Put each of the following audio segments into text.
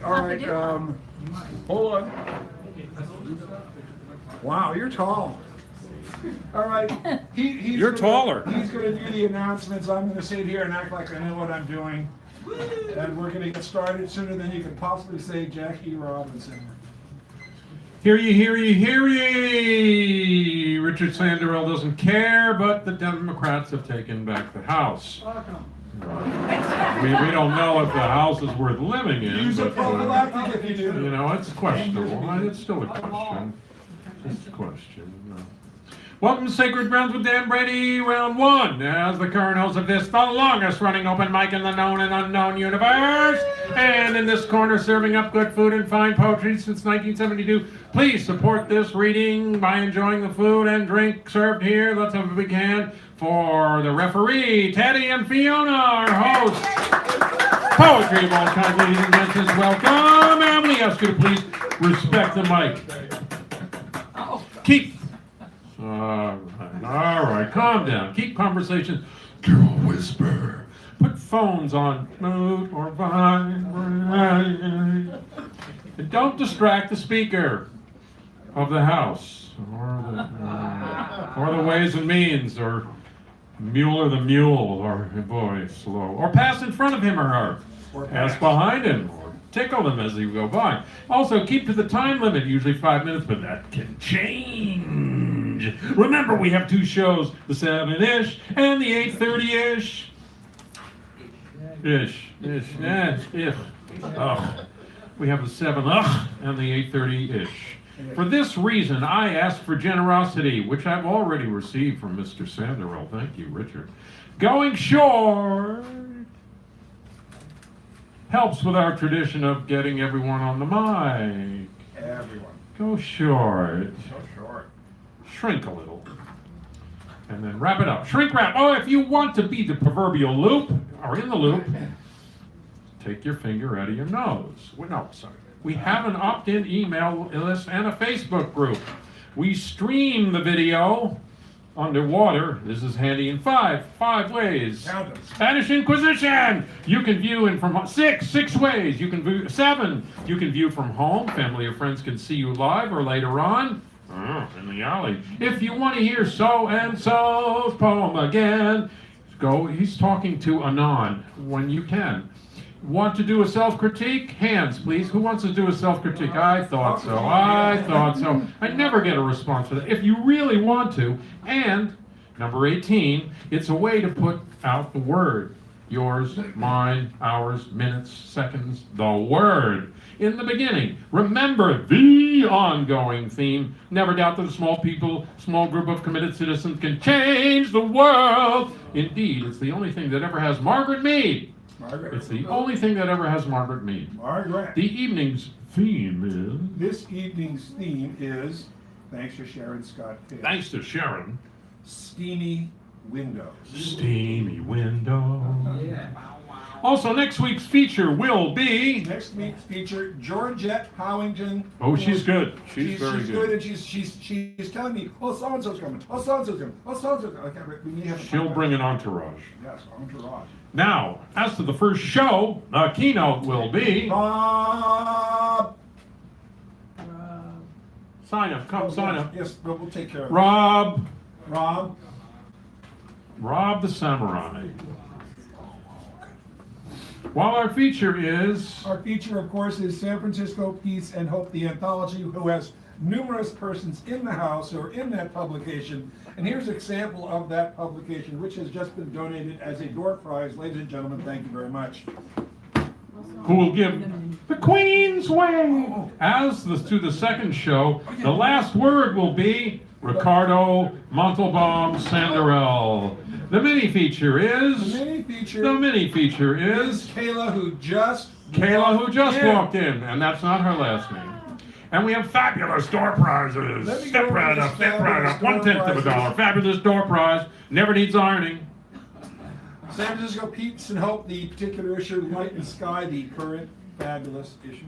All right, hold on. Wow, you're tall. All right, You're taller. He's going to do the announcements. I'm going to sit here and act like I know what I'm doing. And we're going to get started sooner than you can possibly say Jackie Robinson. Hear ye, hear ye, hear ye! Richard Sanderell doesn't care, but the Democrats have taken back the House. We don't know if the House is worth living in. Use a prophylactic if you do. You know, it's questionable. It's still a question. It's a question. Welcome to Sacred Grounds with Dan Brady, round one. As the current host of this, the longest running open mic in the known and unknown universe. And in this corner, serving up good food and fine poetry since 1972. Please support this reading by enjoying the food and drink served here. Let's have a big hand for the referee, Teddy and Fiona, our hosts. Poetry of all kinds, ladies and gentlemen, welcome. And we ask you to please respect the mic. Keep. All right, calm down. Keep conversations to a whisper. Put phones on mute or vibrate. And don't distract the speaker of the House or the Ways and Means or Mueller the Mule or boy slow or pass in front of him or her. Pass behind him. Tickle them as you go by. Also, keep to the time limit, usually 5 minutes, but that can change. Remember, we have two shows, the 7-ish and the 8:30-ish. We have the 7 and the 8:30-ish. For this reason, I ask for generosity, which I've already received from Mr. Sanderell. Thank you, Richard. Going short helps with our tradition of getting everyone on the mic. Everyone. Go short. So short. Shrink a little. And then wrap it up. Shrink wrap. Oh, if you want to be the proverbial loop, or in the loop, take your finger out of your nose. Well, no, sorry. We have an opt-in email list and a Facebook group. We stream the video underwater. This is handy in five ways. Spanish Inquisition. You can view in from six ways. You can view 7. You can view from home. Family or friends can see you live or later on in the alley. If you want to hear so-and-so's poem again, go. He's talking to Anon when you can. Want to do a self-critique? Hands, please. Who wants to do a self-critique? I thought so. I never get a response for that. If you really want to, and number 18, it's a way to put out the word. Yours, mine, ours, minutes, seconds, the word. In the beginning, remember the ongoing theme. Never doubt that a small group of committed citizens can change the world. Indeed, it's the only thing that ever has Margaret Mead. It's the only thing that ever has Margaret Mead. Margaret. The evening's theme is... This evening's theme is, thanks to Sharon Scott Pitt. Thanks to Sharon. Steamy windows. Steamy windows. Yeah. Also, next week's feature will be... Next week's feature, Georgette Howington. Oh, she's good. She's very good. And she's telling me, oh, so-and-so's coming. Oh, so-and-so's coming. Oh, so-and-so's coming. She'll bring an entourage. Yes, entourage. Now, as to the first show, the keynote will be... Rob. Sign up. Come sign up. Yes, we'll take care of it. Rob the Samurai. While our feature, of course, is San Francisco Peace and Hope, the anthology, who has numerous persons in the house who are in that publication. And here's an example of that publication, which has just been donated as a door prize. Ladies and gentlemen, thank you very much. Who will give the Queen's Way. As to the second show, the last word will be Ricardo Montalbaum Sanderell. The mini feature is Kayla, who just walked in, and that's not her last name. And we have fabulous door prizes. Step right up, $1/10 of a dollar. Fabulous door prize, never needs ironing. San Francisco Peeps and Hope, the particular issue, Light and Sky, the current fabulous issue.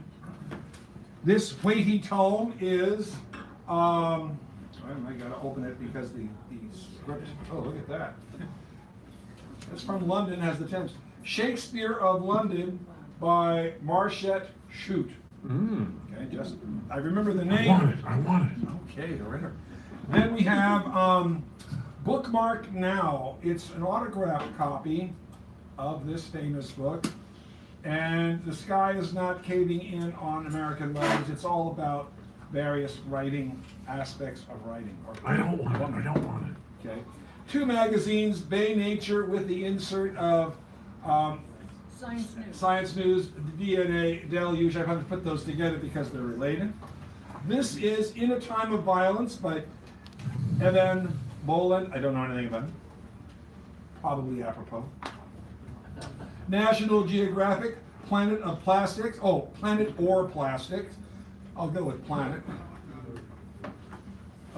This weighty tome is, I gotta open it because the script, oh, look at that. It's from London, has the text. Shakespeare of London by Marshett Shoot. Mm. Okay, just, I remember the I name. want it. I want it. Okay, surrender. Then we have Bookmark Now. It's an autographed copy of this famous book. And the sky is not caving in on American letters. It's all about various writing aspects of writing. I don't want it. I don't want it. Okay. 2 magazines, Bay Nature with the insert of Science News, DNA Deluge. I've had to put those together because they're related. This is In a Time of Violence by Evan Boland. I don't know anything about it. Probably apropos. National Geographic, Planet of Plastics. Oh, Planet or Plastics. I'll go with Planet.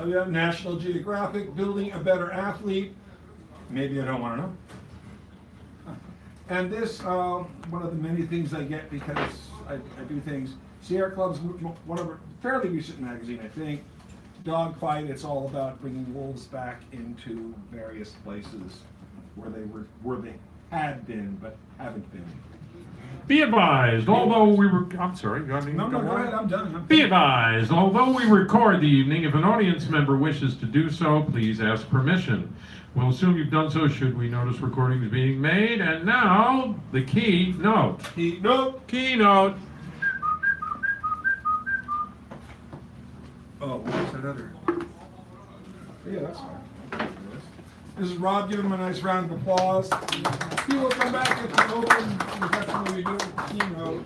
We have National Geographic, Building a Better Athlete. Maybe I don't want to know. And this, one of the many things I get because I do things. Sierra Club's one of a fairly recent magazine, I think. Dogfight. It's all about bringing wolves back into various places where they had been but haven't been. Be advised, although we were, I'm sorry, you got anything? No, go ahead. I'm done. Be advised, although we record the evening, if an audience member wishes to do so, please ask permission. We'll assume you've done so should we notice recordings being made. And now, the keynote. Keynote. Oh, what's that other? Yeah, that's fine. This is Rob. Give him a nice round of applause. He will come back at the open. That's what we do. Keynote.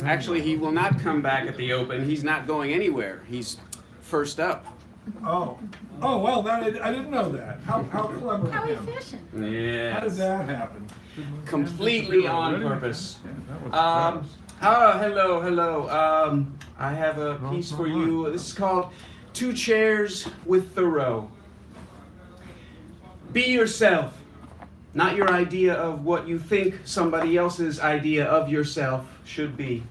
Actually, he will not come back at the open. He's not going anywhere. He's first up. Oh, well, that I didn't know that. How clever How of him. efficient. How did Yes. that happen? Completely on purpose. Hello. I have a piece for you. This is called 2 Chairs with Thoreau. Be yourself, not your idea of what you think somebody else's idea of yourself should be.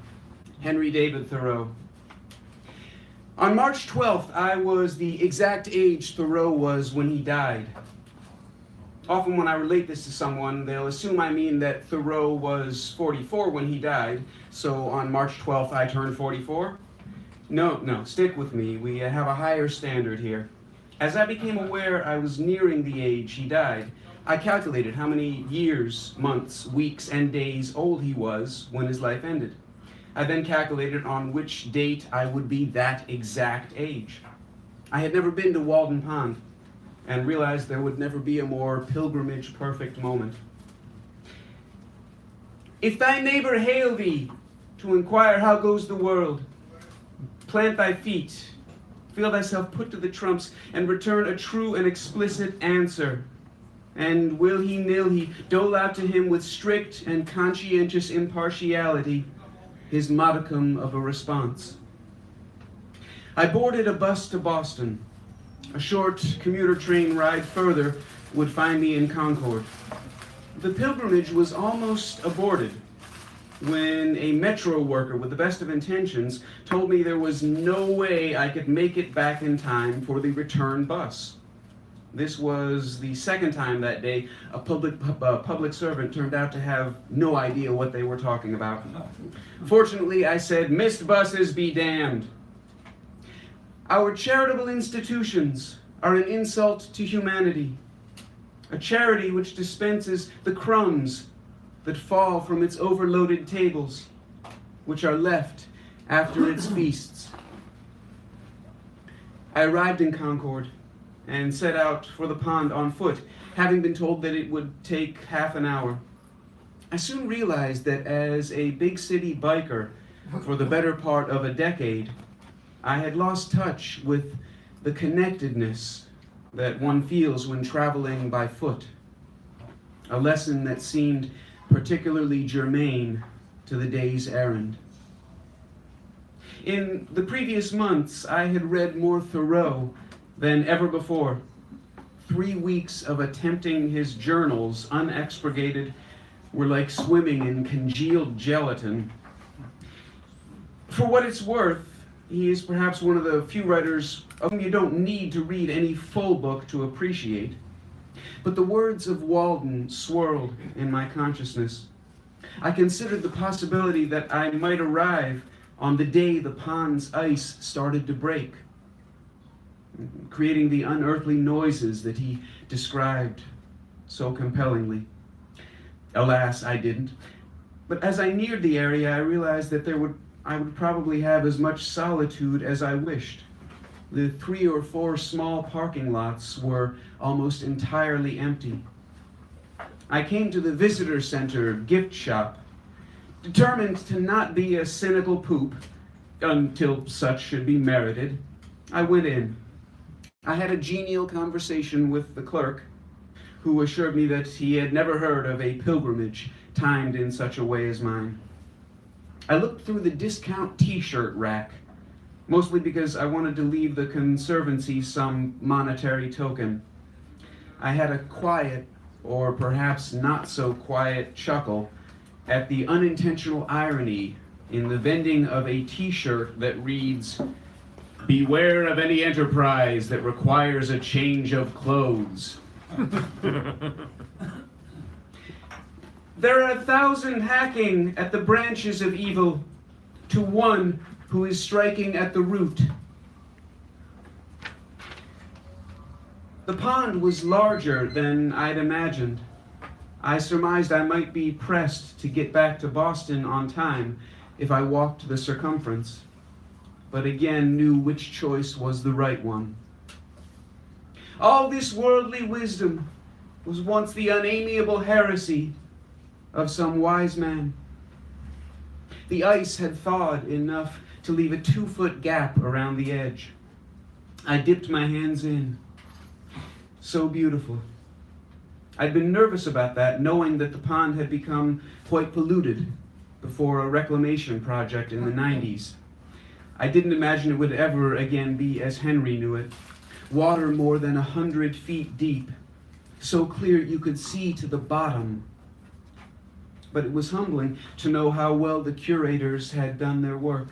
Henry David Thoreau. On March 12th, I was the exact age Thoreau was when he died. Often when I relate this to someone, they'll assume I mean that Thoreau was 44 when he died, so on March 12th I turned 44. No, stick with me. We have a higher standard here. As I became aware I was nearing the age he died, I calculated how many years, months, weeks, and days old he was when his life ended. I then calculated on which date I would be that exact age. I had never been to Walden Pond and realized there would never be a more pilgrimage perfect moment. If thy neighbor hail thee to inquire how goes the world, plant thy feet, feel thyself put to the trumps, and return a true and explicit answer. And will he nil he dole out to him with strict and conscientious impartiality his modicum of a response. I boarded a bus to Boston. A short commuter train ride further would find me in Concord. The pilgrimage was almost aborted when a metro worker with the best of intentions told me there was no way I could make it back in time for the return bus. This was the second time that day a public servant turned out to have no idea what they were talking about. Fortunately, I said, "Missed buses be damned." Our charitable institutions are an insult to humanity. A charity which dispenses the crumbs that fall from its overloaded tables, which are left after its feasts. I arrived in Concord and set out for the pond on foot, having been told that it would take half an hour. I soon realized that as a big city biker for the better part of a decade, I had lost touch with the connectedness that one feels when traveling by foot. A lesson that seemed particularly germane to the day's errand. In the previous months, I had read more Thoreau than ever before. 3 weeks of attempting his journals unexpurgated were like swimming in congealed gelatin. For what it's worth, he is perhaps one of the few writers of whom you don't need to read any full book to appreciate. But the words of Walden swirled in my consciousness. I considered the possibility that I might arrive on the day the pond's ice started to break, creating the unearthly noises that he described so compellingly. Alas, I didn't. But as I neared the area, I realized that I would probably have as much solitude as I wished. The 3 or 4 small parking lots were almost entirely empty. I came to the visitor center gift shop, determined to not be a cynical poop until such should be merited. I went in. I had a genial conversation with the clerk, who assured me that he had never heard of a pilgrimage timed in such a way as mine. I looked through the discount t-shirt rack, mostly because I wanted to leave the Conservancy some monetary token. I had a quiet, or perhaps not so quiet, chuckle at the unintentional irony in the vending of a t-shirt that reads, "Beware of any enterprise that requires a change of clothes." There are 1,000 hacking at the branches of evil to one who is striking at the root. The pond was larger than I'd imagined. I surmised I might be pressed to get back to Boston on time if I walked the circumference, but again knew which choice was the right one. All this worldly wisdom was once the unamiable heresy of some wise man. The ice had thawed enough to leave a 2-foot gap around the edge. I dipped my hands in. So beautiful. I'd been nervous about that, knowing that the pond had become quite polluted before a reclamation project in the 90s. I didn't imagine it would ever again be as Henry knew it. Water more than 100 feet deep, so clear you could see to the bottom. But it was humbling to know how well the curators had done their work.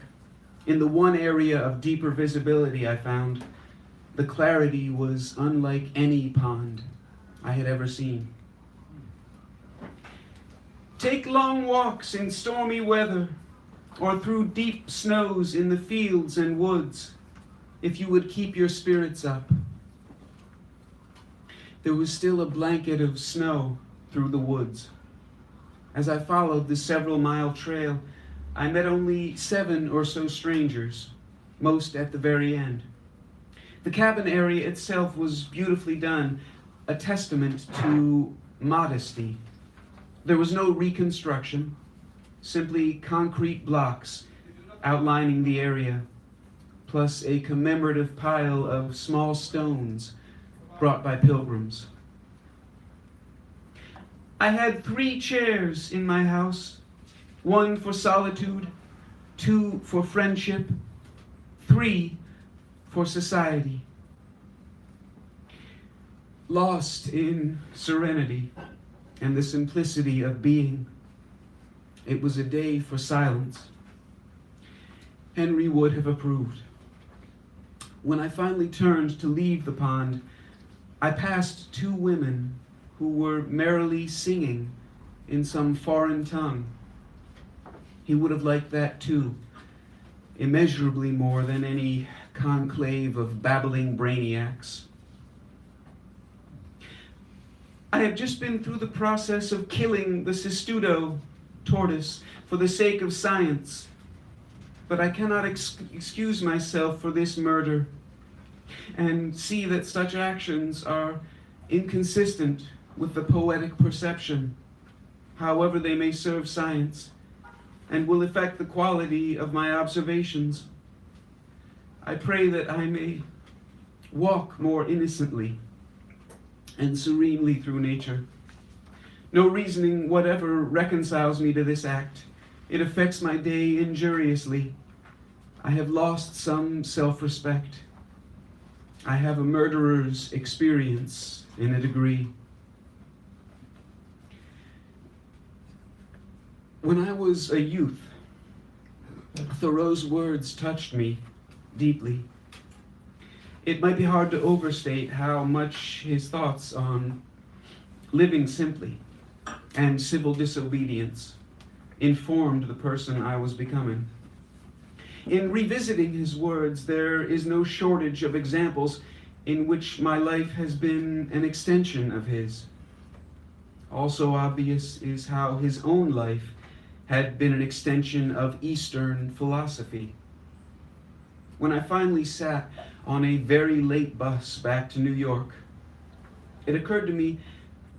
In the one area of deeper visibility I found, the clarity was unlike any pond I had ever seen. Take long walks in stormy weather or through deep snows in the fields and woods if you would keep your spirits up. There was still a blanket of snow through the woods. As I followed the several-mile trail, I met only 7 or so strangers, most at the very end. The cabin area itself was beautifully done, a testament to modesty. There was no reconstruction, simply concrete blocks outlining the area, plus a commemorative pile of small stones brought by pilgrims. I had 3 chairs in my house, 1 for solitude, 2 for friendship, 3 for society. Lost in serenity and the simplicity of being, it was a day for silence. Henry would have approved. When I finally turned to leave the pond, I passed 2 women who were merrily singing in some foreign tongue. He would have liked that too, immeasurably more than any conclave of babbling brainiacs. I have just been through the process of killing the Cistudo tortoise for the sake of science, but I cannot excuse myself for this murder and see that such actions are inconsistent with the poetic perception, however they may serve science, and will affect the quality of my observations. I pray that I may walk more innocently and serenely through nature. No reasoning whatever reconciles me to this act. It affects my day injuriously. I have lost some self-respect. I have a murderer's experience in a degree. When I was a youth, Thoreau's words touched me deeply. It might be hard to overstate how much his thoughts on living simply and civil disobedience informed the person I was becoming. In revisiting his words, there is no shortage of examples in which my life has been an extension of his. Also obvious is how his own life had been an extension of Eastern philosophy. When I finally sat on a very late bus back to New York, it occurred to me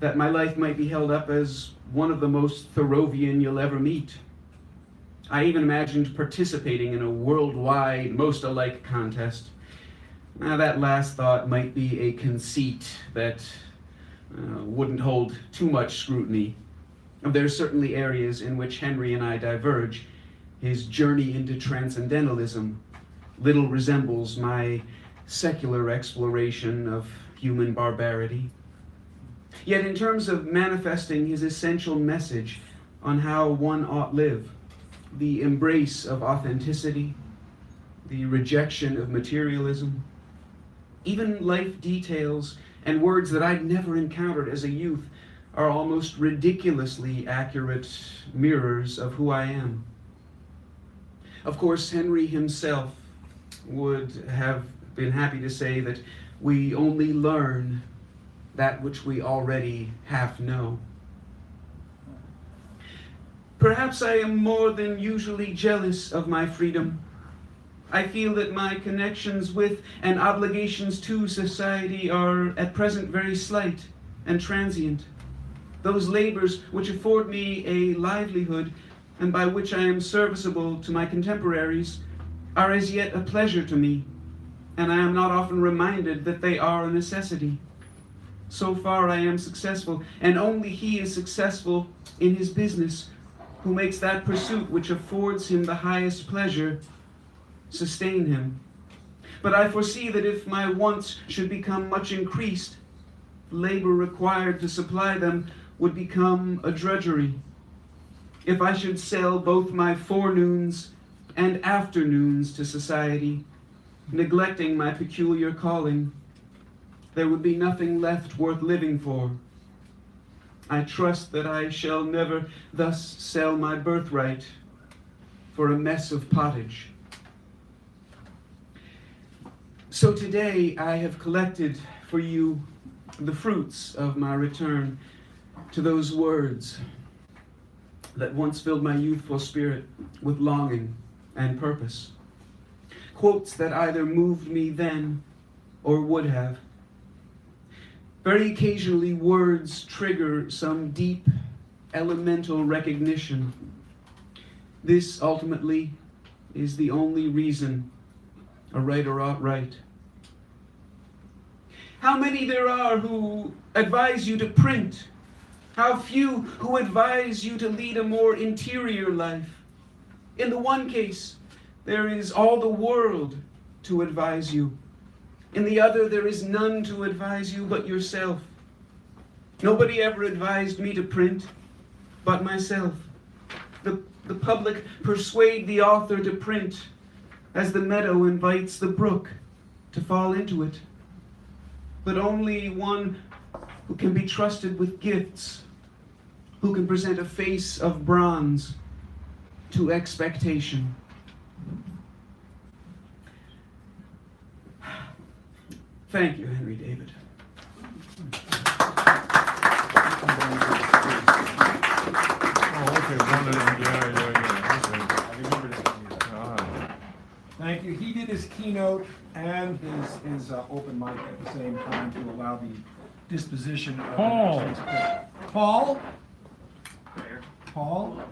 that my life might be held up as one of the most Thoreauvian you'll ever meet. I even imagined participating in a worldwide most alike contest. Now, that last thought might be a conceit that wouldn't hold too much scrutiny. There are certainly areas in which Henry and I diverge. His journey into transcendentalism little resembles my secular exploration of human barbarity. Yet in terms of manifesting his essential message on how one ought live, the embrace of authenticity, the rejection of materialism, even life details and words that I'd never encountered as a youth are almost ridiculously accurate mirrors of who I am. Of course, Henry himself would have been happy to say that we only learn that which we already half know. Perhaps I am more than usually jealous of my freedom. I feel that my connections with and obligations to society are at present very slight and transient. Those labors which afford me a livelihood and by which I am serviceable to my contemporaries are as yet a pleasure to me, and I am not often reminded that they are a necessity. So far I am successful, and only he is successful in his business, who makes that pursuit which affords him the highest pleasure sustain him. But I foresee that if my wants should become much increased, labor required to supply them would become a drudgery. If I should sell both my forenoons and afternoons to society, neglecting my peculiar calling, there would be nothing left worth living for. I trust that I shall never thus sell my birthright for a mess of pottage. So today I have collected for you the fruits of my return to those words that once filled my youthful spirit with longing and purpose. Quotes that either moved me then or would have. Very occasionally, words trigger some deep, elemental recognition. This, ultimately, is the only reason a writer ought write. How many there are who advise you to print. How few who advise you to lead a more interior life. In the one case, there is all the world to advise you. In the other, there is none to advise you but yourself. Nobody ever advised me to print but myself. The public persuade the author to print as the meadow invites the brook to fall into it. But only one who can be trusted with gifts, who can present a face of bronze to expectation. Thank you, Henry David. Oh, okay, okay. Thank you. He did his keynote and his open mic at the same time to allow the disposition of Paul. Paul? Paul?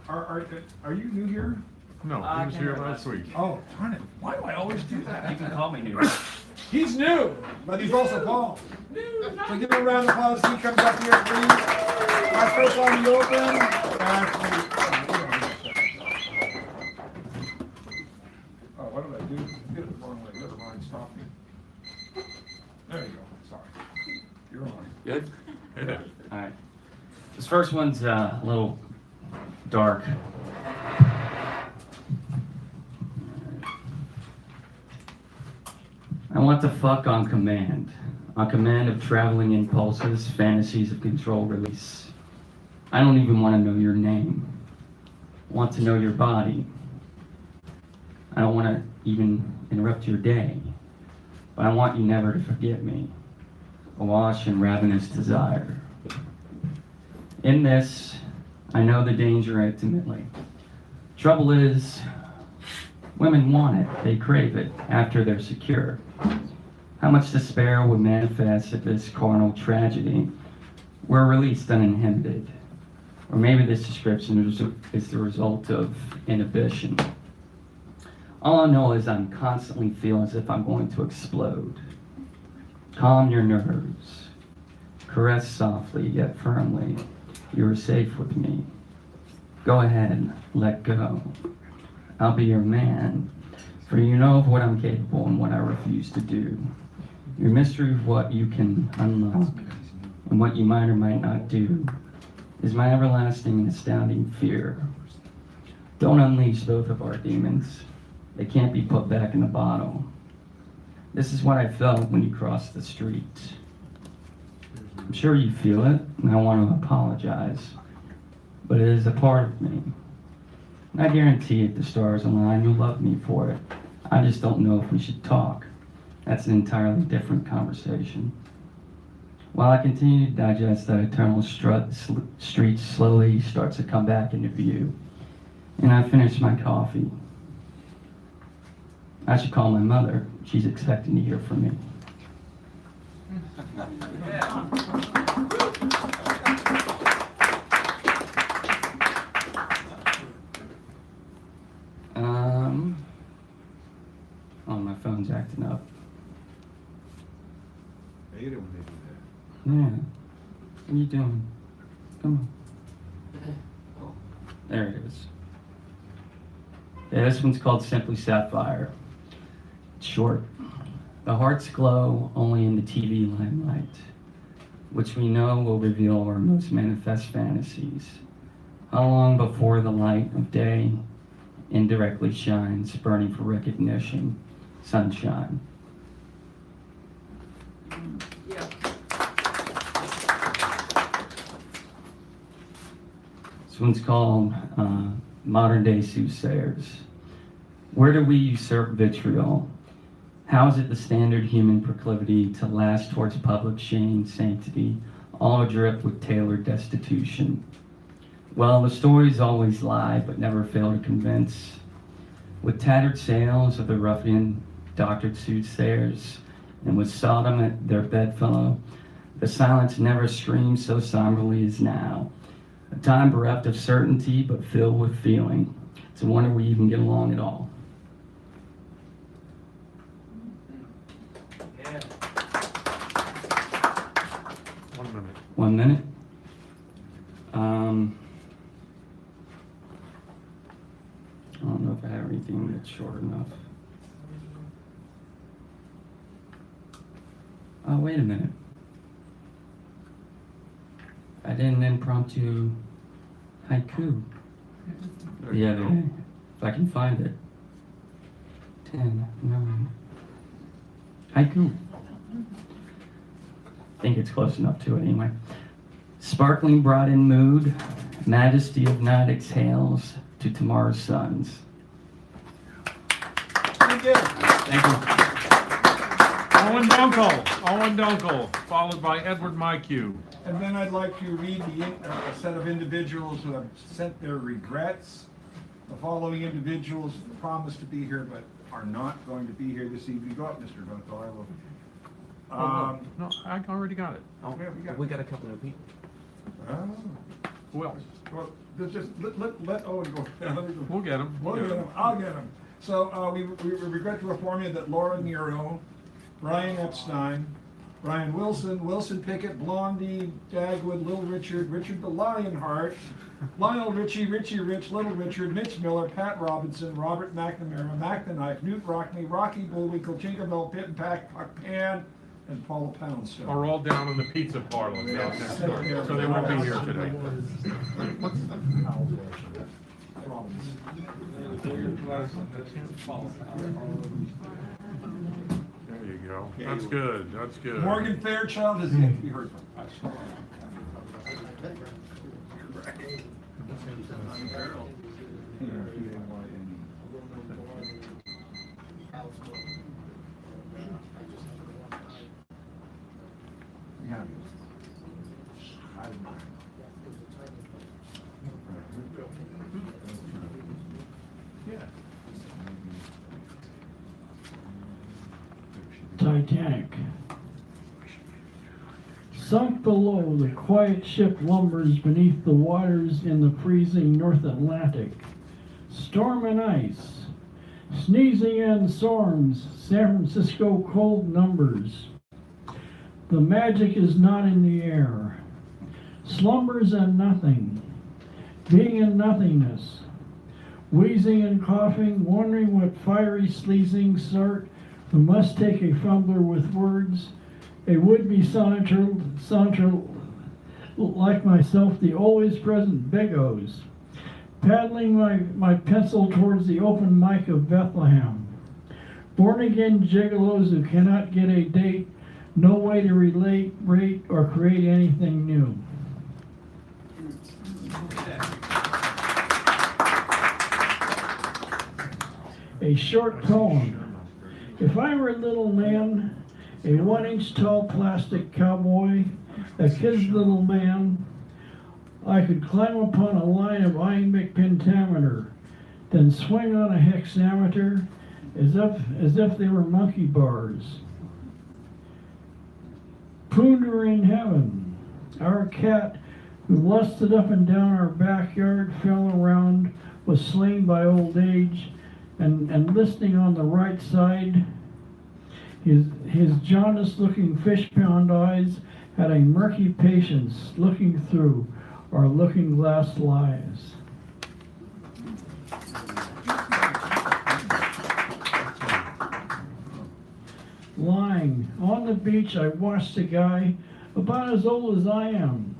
Are you new here? No, he was here last week. Oh, darn it. Why do I always do that? You can call me new. He's new, but he's also Paul. So give him a round of applause. He comes up here, please. Our first on the open. Oh, what did I do? I did it the wrong way. Never mind. Stop me. There you go. Sorry. You're on. Good? Hey there. All right. This first one's a little dark. I want to fuck on command of traveling impulses, fantasies of control release. I don't even want to know your name. want to know your body. I don't want to even interrupt your day, but I want you never to forget me. Awash in ravenous desire. In this, I know the danger intimately. Trouble is, women want it, they crave it, after they're secure. How much despair would manifest if this carnal tragedy were released uninhibited? Or maybe this description is the result of inhibition. All I know is I'm constantly feeling as if I'm going to explode. Calm your nerves. Caress softly yet firmly. You are safe with me. Go ahead, let go. I'll be your man, for you know of what I'm capable and what I refuse to do. Your mystery of what you can unlock and what you might or might not do is my everlasting and astounding fear. Don't unleash both of our demons. They can't be put back in the bottle. This is what I felt when you crossed the street. I'm sure you feel it, and I want to apologize, but it is a part of me. And I guarantee if the stars align, you'll love me for it. I just don't know if we should talk. That's an entirely different conversation. While I continue to digest that eternal street slowly starts to come back into view, and I finish my coffee. I should call my mother. She's expecting to hear from me. Oh, my phone's acting up. I hate it when they do that. Yeah. What are you doing? Come on. There it is. Yeah, this one's called Simply Sapphire. It's short. The hearts glow only in the TV limelight, which we know will reveal our most manifest fantasies. How long before the light of day indirectly shines, burning for recognition, sunshine? This one's called Modern Day Soothsayers. Where do we usurp vitriol? How is it the standard human proclivity to last towards public shame, sanctity, all adrip with tailored destitution? Well, the stories always lie, but never fail to convince. With tattered sails of the ruffian doctored soothsayers, and with Sodom at their bedfellow, the silence never screams so somberly as now. A time bereft of certainty, but filled with feeling. It's a wonder we even get along at all. Yeah. 1 minute. 1 minute. I don't know if I have anything that's short enough. Oh, wait a minute. I did an impromptu haiku the other day. If I can find it. 10, 9. Haiku. I think it's close enough to it anyway. Sparkling broad in mood, majesty of night exhales to tomorrow's suns. Thank you. Thank you. Owen Dunkel, followed by Edward Mycue. And then I'd like to read a set of individuals who have sent their regrets. The following individuals promised to be here but are not going to be here this evening. Go up, Mr. Dunkel. I will. No, I already got it. Okay, We got a couple of people. Oh. Who else? Well, just let Owen go. We'll get him. We'll get him. I'll get him. So we regret to inform you that Laura Nero, Brian Epstein, Brian Wilson, Wilson Pickett, Blondie, Dagwood, Little Richard, Richard the Lionheart, Lionel Richie, Richie Rich, Little Richard, Mitch Miller, Pat Robinson, Robert McNamara, Mac the Knife, Newt Rockney, Rocky Bullwinkle, Tinkerbell, Pit and Pack, Puck Pan, and Paula Poundstone. Are all down in the pizza parlor down next door, so they won't be here today. There you go. That's good. That's good. Morgan Fairchild has yet to be heard from. Titanic. Sunk below, the quiet ship lumbers beneath the waters in the freezing North Atlantic. Storm and ice, sneezing and storms, San Francisco cold numbers. The magic is not in the air. Slumbers and nothing, being in nothingness. Wheezing and coughing, wondering what fiery sleazing sort who must take a fumbler with words, a would-be sonneter like myself, the always present Begos, paddling my pencil towards the open mic of Bethlehem. Born-again gigolos who cannot get a date, no way to relate, rate, or create anything new. A short poem. If I were a little man, a 1-inch tall plastic cowboy, a kid's little man, I could climb upon a line of iambic pentameter, then swing on a hexameter as if they were monkey bars. Poonder in heaven, our cat who lusted up and down our backyard, fell around, was slain by old age, and listening on the right side, his jaundiced-looking fish-pound eyes had a murky patience looking through our looking-glass lies. Lying on the beach, I watched a guy about as old as I am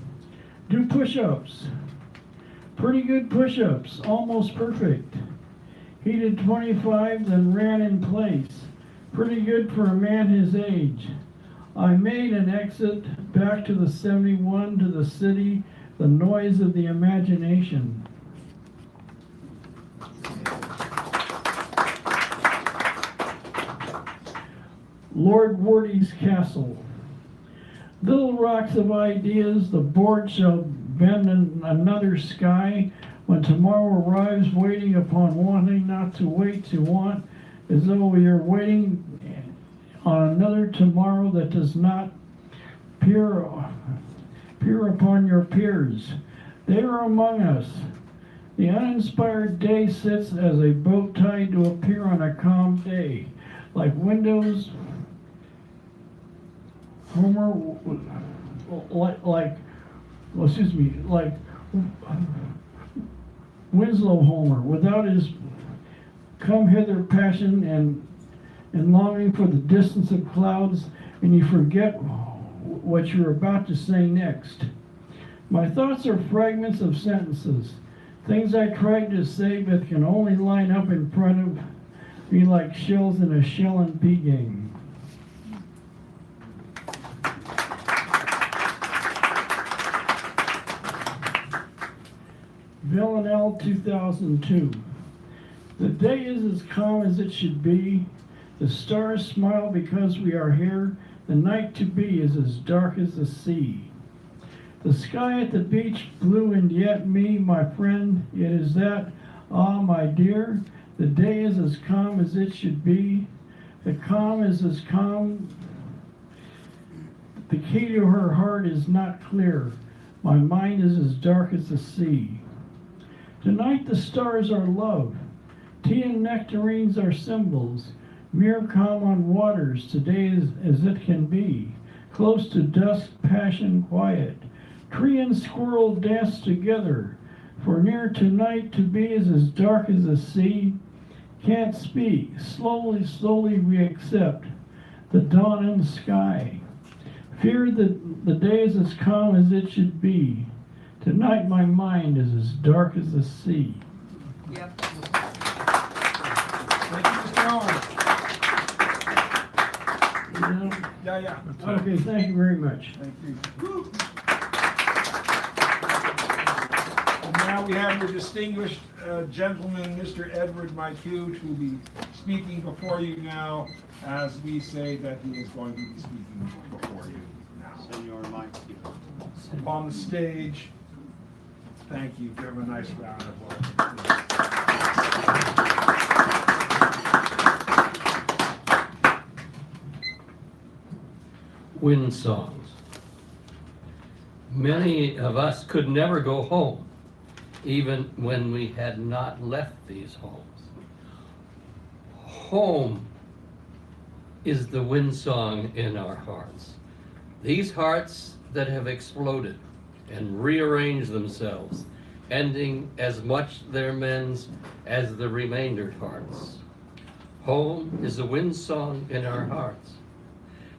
do push-ups. Pretty good push-ups, almost perfect. He did 25, then ran in place. Pretty good for a man his age. I made an exit back to the 71, to the city, the noise of the imagination. Lord Wordy's castle. Little rocks of ideas, the board shall bend in another sky when tomorrow arrives, waiting upon wanting not to wait to want, as though we are waiting on another tomorrow that does not peer upon your peers. They are among us. The uninspired day sits as a boat tied to appear on a calm day, like windows. Homer, like Winslow Homer, without his come hither passion and longing for the distance of clouds, and you forget what you're about to say next. My thoughts are fragments of sentences, things I tried to say but can only line up in front of me like shells in a shell and pea game. Villanelle, 2002. The day is as calm as it should be. The stars smile because we are here. The night to be is as dark as the sea. The sky at the beach blue, and yet me, my friend, it is that, ah, my dear, the day is as calm as it should be. The calm is as calm. The key to her heart is not clear. My mind is as dark as the sea. Tonight the stars are love. Tea and nectarines are symbols. Mere calm on waters, today is as it can be. Close to dusk, passion, quiet. Tree and squirrel dance together. For near tonight to be is as dark as the sea. Can't speak. Slowly, slowly we accept the dawn in the sky. Fear that the day is as calm as it should be. Tonight my mind is as dark as the sea. Yep. Thank you, Mr. Owen. Yeah. Okay, thank you very much. Thank you. And now we have the distinguished gentleman, Mr. Edward McHugh, who will be speaking before you now, as we say that he is going to be speaking before you now. Senor McHugh. On the stage. Thank you. Give him a nice round of applause. Windsongs. Many of us could never go home, even when we had not left these homes. Home is the windsong in our hearts. These hearts that have exploded and rearranged themselves, ending as much their mends as the remaindered hearts. Home is a windsong in our hearts.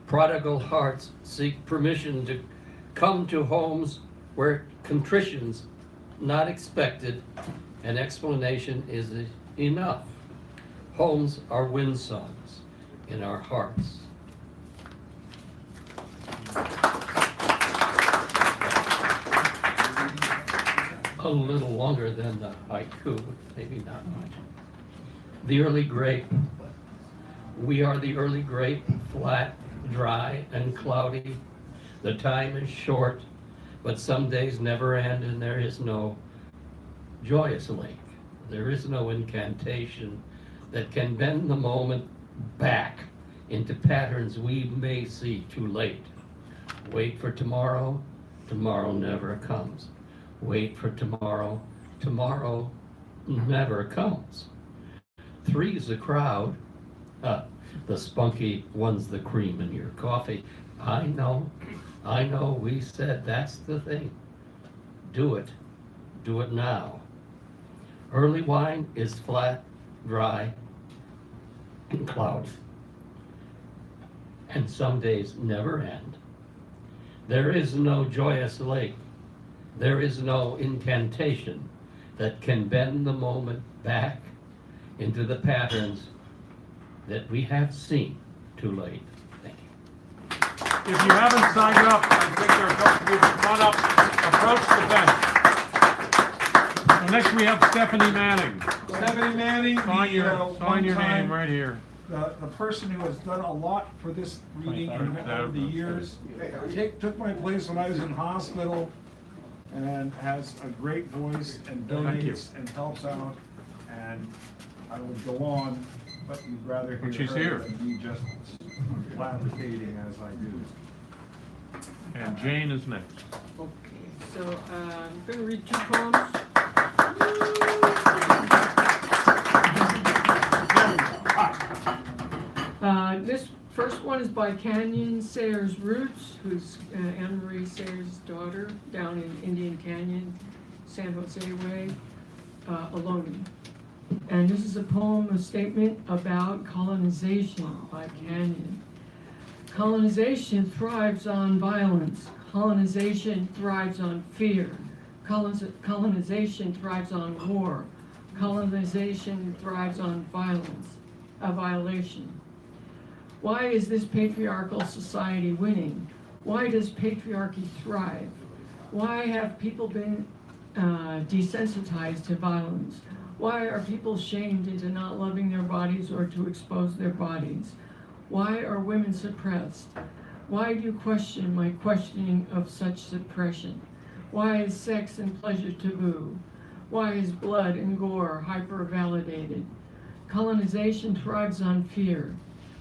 Prodigal hearts seek permission to come to homes where contrition's not expected and explanation is enough. Homes are windsongs in our hearts. A little longer than the haiku, maybe not much. The early grape. We are the early grape, flat, dry, and cloudy. The time is short, but some days never end, and there is no joyous lake. There is no incantation that can bend the moment back into patterns we may see too late. Wait for tomorrow, tomorrow never comes. Wait for tomorrow, tomorrow never comes. Three's the crowd, the spunky one's the cream in your coffee. I know, we said that's the thing. Do it now. Early wine is flat, dry, and cloudy. And some days never end. There is no joyous lake. There is no incantation that can bend the moment back into the patterns that we have seen too late. Thank you. If you haven't signed up, I think there are a couple people. Come on up, approach the bench. So next we have Stephanie Manning. Stephanie Manning, Sign your name right here. the person who has done a lot for this reading over the years, took my place when I was in hospital, and has a great voice and donates and helps out. And I would go on, but you'd rather hear She's her here. than me just fabricating as I do. And Jane is next. Okay, so I'm going to read two poems. This first one is by Canyon Sayers Roots, who's Anna Marie Sayers' daughter, down in Indian Canyon, San Jose Way, Alone. And this is a poem, a statement about colonization by Canyon. Colonization thrives on violence. Colonization thrives on fear. Colonization thrives on war. Colonization thrives on violence, a violation. Why is this patriarchal society winning? Why does patriarchy thrive? Why have people been desensitized to violence? Why are people shamed into not loving their bodies or to expose their bodies? Why are women suppressed? Why do you question my questioning of such suppression? Why is sex and pleasure taboo? Why is blood and gore hyper-validated? Colonization thrives on fear.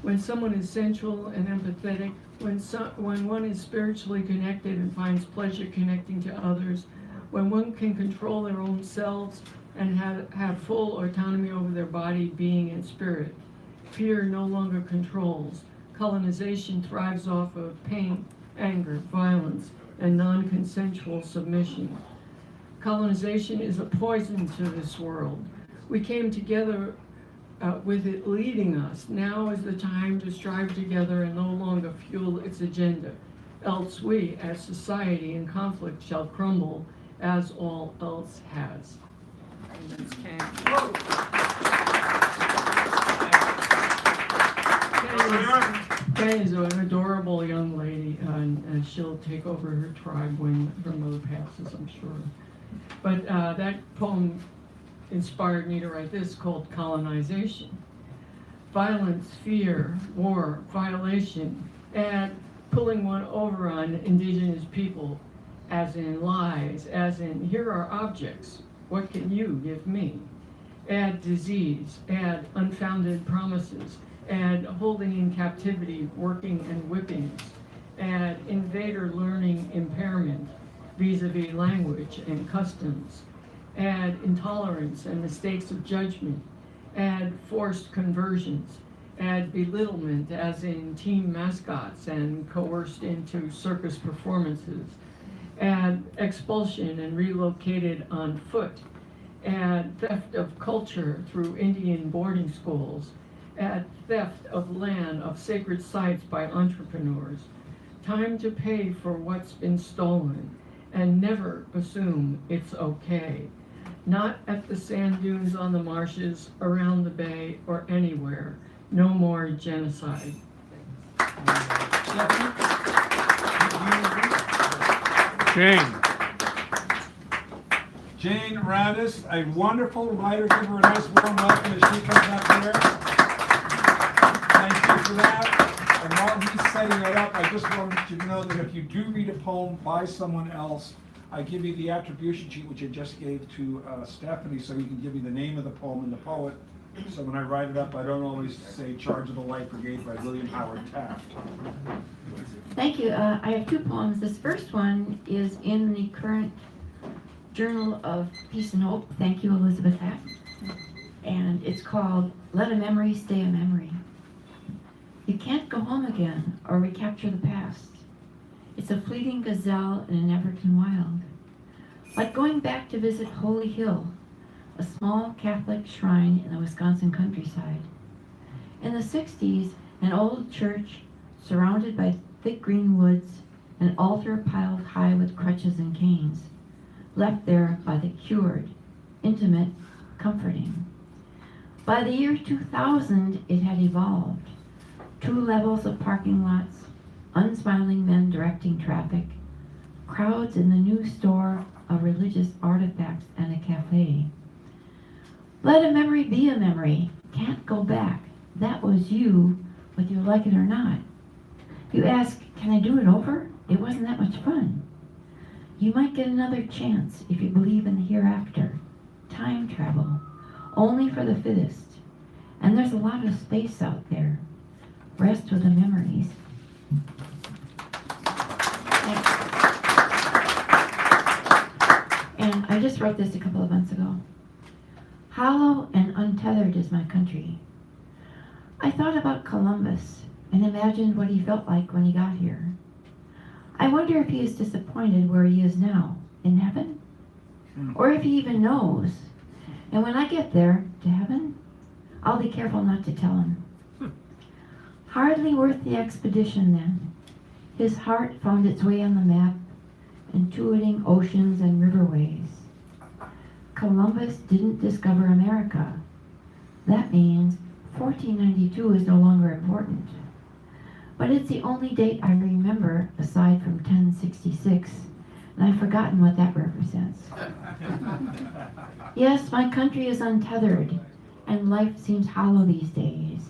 When someone is sensual and empathetic, when one is spiritually connected and finds pleasure connecting to others, when one can control their own selves and have full autonomy over their body, being, and spirit, fear no longer controls. Colonization thrives off of pain, anger, violence, and non-consensual submission. Colonization is a poison to this world. We came together with it leading us. Now is the time to strive together and no longer fuel its agenda. Else we, as society in conflict, shall crumble as all else has. And that's Kay is an adorable young lady, and she'll take over her tribe when her mother passes, I'm sure. But that poem inspired me to write this, called Colonization. Violence, fear, war, violation, and pulling one over on indigenous people, as in lies, as in here are objects, what can you give me? Add disease, add unfounded promises, add holding in captivity, working and whippings, add invader learning impairment vis-a-vis language and customs, add intolerance and mistakes of judgment, add forced conversions, add belittlement as in team mascots and coerced into circus performances, add expulsion and relocated on foot, add theft of culture through Indian boarding schools, add theft of land of sacred sites by entrepreneurs, time to pay for what's been stolen, and never assume it's okay. Not at the sand dunes on the marshes, around the bay, or anywhere. No more genocide. Jane. Jane Radis, a wonderful writer. Give her a nice warm welcome as she comes up here. Thank you for that. And while he's setting it up, I just wanted you to know that if you do read a poem by someone else, I give you the attribution sheet, which I just gave to Stephanie, so you can give me the name of the poem and the poet. So when I write it up, I don't always say Charge of the Light Brigade by William Howard Taft. Thank you. I have two poems. This first one is in the current Journal of Peace and Hope. Thank you, Elizabeth Hack. And it's called Let a Memory Stay a Memory. You can't go home again or recapture the past. It's a fleeting gazelle in an African wild. Like going back to visit Holy Hill, a small Catholic shrine in the Wisconsin countryside. In the 60s, an old church surrounded by thick green woods, an altar piled high with crutches and canes, left there by the cured, intimate, comforting. By the year 2000, it had evolved. 2 levels of parking lots, unsmiling men directing traffic, crowds in the new store of religious artifacts and a cafe. Let a memory be a memory. Can't go back. That was you, whether you like it or not. You ask, can I do it over? It wasn't that much fun. You might get another chance if you believe in the hereafter. Time travel, only for the fittest. And there's a lot of space out there. Rest with the memories. And I just wrote this a couple of months ago. Hollow and untethered is my country. I thought about Columbus and imagined what he felt like when he got here. I wonder if he is disappointed where he is now, in heaven? Or if he even knows. And when I get there, to heaven, I'll be careful not to tell him. Hardly worth the expedition then. His heart found its way on the map, intuiting oceans and riverways. Columbus didn't discover America. That means 1492 is no longer important. But it's the only date I remember aside from 1066, and I've forgotten what that represents. Yes, my country is untethered, and life seems hollow these days,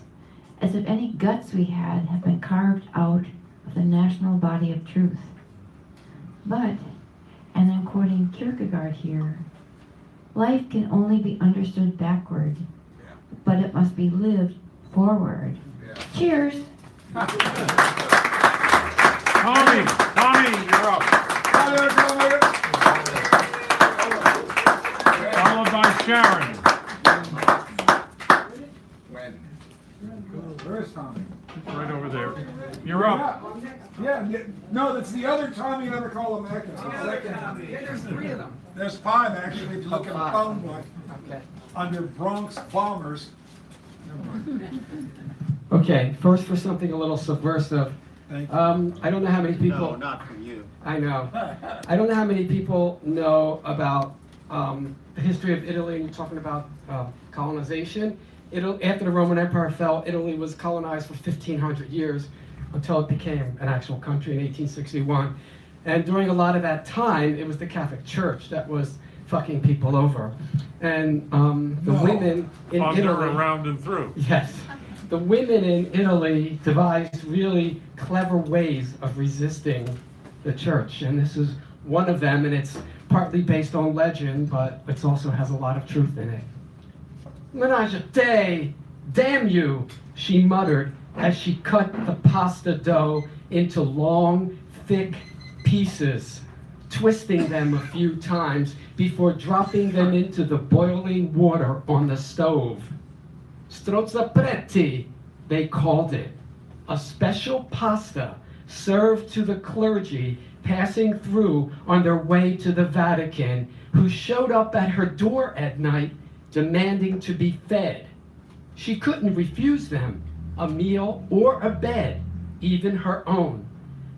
as if any guts we had have been carved out of the national body of truth. But, and I'm quoting Kierkegaard here, life can only be understood backward, but it must be lived forward. Cheers! Tommy, you're up. Followed by Sharon. Where's Tommy? Right over there. You're up. Yeah, no, that's the other Tommy, never call him Eckes. The second Tommy. There's 3 of them. There's 5 actually, if you look at the phone book. Okay. Under Bronx bombers. Okay, first for something a little subversive. Thank you. I don't know how many people. No, not from you. I know. I don't know how many people know about the history of Italy. And you're talking about colonization. After the Roman Empire fell, Italy was colonized for 1,500 years until it became an actual country in 1861. And during a lot of that time, it was the Catholic Church that was fucking people over. And the women in Under, Italy. around, and through. Yes. The women in Italy devised really clever ways of resisting the church, and this is one of them, and it's partly based on legend, but it also has a lot of truth in it. Menage a day, damn you, she muttered as she cut the pasta dough into long, thick pieces, twisting them a few times before dropping them into the boiling water on the stove. Strozzapreti, they called it, a special pasta served to the clergy passing through on their way to the Vatican, who showed up at her door at night demanding to be fed. She couldn't refuse them a meal or a bed, even her own.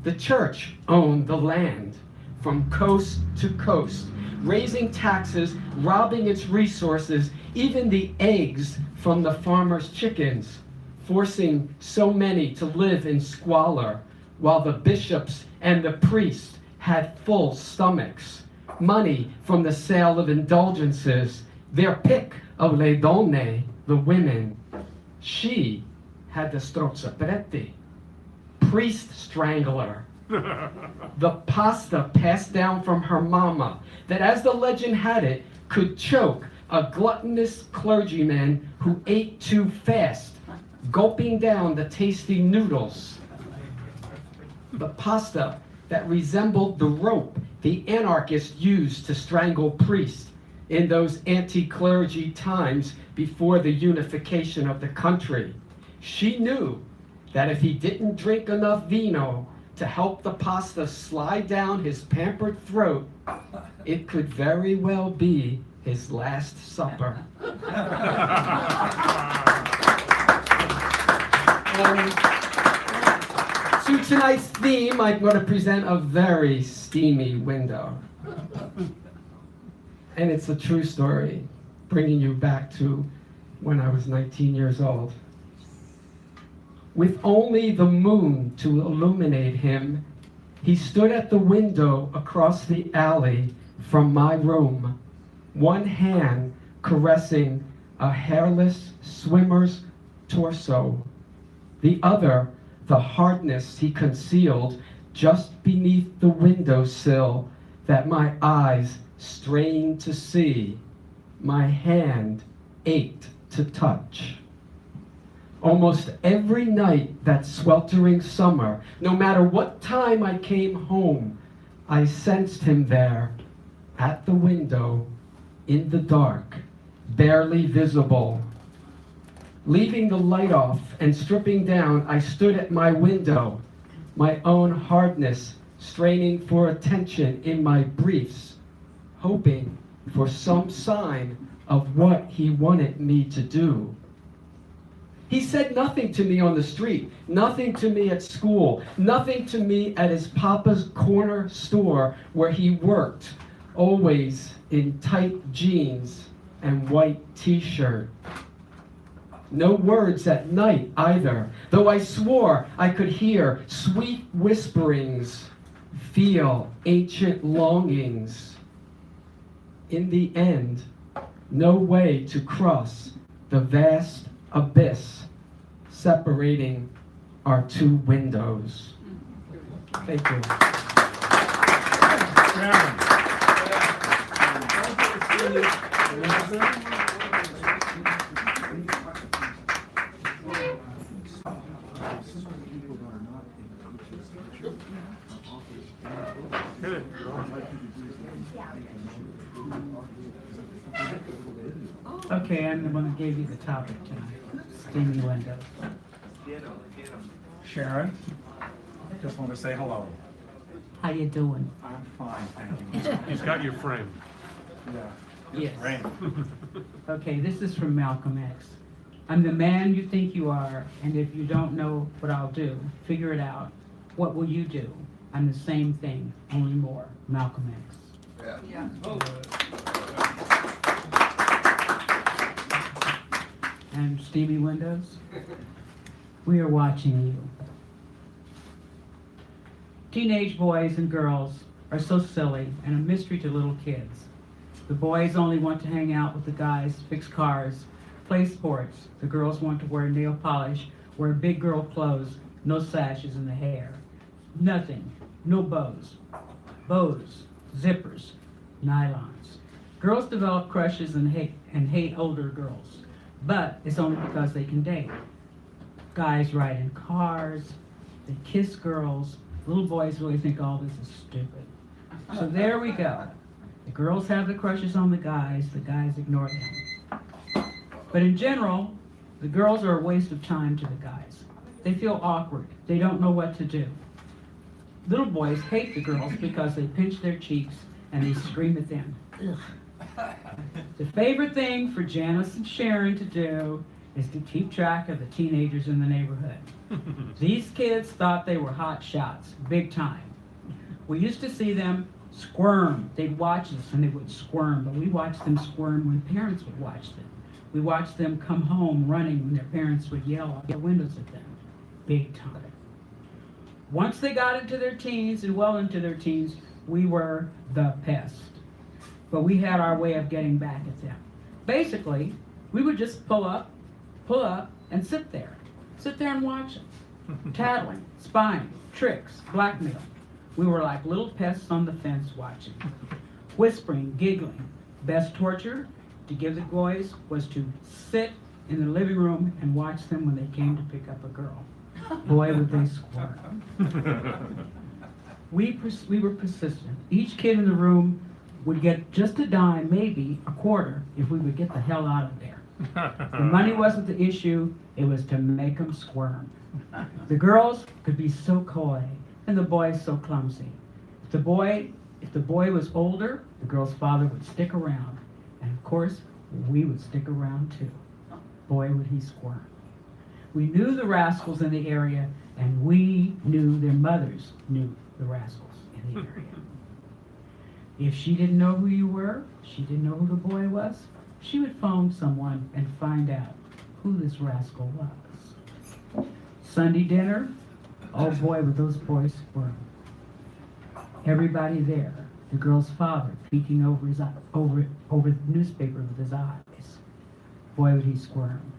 The church owned the land from coast to coast, raising taxes, robbing its resources, even the eggs from the farmers' chickens, forcing so many to live in squalor, while the bishops and the priests had full stomachs. Money from the sale of indulgences, their pick of le donne, the women. She had the strozzapreti, priest strangler, the pasta passed down from her mama, that as the legend had it, could choke a gluttonous clergyman who ate too fast, gulping down the tasty noodles. The pasta that resembled the rope the anarchists used to strangle priests in those anti-clergy times before the unification of the country. She knew that if he didn't drink enough vino to help the pasta slide down his pampered throat, it could very well be his last supper. To tonight's theme, I'm going to present a very steamy window. And it's a true story, bringing you back to when I was 19 years old. With only the moon to illuminate him, he stood at the window across the alley from my room, one hand caressing a hairless swimmer's torso, the other the hardness he concealed just beneath the windowsill that my eyes strained to see, my hand ached to touch. Almost every night that sweltering summer, no matter what time I came home, I sensed him there at the window in the dark, barely visible. Leaving the light off and stripping down, I stood at my window, my own hardness straining for attention in my briefs, hoping for some sign of what he wanted me to do. He said nothing to me on the street, nothing to me at school, nothing to me at his papa's corner store where he worked, always in tight jeans and white t-shirt. No words at night either, though I swore I could hear sweet whisperings, feel ancient longings. In the end, no way to cross the vast abyss separating our two windows. Thank you. Okay, I'm the one who gave you the topic tonight, steamy windows. Sharon, just want to say hello. How you doing? I'm fine, thank you. He's got your frame. Yeah. Yes. Rain. Okay, this is from Malcolm X. I'm the man you think you are, and if you don't know what I'll do, figure it out. What will you do? I'm the same thing, only more. Malcolm X. Yeah. And steamy windows, we are watching you. Teenage boys and girls are so silly and a mystery to little kids. The boys only want to hang out with the guys, fix cars, play sports. The girls want to wear nail polish, wear big girl clothes, no sashes in the hair. Nothing, no bows. Bows, zippers, nylons. Girls develop crushes and hate older girls, but it's only because they can date. Guys ride in cars, They kiss girls. Little boys really think all this is stupid. So there we go. The girls have the crushes on the guys ignore them. But in general, the girls are a waste of time to the guys. They feel awkward. They don't know what to do. Little boys hate the girls because they pinch their cheeks and they scream at them. Ugh. The favorite thing for Janice and Sharon to do is to keep track of the teenagers in the neighborhood. These kids thought they were hot shots, big time. We used to see them squirm. They'd watch us and they would squirm, but we watched them squirm when parents would watch them. We watched them come home running when their parents would yell out the windows at them, big time. Once they got into their teens and well into their teens, we were the pest. But we had our way of getting back at them. Basically, we would just pull up, and sit there. Sit there and watch them. Tattling, spying, tricks, blackmail. We were like little pests on the fence watching. Whispering, giggling. Best torture to give the boys was to sit in the living room and watch them when they came to pick up a girl. Boy, would they squirm. We were persistent. Each kid in the room would get just a dime, maybe a quarter, if we would get the hell out of there. The money wasn't the issue, it was to make them squirm. The girls could be so coy, and the boys so clumsy. If the boy was older, the girl's father would stick around. And of course, we would stick around too. Boy, would he squirm. We knew the rascals in the area, and we knew their mothers knew the rascals in the area. If she didn't know who you were, she didn't know who the boy was, she would phone someone and find out who this rascal was. Sunday dinner, oh boy, would those boys squirm. Everybody there, the girl's father peeking over the newspaper with his eyes. Boy, would he squirm.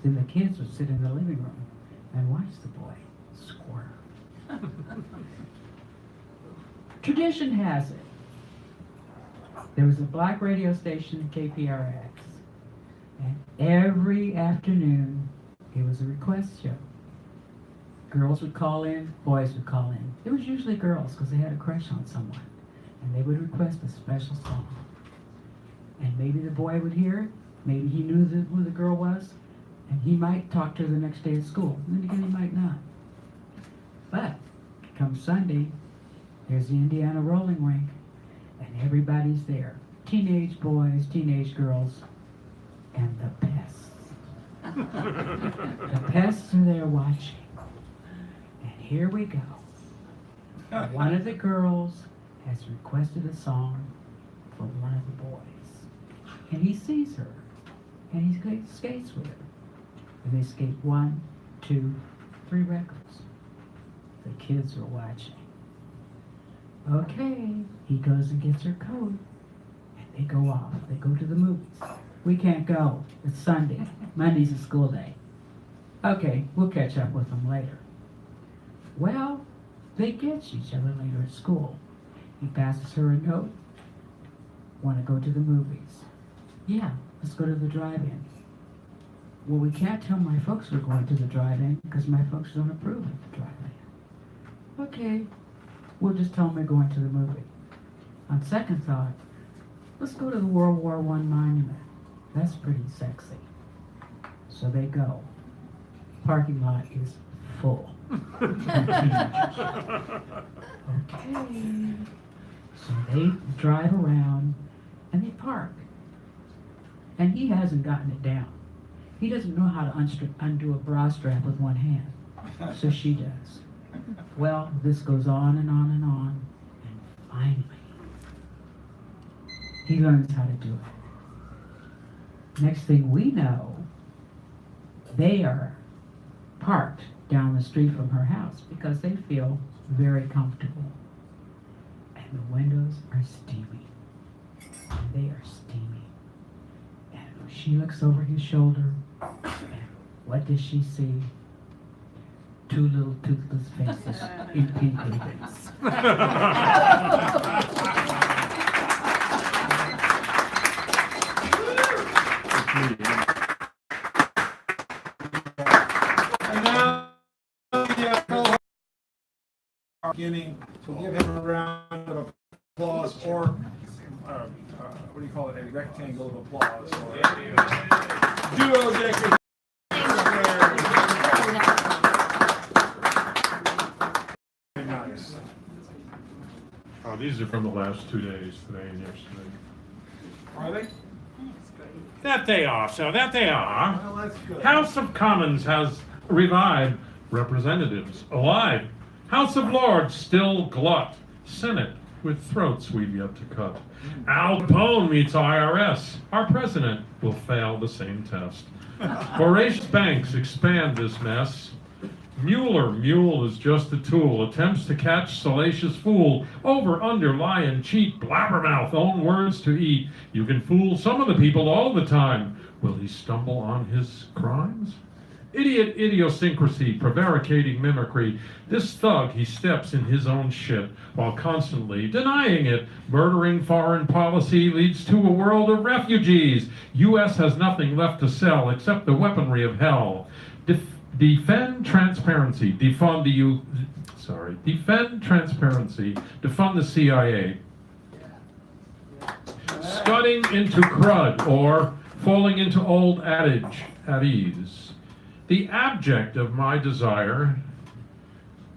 Then the kids would sit in the living room and watch the boy squirm. Tradition has it. There was a black radio station at KPRX, and every afternoon it was a request show. Girls would call in, boys would call in. It was usually girls because they had a crush on someone, and they would request a special song. And maybe the boy would hear it, maybe he knew who the girl was, and he might talk to her the next day at school. And then again, he might not. But come Sunday, there's the Indiana rolling rink, and everybody's there. Teenage boys, teenage girls, and the pests. The pests are there watching. And here we go. One of the girls has requested a song for one of the boys. And he sees her, and he skates with her. And they skate 1, 2, 3 records. The kids are watching. Okay, he goes and gets her coat, and they go off. They go to the movies. We can't go. It's Sunday. Monday's a school day. Okay, we'll catch up with them later. Well, they get each other later at school. He passes her a note. Want to go to the movies? Yeah, let's go to the drive-in. Well, we can't tell my folks we're going to the drive-in because my folks don't approve of the drive-in. Okay. We'll just tell them we're going to the movie. On second thought, let's go to the World War I monument. That's pretty sexy. So they go. Parking lot is full. Okay. So they drive around and they park. And he hasn't gotten it down. He doesn't know how to undo a bra strap with one hand. So she does. Well, this goes on and on and on, and finally, he learns how to do it. Next thing we know, they are parked down the street from her house because they feel very comfortable. And the windows are steamy. And they are steamy. And she looks over his shoulder, and what does she see? 2 little toothless faces in pink ribbons. And now, beginning. So give him a round of applause, or what do you call it, a rectangle of applause. Duo decker. Very nice. Oh, these are from the last 2 days, today and yesterday. Are they? That they are, sir, that they are. Well, that's good. House of Commons has revived, representatives alive. House of Lords still glut. Senate with throats we've yet to cut. Al Capone meets IRS. Our president will fail the same test. Voracious banks expand this mess. Mule is just a tool. Attempts to catch salacious fool. Over, under, lie, and cheat. Blabbermouth, own words to eat. You can fool some of the people all the time. Will he stumble on his crimes? Idiot idiosyncrasy, prevaricating mimicry. This thug, he steps in his own shit while constantly denying it. Murdering foreign policy leads to a world of refugees. U.S. has nothing left to sell except the weaponry of hell. Defend transparency, defund transparency, defund the CIA. Scudding into crud or falling into old adage at ease. The abject of my desire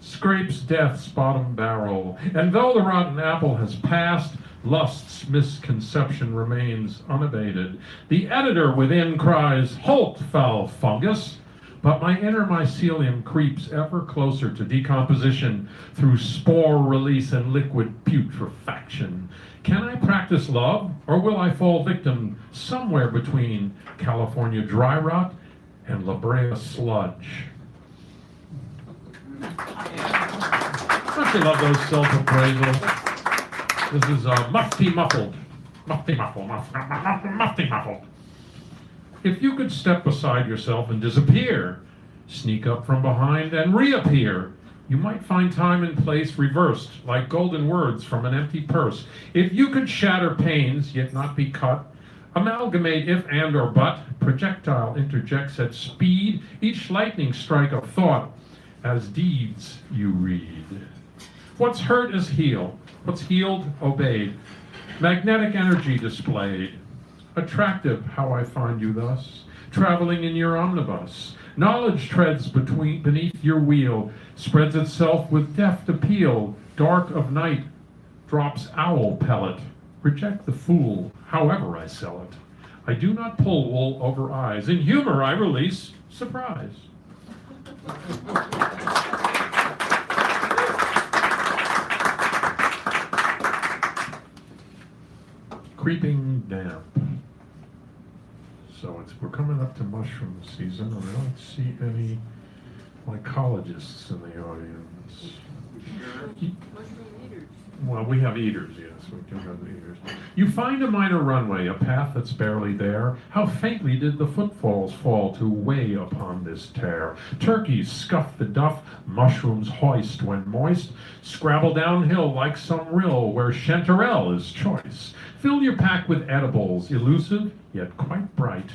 scrapes death's bottom barrel, and though the rotten apple has passed, lust's misconception remains unabated. The editor within cries, "Halt, foul fungus!" But my inner mycelium creeps ever closer to decomposition through spore release and liquid putrefaction. Can I practice love, or will I fall victim somewhere between California dry rot and La Brea sludge? Don't you love those self-appraisals? This is Mufti Muffled. Mufti Muffled. Mufti Muffled. If you could step beside yourself and disappear, sneak up from behind and reappear, you might find time and place reversed, like golden words from an empty purse. If you could shatter pains, yet not be cut, amalgamate if and or but, projectile interjects at speed, each lightning strike of thought, as deeds you read. What's hurt is healed, what's healed, obeyed, magnetic energy displayed. Attractive how I find you thus, traveling in your omnibus. Knowledge treads beneath your wheel, spreads itself with deft appeal. Dark of night drops owl pellet. Reject the fool, however I sell it. I do not pull wool over eyes. In humor I release surprise. Creeping damp. So we're coming up to mushroom season, and I don't see any mycologists in the audience. Well, we have eaters, yes, we do have the eaters. You find a minor runway, a path that's barely there. How faintly did the footfalls fall to weigh upon this tear? Turkeys scuff the duff, mushrooms hoist when moist, scrabble downhill like some rill where chanterelle is choice. Fill your pack with edibles, elusive yet quite bright.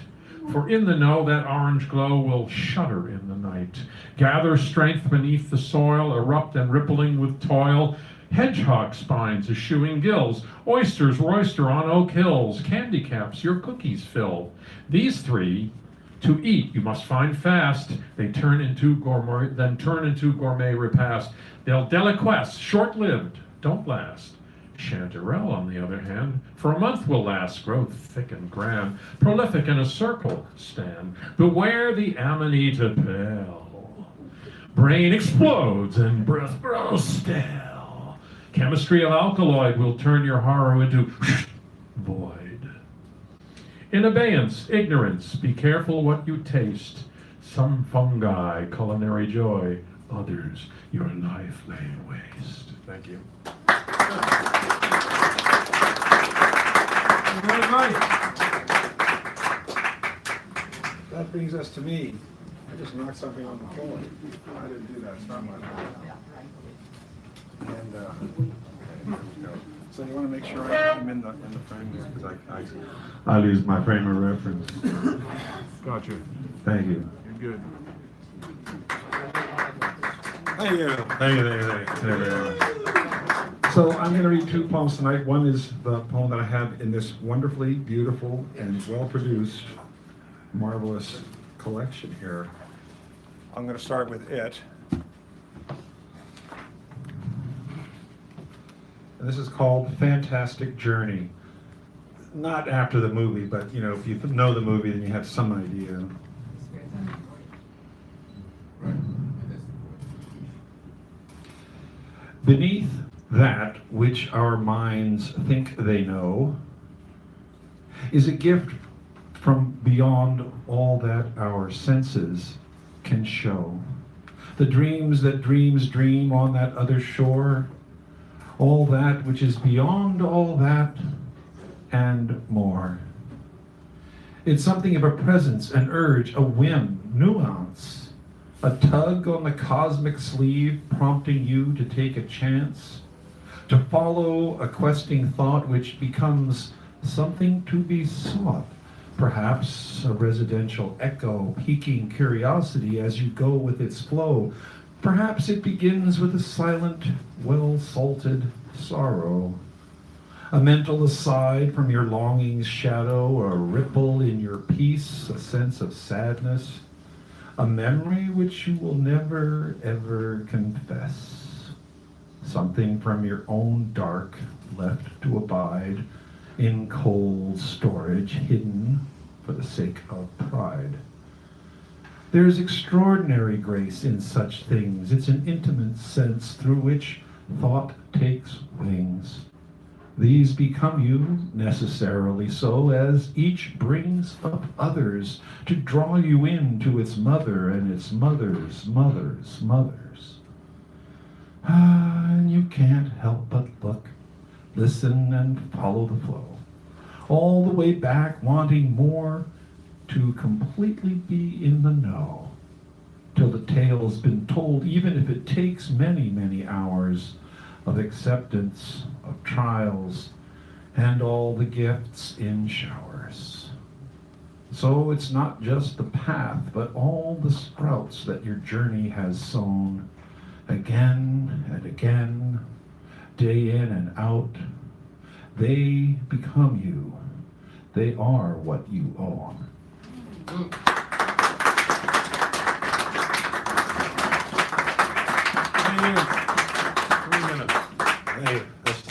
For in the know that orange glow will shudder in the night. Gather strength beneath the soil, erupt and rippling with toil. Hedgehog spines eschewing gills, oysters roister on oak hills, candy caps your cookies fill. These three, to eat you must find fast, they turn into gourmet repast. They'll deliquesce, short-lived, don't last. Chanterelle, on the other hand, for a month will last, grow thick and grand, prolific in a circle stand. Beware the amanita pale. Brain explodes and breath grows stale. Chemistry of alkaloid will turn your horror into void. In abeyance, ignorance, be careful what you taste. Some fungi, culinary joy, others, your life laid waste. Thank you. Very nice. That brings us to me. I just knocked something on the floor. I didn't do that. It's not my fault. And so you want to make sure I'm in the frame here because I'll use my frame of reference. Gotcha. Thank you. You're good. Thank you. Thank you. So I'm going to read two poems tonight. One is the poem that I have in this wonderfully beautiful and well-produced, marvelous collection here. I'm going to start with it. And this is called Fantastic Journey. Not after the movie, but you know, if you know the movie, then you have some idea. Beneath that which our minds think they know is a gift from beyond all that our senses can show. The dreams that dreams dream on that other shore, all that which is beyond all that and more. It's something of a presence, an urge, a whim, nuance, a tug on the cosmic sleeve prompting you to take a chance, to follow a questing thought which becomes something to be sought, perhaps a residential echo piquing curiosity as you go with its flow. Perhaps it begins with a silent, well-salted sorrow, a mental aside from your longing's shadow, a ripple in your peace, a sense of sadness, a memory which you will never, ever confess, something from your own dark left to abide in cold storage, hidden for the sake of pride. There is extraordinary grace in such things. It's an intimate sense through which thought takes wings. These become you necessarily so, as each brings up others to draw you into its mother and its mother's mother's mothers. And you can't help but look, listen, and follow the flow. All the way back, wanting more, to completely be in the know, till the tale's been told, even if it takes many, many hours of acceptance, of trials, and all the gifts in showers. So it's not just the path, but all the sprouts that your journey has sown, again and again, day in and out. They become you. They are what you own.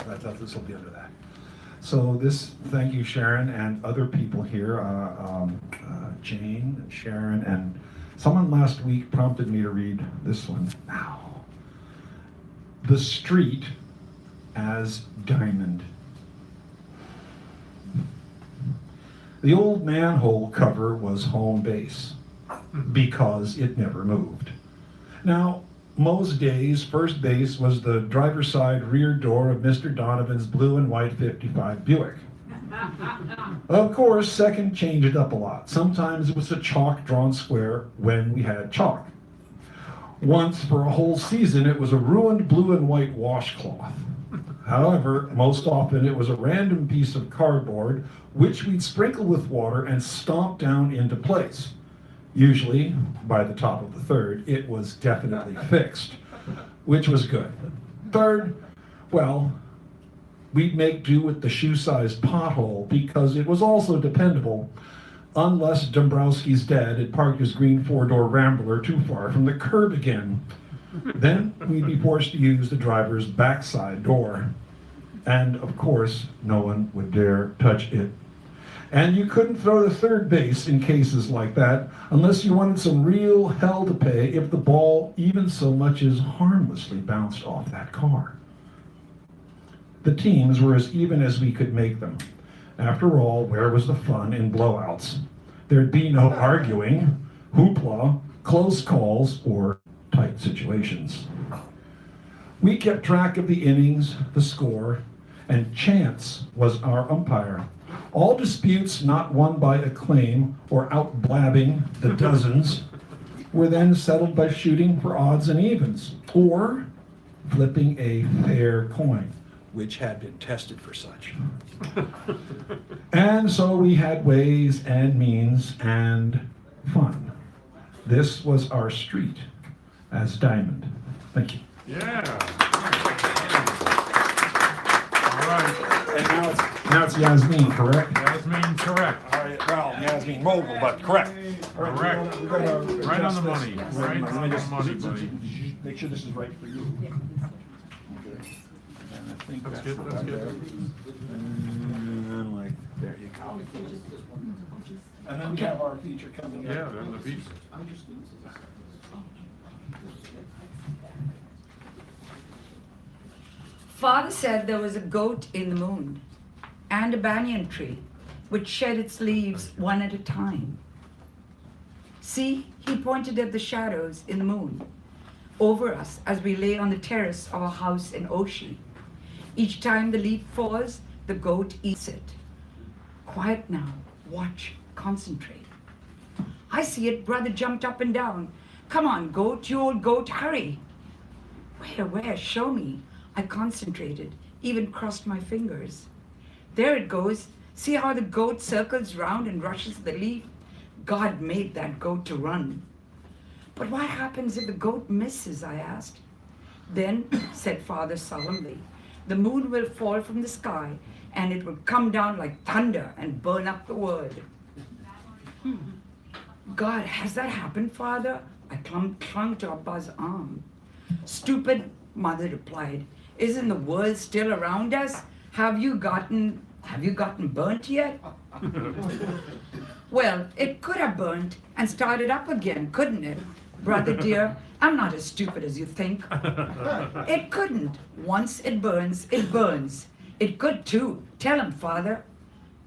I thought this will be under that. So this, thank you, Sharon, and other people here, Jane, Sharon, and someone last week prompted me to read this one now. The Street as Diamond. The old manhole cover was home base because it never moved. Now, most days, first base was the driver's side rear door of Mr. Donovan's blue and white 55 Buick. Of course, second changed it up a lot. Sometimes it was a chalk drawn square when we had chalk. Once for a whole season, it was a ruined blue and white washcloth. However, most often it was a random piece of cardboard which we'd sprinkle with water and stomp down into place. Usually, by the top of the third, it was definitely fixed, which was good. Third, well, we'd make do with the shoe-sized pothole because it was also dependable, unless Dombrowski's dad had parked his green four-door Rambler too far from the curb again. Then we'd be forced to use the driver's backside door. And of course, no one would dare touch it. And you couldn't throw to third base in cases like that unless you wanted some real hell to pay if the ball even so much as harmlessly bounced off that car. The teams were as even as we could make them. After all, where was the fun in blowouts? There'd be no arguing, hoopla, close calls, or tight situations. We kept track of the innings, the score, and chance was our umpire. All disputes not won by acclaim or out-blabbing the dozens were then settled by shooting for odds and evens, or flipping a fair coin, which had been tested for such. And so we had ways and means and fun. This was our street as Diamond. Thank you. Yeah. All right. And now it's Yasmin, correct? Yasmin, correct. All right, well, Yasmin Mogul, but correct. All right, Correct. we're gonna Right on adjust the this. money. Let Right me on the just- money, buddy. Make sure this is right for you. Okay. And I think That's that's good, that's right good. there. And like, there you go. And then we have our feature coming up. Yeah, then the piece. Father said there was a goat in the moon and a banyan tree which shed its leaves one at a time. See, he pointed at the shadows in the moon over us as we lay on the terrace of our house in Oshi. Each time the leaf falls, the goat eats it. Quiet now, watch, concentrate. I see it, brother jumped up and down. Come on, goat, you old goat, hurry. Where, show me. I concentrated, even crossed my fingers. There it goes. See how the goat circles round and rushes the leaf? God made that goat to run. But what happens if the goat misses, I asked. Then, said Father solemnly, the moon will fall from the sky and it will come down like thunder and burn up the world. God, has that happened, Father? I clung to Abba's arm. Stupid, Mother replied. Isn't the world still around us? Have you gotten burnt yet? Well, it could have burnt and started up again, couldn't it? Brother dear, I'm not as stupid as you think. It couldn't. Once it burns, it burns. It could too. Tell him, Father.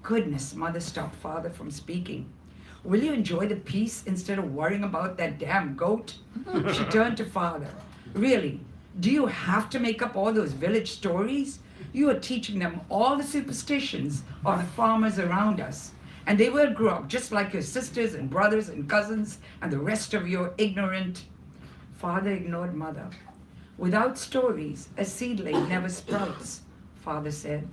Goodness, Mother stopped Father from speaking. Will you enjoy the peace instead of worrying about that damn goat? She turned to Father. Really, do you have to make up all those village stories? You are teaching them all the superstitions of the farmers around us. And they will grow up just like your sisters and brothers and cousins and the rest of your ignorant... Father ignored Mother. Without stories, a seedling never sprouts, Father said.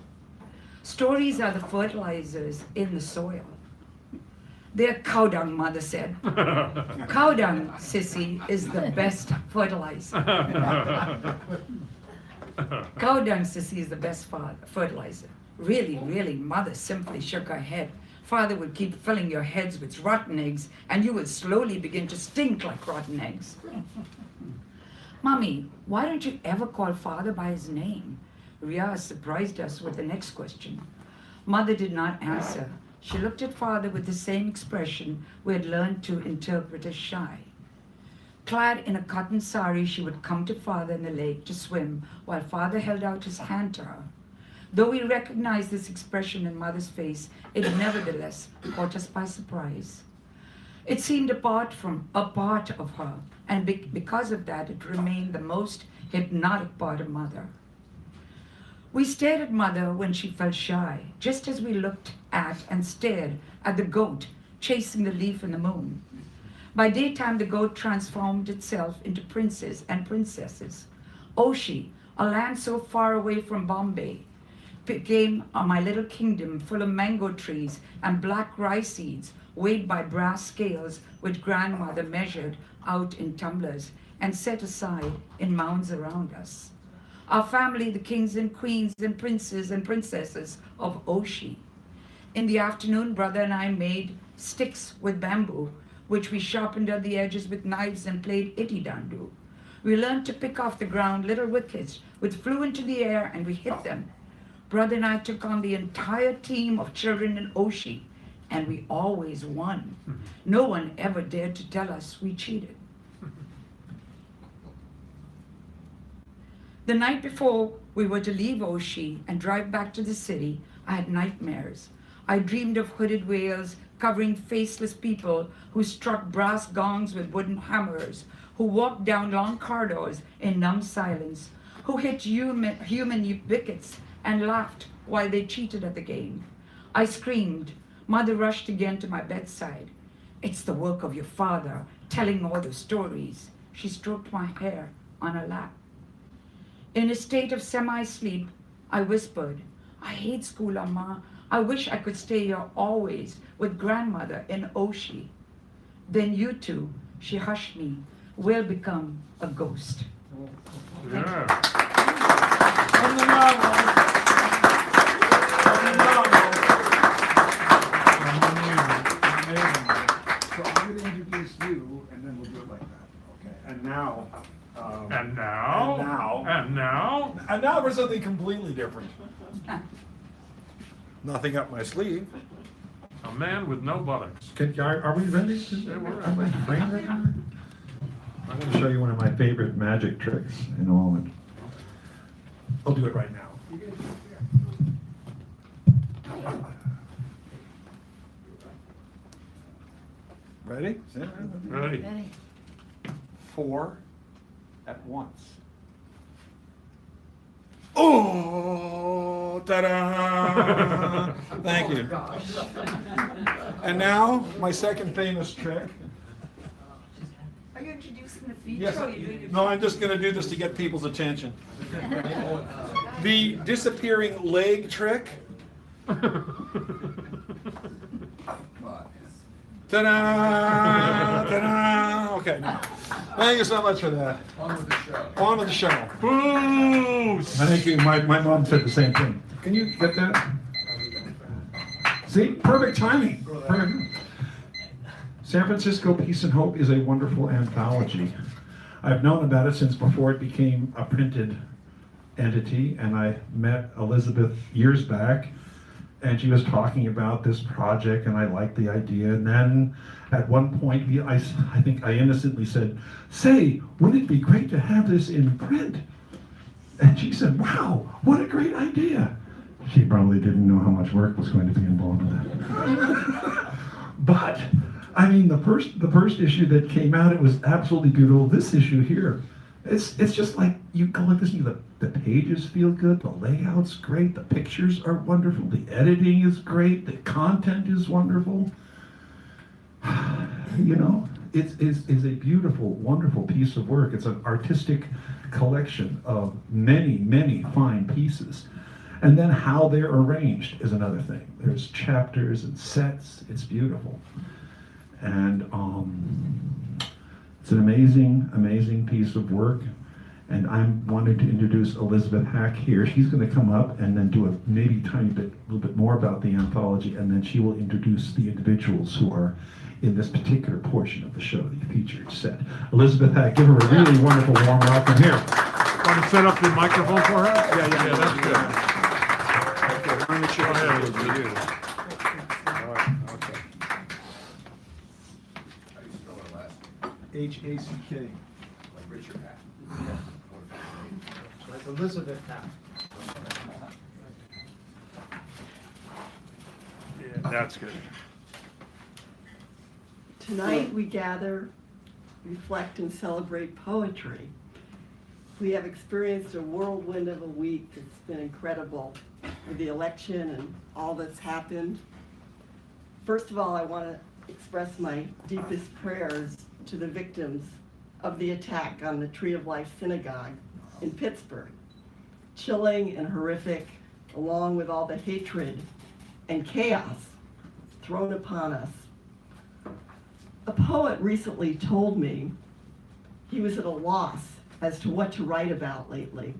Stories are the fertilizers in the soil. They're cow dung, Mother said. Cow dung, sissy, is the best fertilizer. Cow dung, sissy, is the best fertilizer. Really, Mother simply shook her head. Father would keep filling your heads with rotten eggs, and you would slowly begin to stink like rotten eggs. Mommy, why don't you ever call Father by his name? Ria surprised us with the next question. Mother did not answer. She looked at Father with the same expression we had learned to interpret as shy. Clad in a cotton sari, she would come to Father in the lake to swim while Father held out his hand to her. Though we recognized this expression in Mother's face, it nevertheless caught us by surprise. It seemed a part of her, and because of that, it remained the most hypnotic part of Mother. We stared at Mother when she felt shy, just as we looked at and stared at the goat chasing the leaf in the moon. By daytime, the goat transformed itself into princes and princesses. Oshi, a land so far away from Bombay, became my little kingdom full of mango trees and black rice seeds weighed by brass scales which grandmother measured out in tumblers and set aside in mounds around us. Our family, the kings and queens and princes and princesses of Oshi. In the afternoon, brother and I made sticks with bamboo, which we sharpened at the edges with knives and played iti-dandu. We learned to pick off the ground little wickets which flew into the air and we hit them. Brother and I took on the entire team of children in Oshi, and we always won. No one ever dared to tell us we cheated. The night before we were to leave Oshi and drive back to the city, I had nightmares. I dreamed of hooded whales covering faceless people who struck brass gongs with wooden hammers, who walked down long corridors in numb silence, who hit human wickets and laughed while they cheated at the game. I screamed. Mother rushed again to my bedside. It's the work of your father, telling all the stories. She stroked my hair on her lap. In a state of semi-sleep, I whispered, I hate school, Amma. I wish I could stay here always with grandmother in Oshi. Then you two, she hushed me, will become a ghost. Yeah. From the novel. From the novel. Amazing. So I'm going to introduce you, and then we'll do it like that. Okay. And now. And now for something completely different. Nothing up my sleeve. a man with no buttocks. Are we ready? Yeah, we're Am I framed right now? I'm going to show you one of my favorite magic tricks in a moment. I'll do it right now. Ready? Ready? 4 at once. Oh, ta-da! Thank you. And now, my second famous trick. Are you introducing the feature? Yes, no, I'm just going to do this to get people's attention. The disappearing leg trick. Ta-da! Ta-da! Okay, now. Thank you so much for that. On with the show. On with the show. Boost! I think my mom said the same thing. Can you get that? See? Perfect timing. Perfect. San Francisco Peace and Hope is a wonderful anthology. I've known about it since before it became a printed entity, and I met Elizabeth years back, and she was talking about this project, and I liked the idea. And then at one point, I think I innocently said, "Say, wouldn't it be great to have this in print?" And she said, "Wow, what a great idea." She probably didn't know how much work was going to be involved in that. But, I mean, the first issue that came out, it was absolutely beautiful. This issue here, it's just like, you go like this, and the pages feel good, the layout's great, the pictures are wonderful, the editing is great, the content is wonderful. You know, it's a beautiful, wonderful piece of work. It's an artistic collection of many, many fine pieces. And then how they're arranged is another thing. There's chapters and sets. It's beautiful. And it's an amazing, amazing piece of work. And I'm wanting to introduce Elizabeth Hack here. She's going to come up and then do a little bit more about the anthology, and then she will introduce the individuals who are in this particular portion of the show, the featured set. Elizabeth Hack, give her a really wonderful warm welcome here. Want to set up the microphone for her? Yeah, that's good. Okay, let me show you what we do. All right, okay. H-A-C-K. Like Richard Hack. So it's Elizabeth Hack. Yeah, that's good. Tonight we gather, reflect, and celebrate poetry. We have experienced a whirlwind of a week that's been incredible with the election and all that's happened. First of all, I want to express my deepest prayers to the victims of the attack on the Tree of Life Synagogue in Pittsburgh. Chilling and horrific, along with all the hatred and chaos thrown upon us. A poet recently told me he was at a loss as to what to write about lately.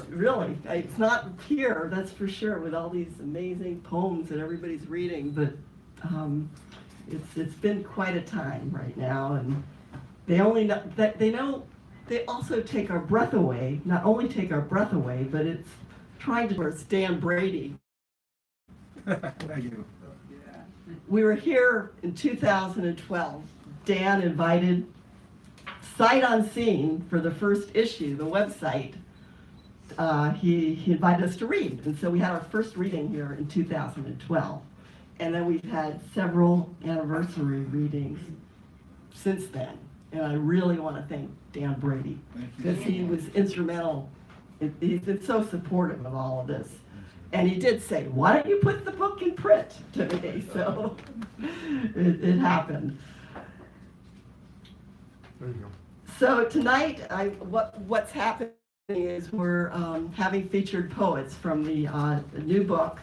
Really, it's not here, that's for sure, with all these amazing poems that everybody's reading, but it's been quite a time right now, and they also take our breath away, not only take our breath away, but it's trying to Dan Brady. Thank you. We were here in 2012. Dan invited Sight Unseen for the first issue, the website. He invited us to read, and so we had our first reading here in 2012. And then we've had several anniversary readings since then. And I really want to thank Dan Brady, because he was instrumental. He's been so supportive of all of this. And he did say, "Why don't you put the book in print?" to me, so it happened. There you go. So tonight, what's happening is we're having featured poets from the new book,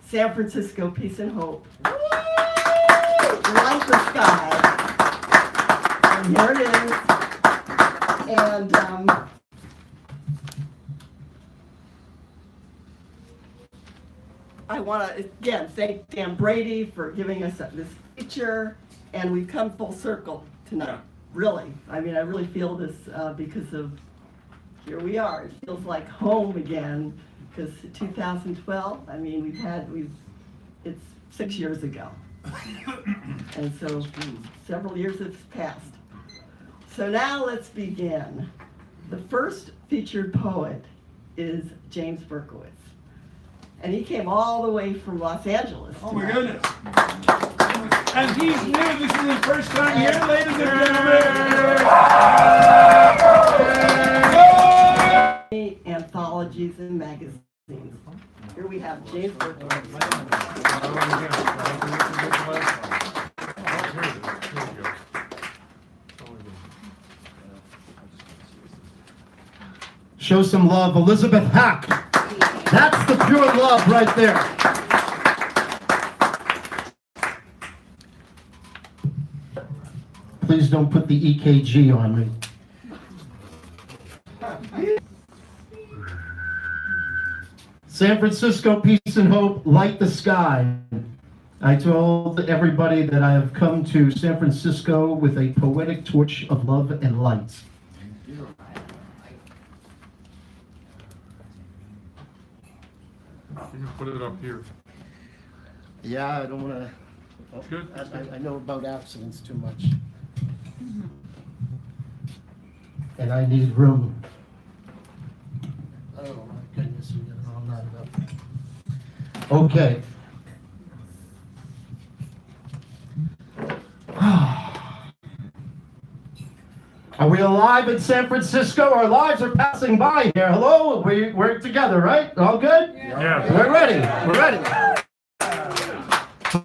San Francisco Peace and Hope. Like the Sky. And here it is. And want to, again, thank Dan Brady for giving us this feature, and we've come full circle tonight, really. I mean, I really feel this because of, here we are. It feels like home again, because 2012, I mean, it's 6 years ago. And so several years have passed. So now let's begin. The first featured poet is James Berkowitz. And he came all the way from Los Angeles. Oh my goodness. And he's new. This is his first time here, ladies and gentlemen. Anthologies and magazines. Here we have James Berkowitz. Show some love, Elizabeth Hack. That's the pure love right there. Please don't put the EKG on me. San Francisco, peace and hope, light the sky. I told everybody that I have come to San Francisco with a poetic torch of love and light. You can put it up here. Yeah, I don't want to. Oh, Good. I know about accidents too much. And I need room. Oh my goodness, I'm not enough. Okay. Are we alive in San Francisco? Our lives are passing by here. Hello? We're together, right? All good? Yeah. We're ready. We're ready.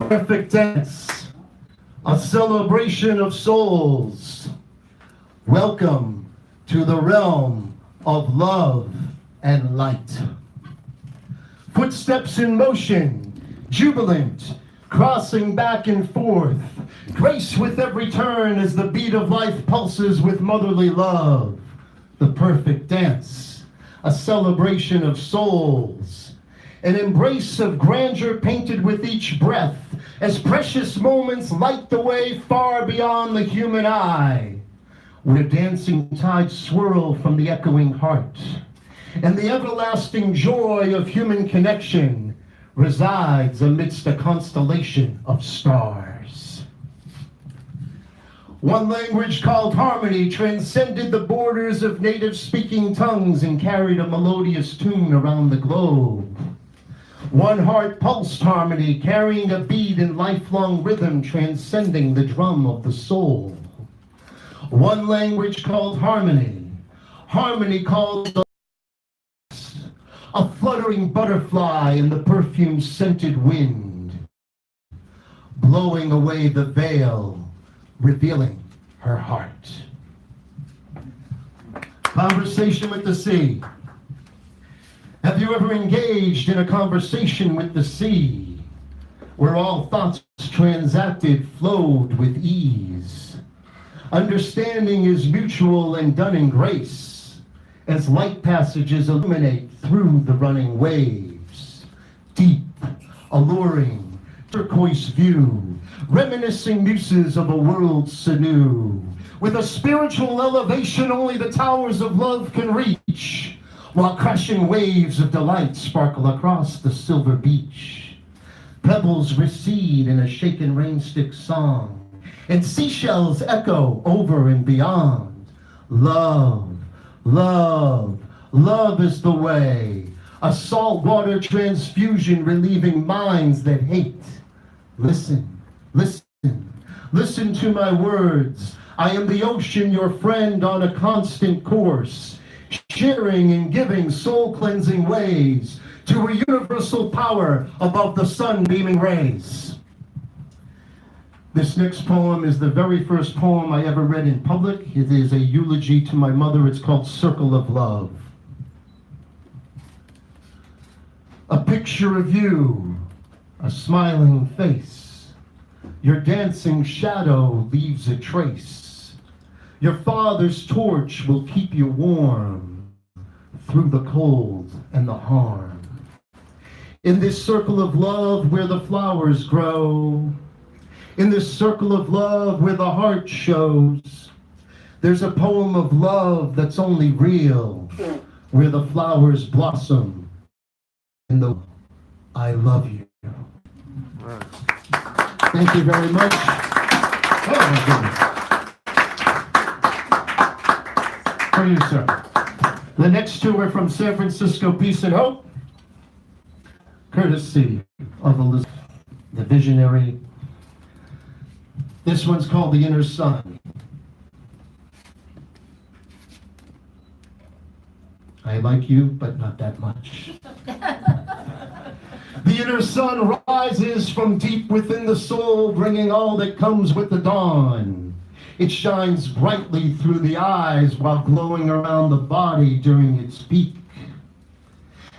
Perfect dance. A celebration of souls. Welcome to the realm of love and light. Footsteps in motion, jubilant, crossing back and forth. Grace with every turn as the beat of life pulses with motherly love. The perfect dance, a celebration of souls. An embrace of grandeur painted with each breath, as precious moments light the way far beyond the human eye. Where dancing tides swirl from the echoing heart, and the everlasting joy of human connection resides amidst a constellation of stars. One language called harmony transcended the borders of native-speaking tongues and carried a melodious tune around the globe. One heart pulsed harmony, carrying a beat in lifelong rhythm, transcending the drum of the soul. One language called harmony, harmony called a fluttering butterfly in the perfume-scented wind, blowing away the veil, revealing her heart. Conversation with the sea. Have you ever engaged in a conversation with the sea, where all thoughts transacted flowed with ease? Understanding is mutual and done in grace, as light passages illuminate through the running waves. Deep, alluring, turquoise view, reminiscing muses of a world so new, with a spiritual elevation only the towers of love can reach, while crashing waves of delight sparkle across the silver beach. Pebbles recede in a shaken rainstick song, and seashells echo over and beyond. Love, love, love is the way, a saltwater transfusion relieving minds that hate. Listen, listen, listen to my words. I am the ocean, your friend on a constant course, sharing and giving soul-cleansing ways to a universal power above the sun-beaming rays. This next poem is the very first poem I ever read in public. It is a eulogy to my mother. It's called Circle of Love. A picture of you, a smiling face. Your dancing shadow leaves a trace. Your father's torch will keep you warm through the cold and the harm. In this circle of love where the flowers grow, in this circle of love where the heart shows, there's a poem of love that's only real, where the flowers blossom in the I love you. Thank you very much. Oh my goodness. For you, sir. The next two are from San Francisco Peace and Hope, courtesy of Elizabeth, the visionary. This one's called The Inner Sun. I like you, but not that much. The inner sun rises from deep within the soul, bringing all that comes with the dawn. It shines brightly through the eyes while glowing around the body during its peak.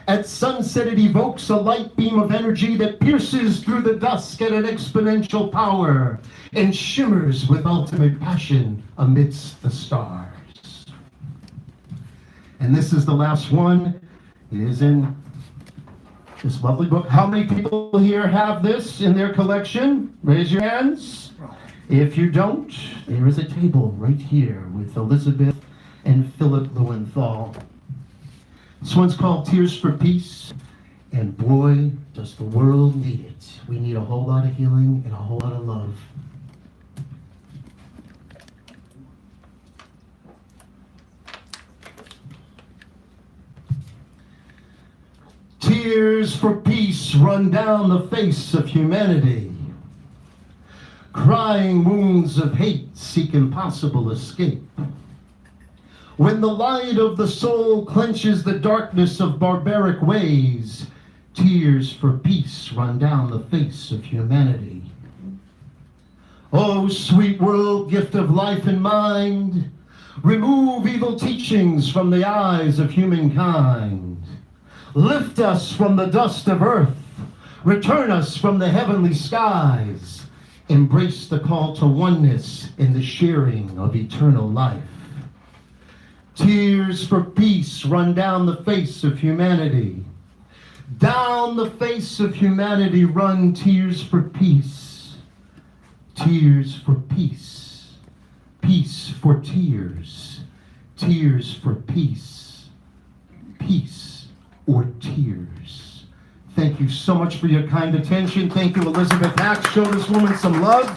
At sunset, it evokes a light beam of energy that pierces through the dusk at an exponential power and shimmers with ultimate passion amidst the stars. And this is the last one. It is in this lovely book. How many people here have this in their collection? Raise your hands. If you don't, there is a table right here with Elizabeth and Philip Lowenthal. This one's called Tears for Peace, and boy, does the world need it. We need a whole lot of healing and a whole lot of love. Tears for peace run down the face of humanity. Crying wounds of hate seek impossible escape. When the light of the soul quenches the darkness of barbaric ways, tears for peace run down the face of humanity. Oh, sweet world, gift of life and mind, remove evil teachings from the eyes of humankind. Lift us from the dust of earth, return us from the heavenly skies, embrace the call to oneness in the sharing of eternal life. Tears for peace run down the face of humanity. Down the face of humanity run tears for peace. Tears for peace. Peace for tears. Tears for peace. Peace or tears. Thank you so much for your kind attention. Thank you, Elizabeth Hack. Show this woman some love.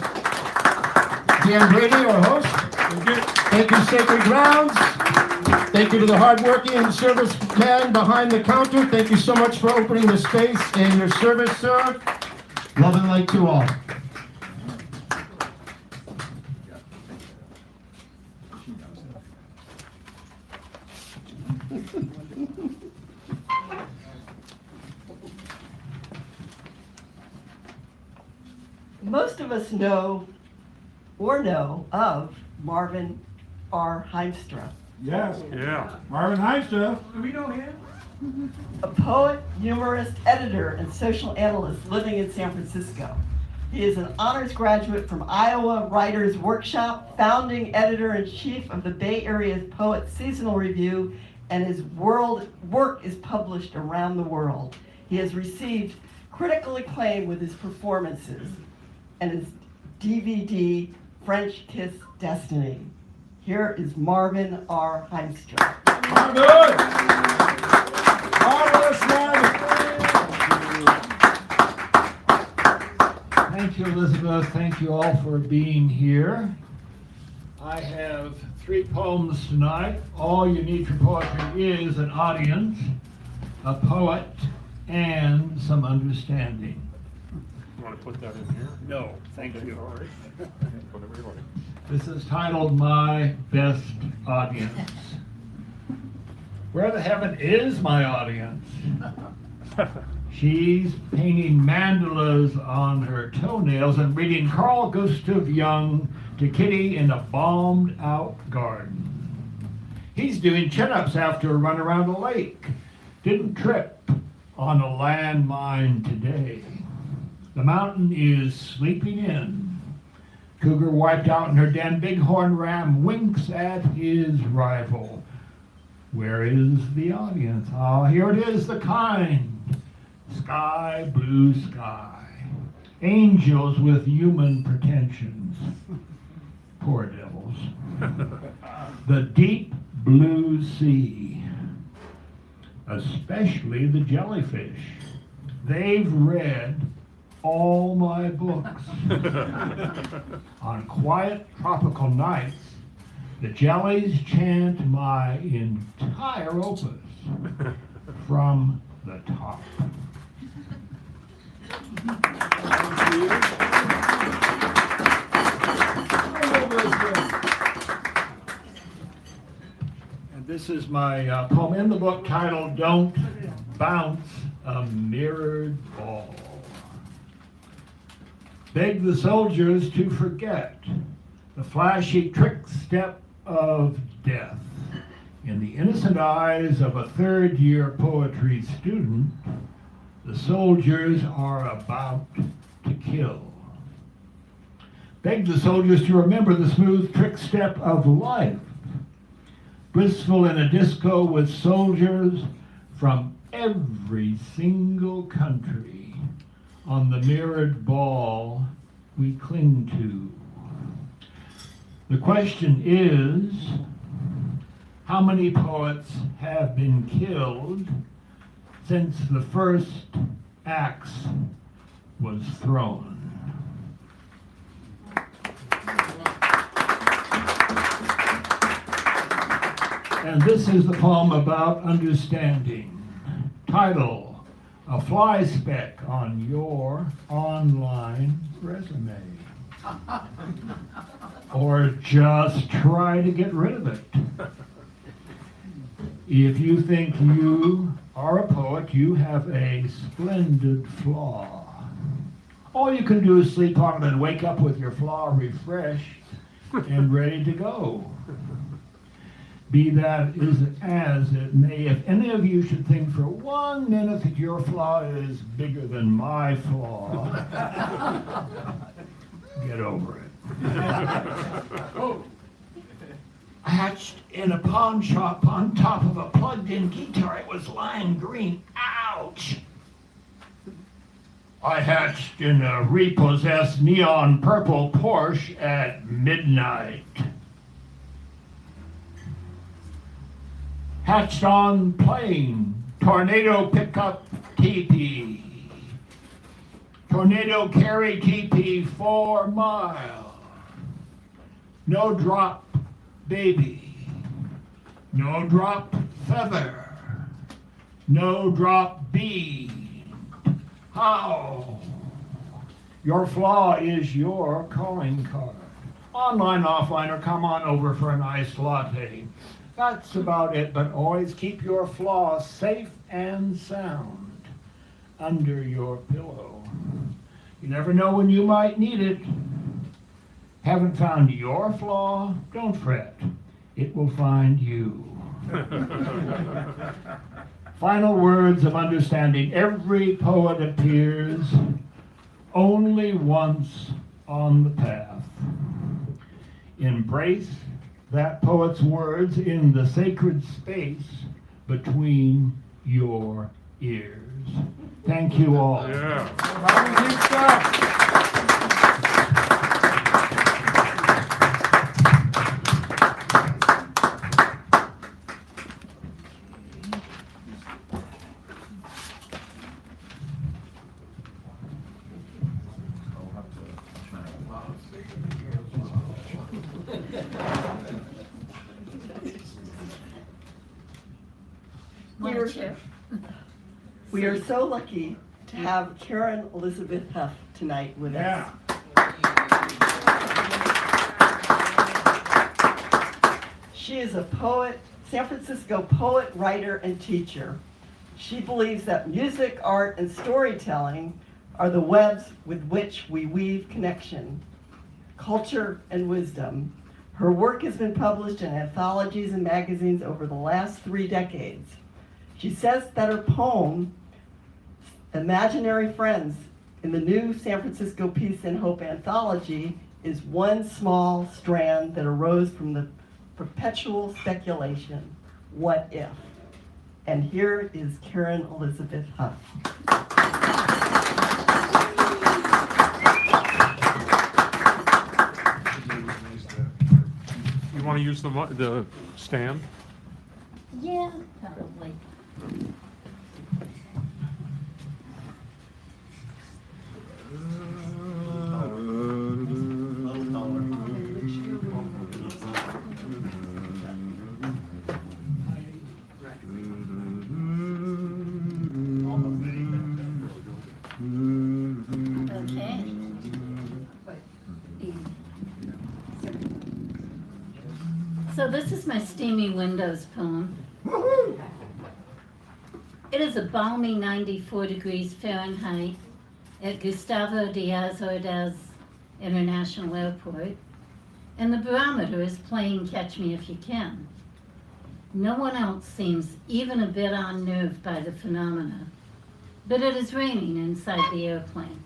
Dan Brady, our host. Thank you, Sacred Grounds. Thank you to the hardworking serviceman behind the counter. Thank you so much for opening the space and your service, sir. Love and light to all. Most of us know of Marvin R. Heimstra. Yes. Yeah. Marvin Heimstra. Do we know him? A poet, humorist, editor, and social analyst living in San Francisco. He is an honors graduate from Iowa Writers Workshop, founding editor-in-chief of the Bay Area's Poet Seasonal Review, and his work is published around the world. He has received critical acclaim with his performances and his DVD, French Kiss Destiny. Here is Marvin R. Heimstra. Good. Marvelous, Marvin. Thank you, Elizabeth. Thank you all for being here. I have 3 poems tonight. All you need for poetry is an audience, a poet, and some understanding. You want to put that in here? No, thank you. All right. Whatever you like. This is titled My Best Audience. Where the heaven is my audience? She's painting mandalas on her toenails and reading Carl Gustav Jung to Kitty in a bombed out garden. He's doing chin-ups after a run around a lake. Didn't trip on a landmine today. The mountain is sleeping in. Cougar wiped out in her den. Bighorn ram winks at his rival. Where is the audience? Ah, here it is, the kind. sky, blue sky. Angels with human pretensions. Poor devils. The deep blue sea. Especially the jellyfish. They've read all my books. On quiet tropical nights, the jellies chant my entire opus from the top. And this is my poem in the book titled Don't Bounce a Mirrored Ball. Beg the soldiers to forget the flashy trick step of death. In the innocent eyes of a third-year poetry student, the soldiers are about to kill. Beg the soldiers to remember the smooth trick step of life, blissful in a disco with soldiers from every single country on the mirrored ball we cling to. The question is, how many poets have been killed since the first axe was thrown? And this is the poem about understanding. Title, A Fly Speck on Your Online Resume. Or just try to get rid of it. If you think you are a poet, you have a splendid flaw. All you can do is sleep on it and wake up with your flaw refreshed and ready to go. Be that as it may, if any of you should think for 1 minute that your flaw is bigger than my flaw, get over it. Hatched in a pawn shop on top of a plugged-in guitar. It was lime green. Ouch! I hatched in a repossessed neon purple Porsche at midnight. Hatched on plane, tornado pickup teepee. Tornado carry teepee 4 mile. No drop baby. No drop feather. No drop bee. How? Your flaw is your calling card. Online, offline, or come on over for an iced latte. That's about it, but always keep your flaw safe and sound under your pillow. You never know when you might need it. Haven't found your flaw? Don't fret. It will find you. Final words of understanding. Every poet appears only once on the path. Embrace that poet's words in the sacred space between your ears. Thank you all. Yeah. We are so lucky to have Karen Elizabeth Huff tonight with us. She is a poet, San Francisco poet, writer, and teacher. She believes that music, art, and storytelling are the webs with which we weave connection, culture, and wisdom. Her work has been published in anthologies and magazines over the last 3 decades. She says that her poem, Imaginary Friends, in the new San Francisco Peace and Hope anthology, is one small strand that arose from the perpetual speculation, what if? And here is Karen Elizabeth Huff. You want to use the stand? Yeah, probably. Okay. So this is my steamy windows poem. It is a balmy 94 degrees Fahrenheit at Gustavo Diaz Ordaz International Airport, and the barometer is playing Catch Me If You Can. No one else seems even a bit unnerved by the phenomena, but it is raining inside the airplane.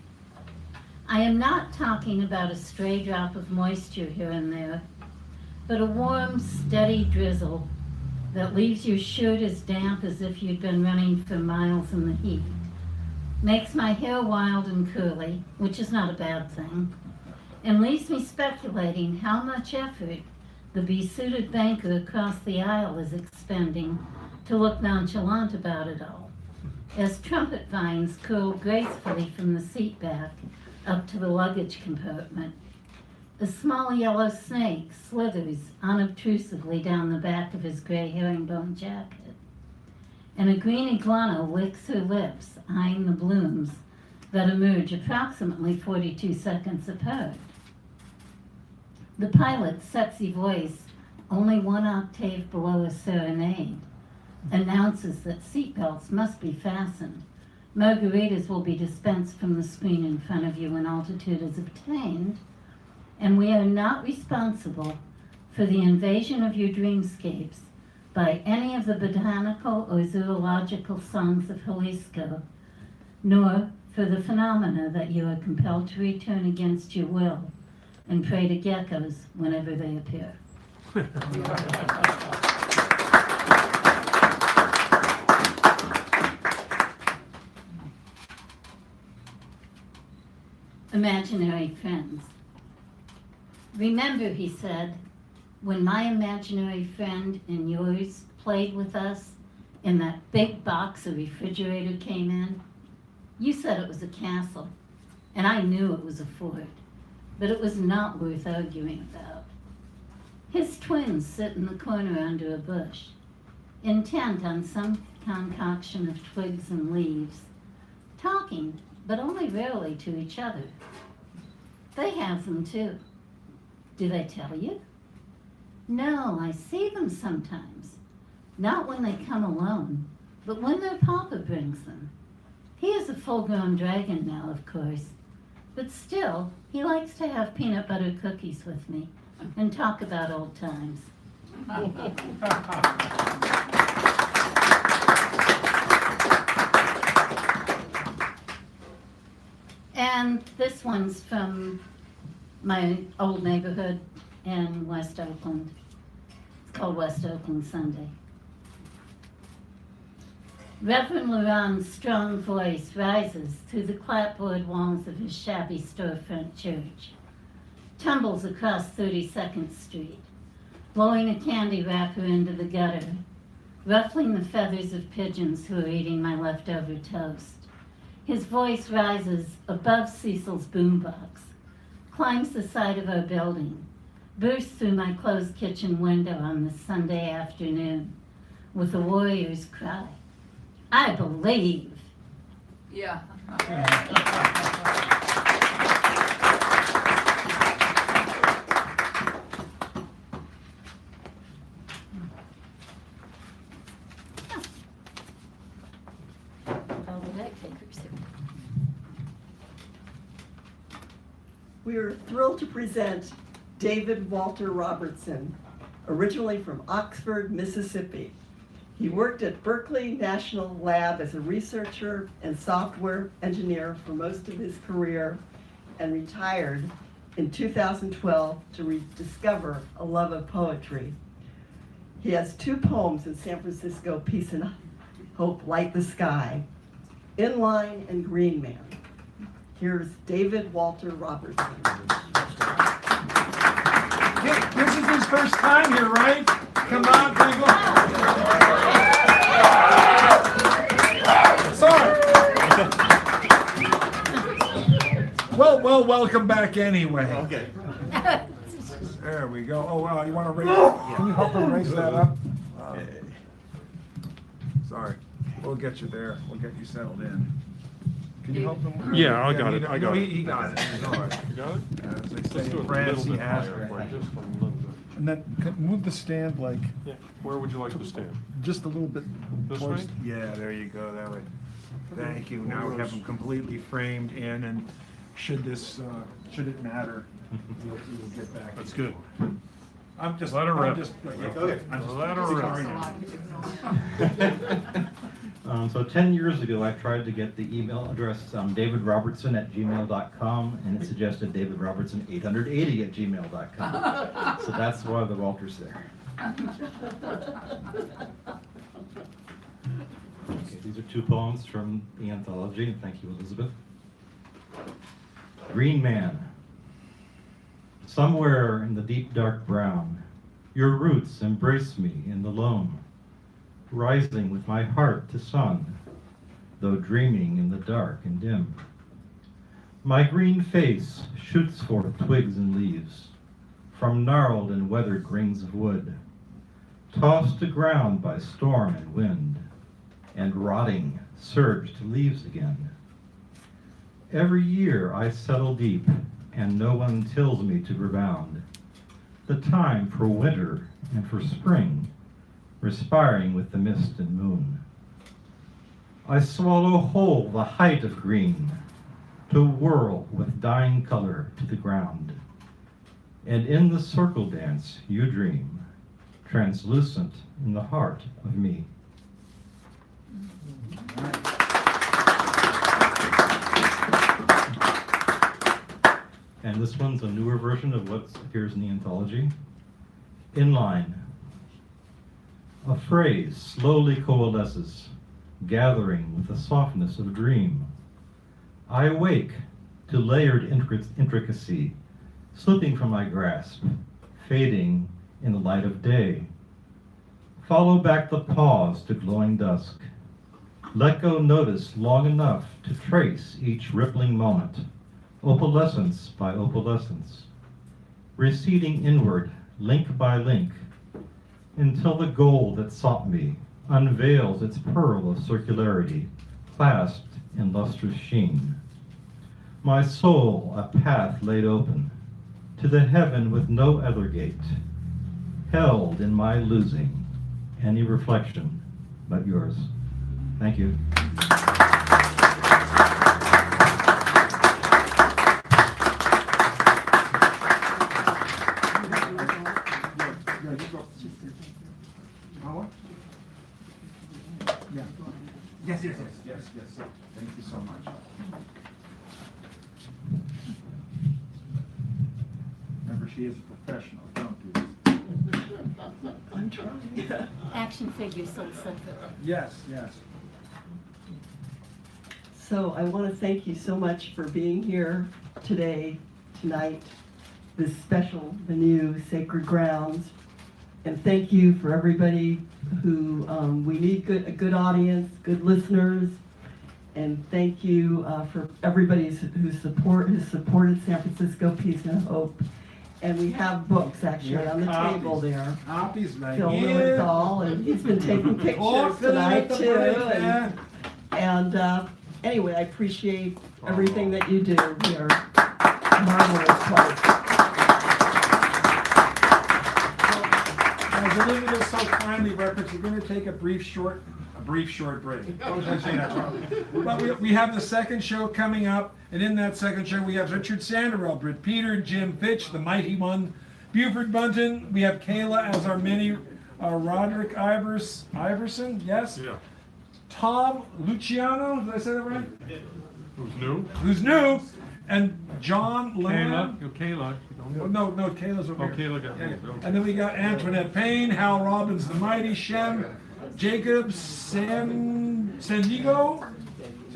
I am not talking about a stray drop of moisture here and there, but a warm, steady drizzle that leaves your shirt as damp as if you'd been running for miles in the heat. Makes my hair wild and curly, which is not a bad thing, and leaves me speculating how much effort the besuited banker across the aisle is expending to look nonchalant about it all, as trumpet vines curl gracefully from the seat back up to the luggage compartment. A small yellow snake slithers unobtrusively down the back of his gray herringbone jacket, and a green iguana licks her lips, eyeing the blooms that emerge approximately 42 seconds apart. The pilot's sexy voice, only one octave below a serenade, announces that seatbelts must be fastened. Margaritas will be dispensed from the screen in front of you when altitude is obtained, and we are not responsible for the invasion of your dreamscapes by any of the botanical or zoological songs of Jalisco, nor for the phenomena that you are compelled to return against your will and pray to geckos whenever they appear. Imaginary friends. Remember, he said, when my imaginary friend and yours played with us and that big box of refrigerator came in? You said it was a castle, and I knew it was a fort, but it was not worth arguing about. His twins sit in the corner under a bush, intent on some concoction of twigs and leaves, talking, but only rarely to each other. They have them too. Do they tell you? No, I see them sometimes. Not when they come alone, but when their papa brings them. He is a full-grown dragon now, of course, but still, he likes to have peanut butter cookies with me and talk about old times. And this one's from my old neighborhood in West Oakland. It's called West Oakland Sunday. Reverend Laurent's strong voice rises through the clapboard walls of his shabby storefront church, tumbles across 32nd Street, blowing a candy wrapper into the gutter, ruffling the feathers of pigeons who are eating my leftover toast. His voice rises above Cecil's boombox, climbs the side of our building, bursts through my closed kitchen window on this Sunday afternoon with a warrior's cry. I believe. Yeah. We are thrilled to present David Walter Robertson, originally from Oxford, Mississippi. He worked at Berkeley National Lab as a researcher and software engineer for most of his career and retired in 2012 to rediscover a love of poetry. He has 2 poems in San Francisco Peace and Hope Light the Sky, Inline and Green Man. Here's David Walter Robertson. This is his first time here, right? Come on, Twinkle. Sorry. Well, welcome back anyway. Okay. There we go. Oh, wow, you want to raise, can you help him raise that up? Sorry, we'll get you there. We'll get you settled in. Can you help him? Yeah, I got it. I got it. He got it. He's all right. You got it? As they Let's say do it in a France, little he bit has higher, it. Frank, just a little bit. And then move the stand like Yeah, where would you like to stand? just a little bit. This towards- way? Yeah, there you go, that way. Thank you. Now we have them completely framed in, and should it matter, we'll get back. That's good. I'm just. Let her rip. I'm just. Okay. I'm just- Let her rip. So 10 years ago, I tried to get the email address davidrobertson@gmail.com, and it suggested davidrobertson880@gmail.com. So that's why the Walter's there. Okay, these are two poems from the anthology, and thank you, Elizabeth. Green Man. Somewhere in the deep dark brown, your roots embrace me in the loam, rising with my heart to sun, though dreaming in the dark and dim. My green face shoots forth twigs and leaves from gnarled and weathered grains of wood, tossed to ground by storm and wind, and rotting surge to leaves again. Every year I settle deep, and no one tills me to rebound. The time for winter and for spring, respiring with the mist and moon. I swallow whole the height of green, to whirl with dying color to the ground. And in the circle dance you dream, translucent in the heart of me. And this one's a newer version of what appears in the anthology. Inline. A phrase slowly coalesces, gathering with the softness of a dream. I awake to layered intricacy, slipping from my grasp, fading in the light of day. Follow back the pause to glowing dusk. Let go notice long enough to trace each rippling moment, opalescence by opalescence, receding inward, link by link, until the goal that sought me unveils its pearl of circularity, clasped in lustrous sheen. My soul a path laid open, to the heaven with no other gate, held in my losing, any reflection but yours. Thank you. Yes. Thank you so much. Remember, she is a professional. Don't do this. I'm trying. Action figures, so it's like Yes. So I want to thank you so much for being here today, tonight, this special, the new Sacred Grounds. And thank you for everybody who, we need a good audience, good listeners. And thank you for everybody who's supported San Francisco Peace and Hope. And we have books actually on the table there. Copies right Phil here. Lilienthal, and he's been taking pictures tonight too. And anyway, I appreciate everything that you do here. Marvelous place. As Elizabeth so kindly referenced, we're going to take a brief short break. I was going to say that wrong. But we have the second show coming up, and in that second show we have Richard Sanderwell, Britt Peter, Jim Fitch, the Mighty One, Buford Bunton. We have Kayla as our mini Roderick Iverson, yes? Yeah. Tom Luciano, did I say that right? Who's new? And John Lamb. Kayla. Oh, no, Kayla's over here. Kayla got Yeah. moved. And then we got Antoinette Payne, Hal Robbins, the Mighty, Shem, Jacob, Sandiego?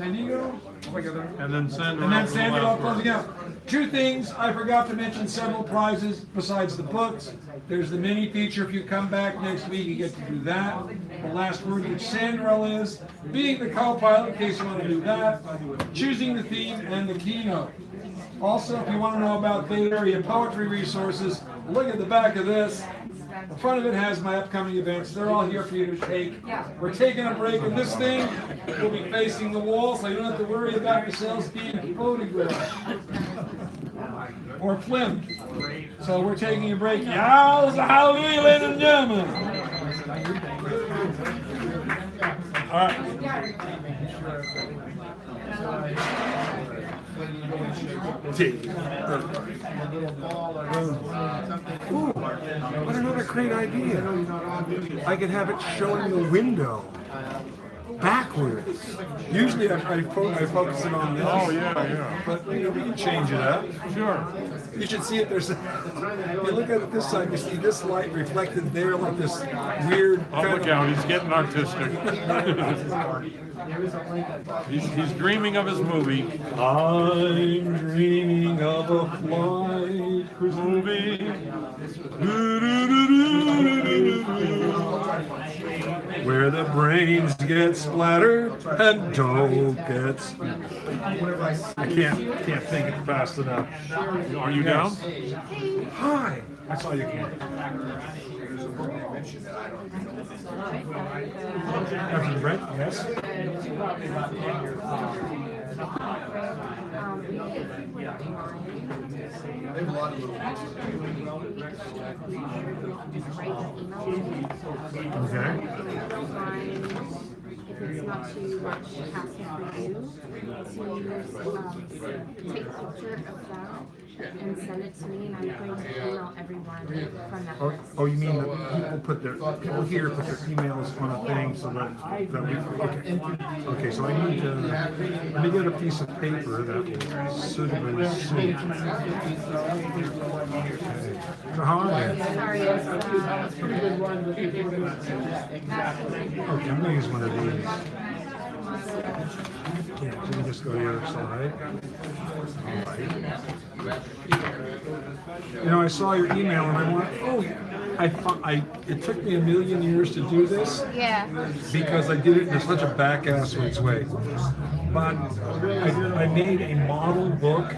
Oh my God. And then Sanderwell. And then Sanderwell closing out. Two things, I forgot to mention several prizes besides the books. There's the mini feature. If you come back next week, you get to do that. The last word, which Sandrell is, being the co-pilot, in case you want to do that, choosing the theme, and the keynote. Also, if you want to know about Bay Area poetry resources, look at the back of this. The front of it has my upcoming events. They're all here for you to take. We're taking a break, and this thing will be facing the wall, so you don't have to worry about yourselves being photographed or filmed. So we're taking a break. Hallelujah, ladies and gentlemen. All right. Ooh, what another great idea. I could have it showing the window backwards. Usually I focus it on this. Oh, yeah. But we can change it up. Sure. You should see it. If you look at it this side, you see this light reflected there like this weird. Oh, look out, he's getting artistic. he's dreaming of his movie. I'm dreaming of a flight movie. Where the brains get splattered and dough gets. I can't think it fast enough. Are you down? Hi. I saw you again. After the break, yes. Okay. If it's not too much hassle for you, to take a picture of that and send it to me, and I'm going to email everyone from that list. Oh, you mean that people here put their emails on a thing so that we, okay, so I need to, let me get a piece of paper that will suitably suit. So how are you? Sorry, Okay, I'm gonna use one of these. Yeah, so we just go to the other side. You know, I saw your email and I went, oh, it took me a million years to do this. Yeah. Because I did it in such a back-asswards way. But I made a model book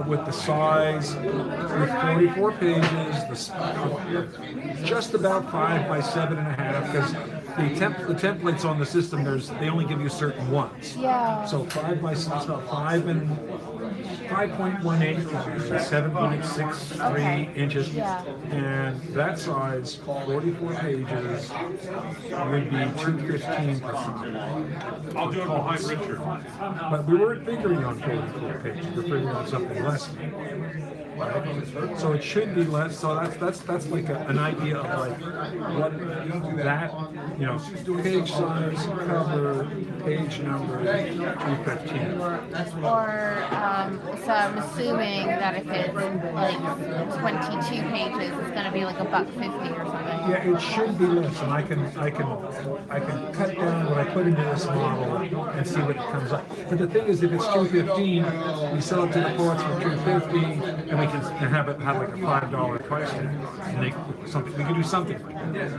with the size, with 44 pages, just about 5 by 7.5, because the templates on the system, they only give you certain ones. Yeah. So 5 by 6, about 5.18, 7.63 inches, and that size, 44 pages, would be $215 per copy. I'll do it behind Richard. But we weren't figuring on 44 pages. We're figuring on something less. So it should be less. So that's like an idea of like what that, you know, page size, cover, page number, 215. Or, so I'm assuming that if it's like 22 pages, it's going to be like $1.50 or something. Yeah, it should be less, and I can cut down what I put into this model and see what it comes up. But the thing is, if it's $215, we sell it to the poets for $250, and we can have it have like a $5 price tag, and we can do something like that.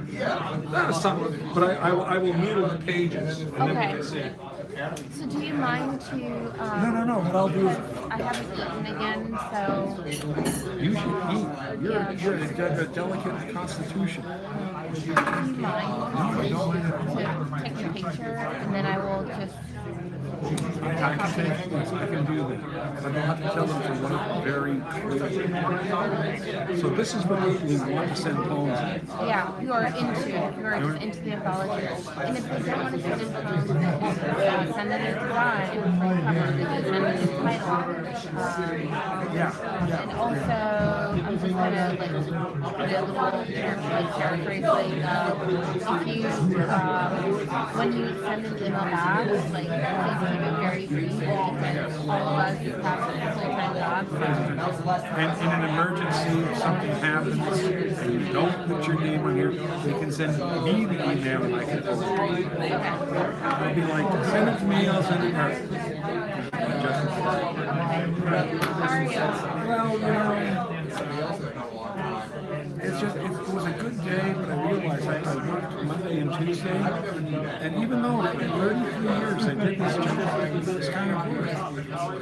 That is something, but I will noodle the pages, and then we can see. So do you mind to, No, what I'll do is, I haven't eaten again, so. you should eat. You're a delicate constitution. Do you mind to take a picture, and then I will just. I can do that. But I'll have to tell them to write very clearly. So this is what we want to send poems in. Yeah, who are into it, who are just into the anthology. And if they don't want to send in poems, send it in live, and send it in title. And also, I'm just gonna like put a little paraphrase like if you when you send an email back, like please keep it very brief because all of us have full-time jobs. And in an emergency, if something happens and you don't put your name on here, they can send me the email and I can forward it. I'll be like, send it to me, I'll send it to her. Just Well, you know, it was a good day, but I realized I worked Monday and Tuesday, and even though for 33 years I did this kind of work,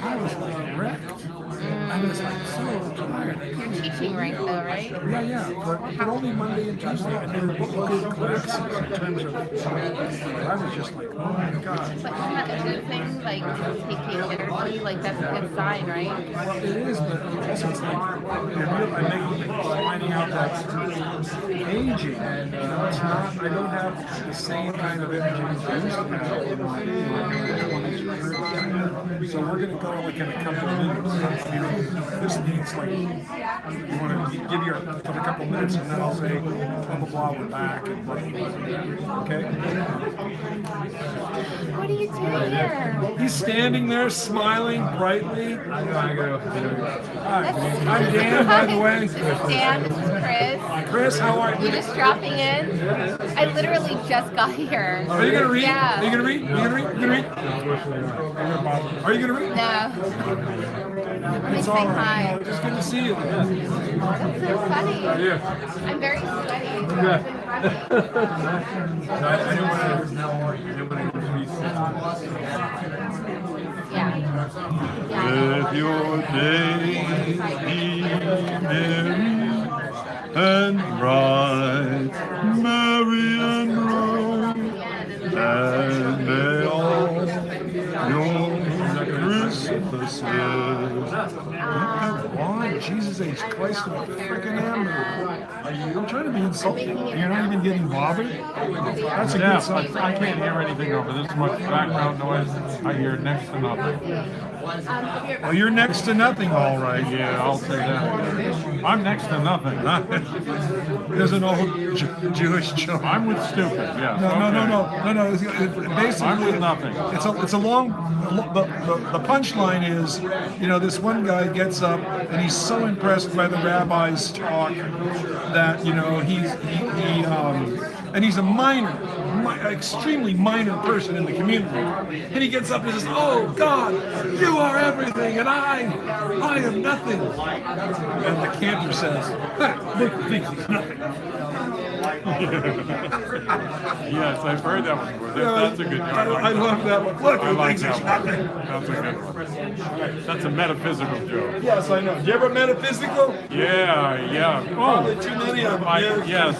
I was like wrecked. I was like so tired. You're teaching right though, right? Yeah, but only Monday and Tuesday, and they were both good classes in terms of. I was just like, oh my god. But isn't that a good thing? Like taking energy, like that's a good sign, right? Well, it is, but also it's like I'm finding out that aging. It's not. I don't have the same kind of energy as I used to have in my 20s or 30s. So we're gonna go like in a couple of minutes. This needs like you want to give your for a couple of minutes, and then I'll say blah blah blah. We're back. And blah, blah, blah. Okay. What are you doing here? He's standing there smiling brightly. Hi, I'm Dan, by the way. This is Dan, this is Chris. Chris, how are you? You just dropping in? I literally just got here. Are you gonna read? Yeah. Are you gonna read? Are you gonna read? You gonna read? Are you gonna read? No. I'm It's saying all right. hi. No, just good to see you. That's so funny. Yeah. I'm very sweaty. Yeah. Let your days be merry and bright, merry and bright, and may all your Christmases. Why? Jesus H. Christ of a freaking hammer. I'm trying to be insulting. You're not even getting bothered? That's a good sign. I can't hear anything over this much background noise. I hear next to nothing. Well, you're next to nothing, all right. Yeah, I'll say that. I'm next to nothing. There's an old Jewish joke. I'm with stupid, yeah. No. It's basically, I'm with nothing. It's a long. The punchline is, this one guy gets up and he's so impressed by the rabbi's talk that and he's a extremely minor person in the community, and he gets up and says, "Oh God, you are everything, and I am nothing." And the cantor says, "Look, thinks he's nothing." Yes, I've heard that one before. That's a good one. I love that one. Look, I like thinks that he's one. nothing. That's a good one. That's a metaphysical joke. Yes, I know. Do you ever metaphysical? Yeah. Probably too many of them. Yes.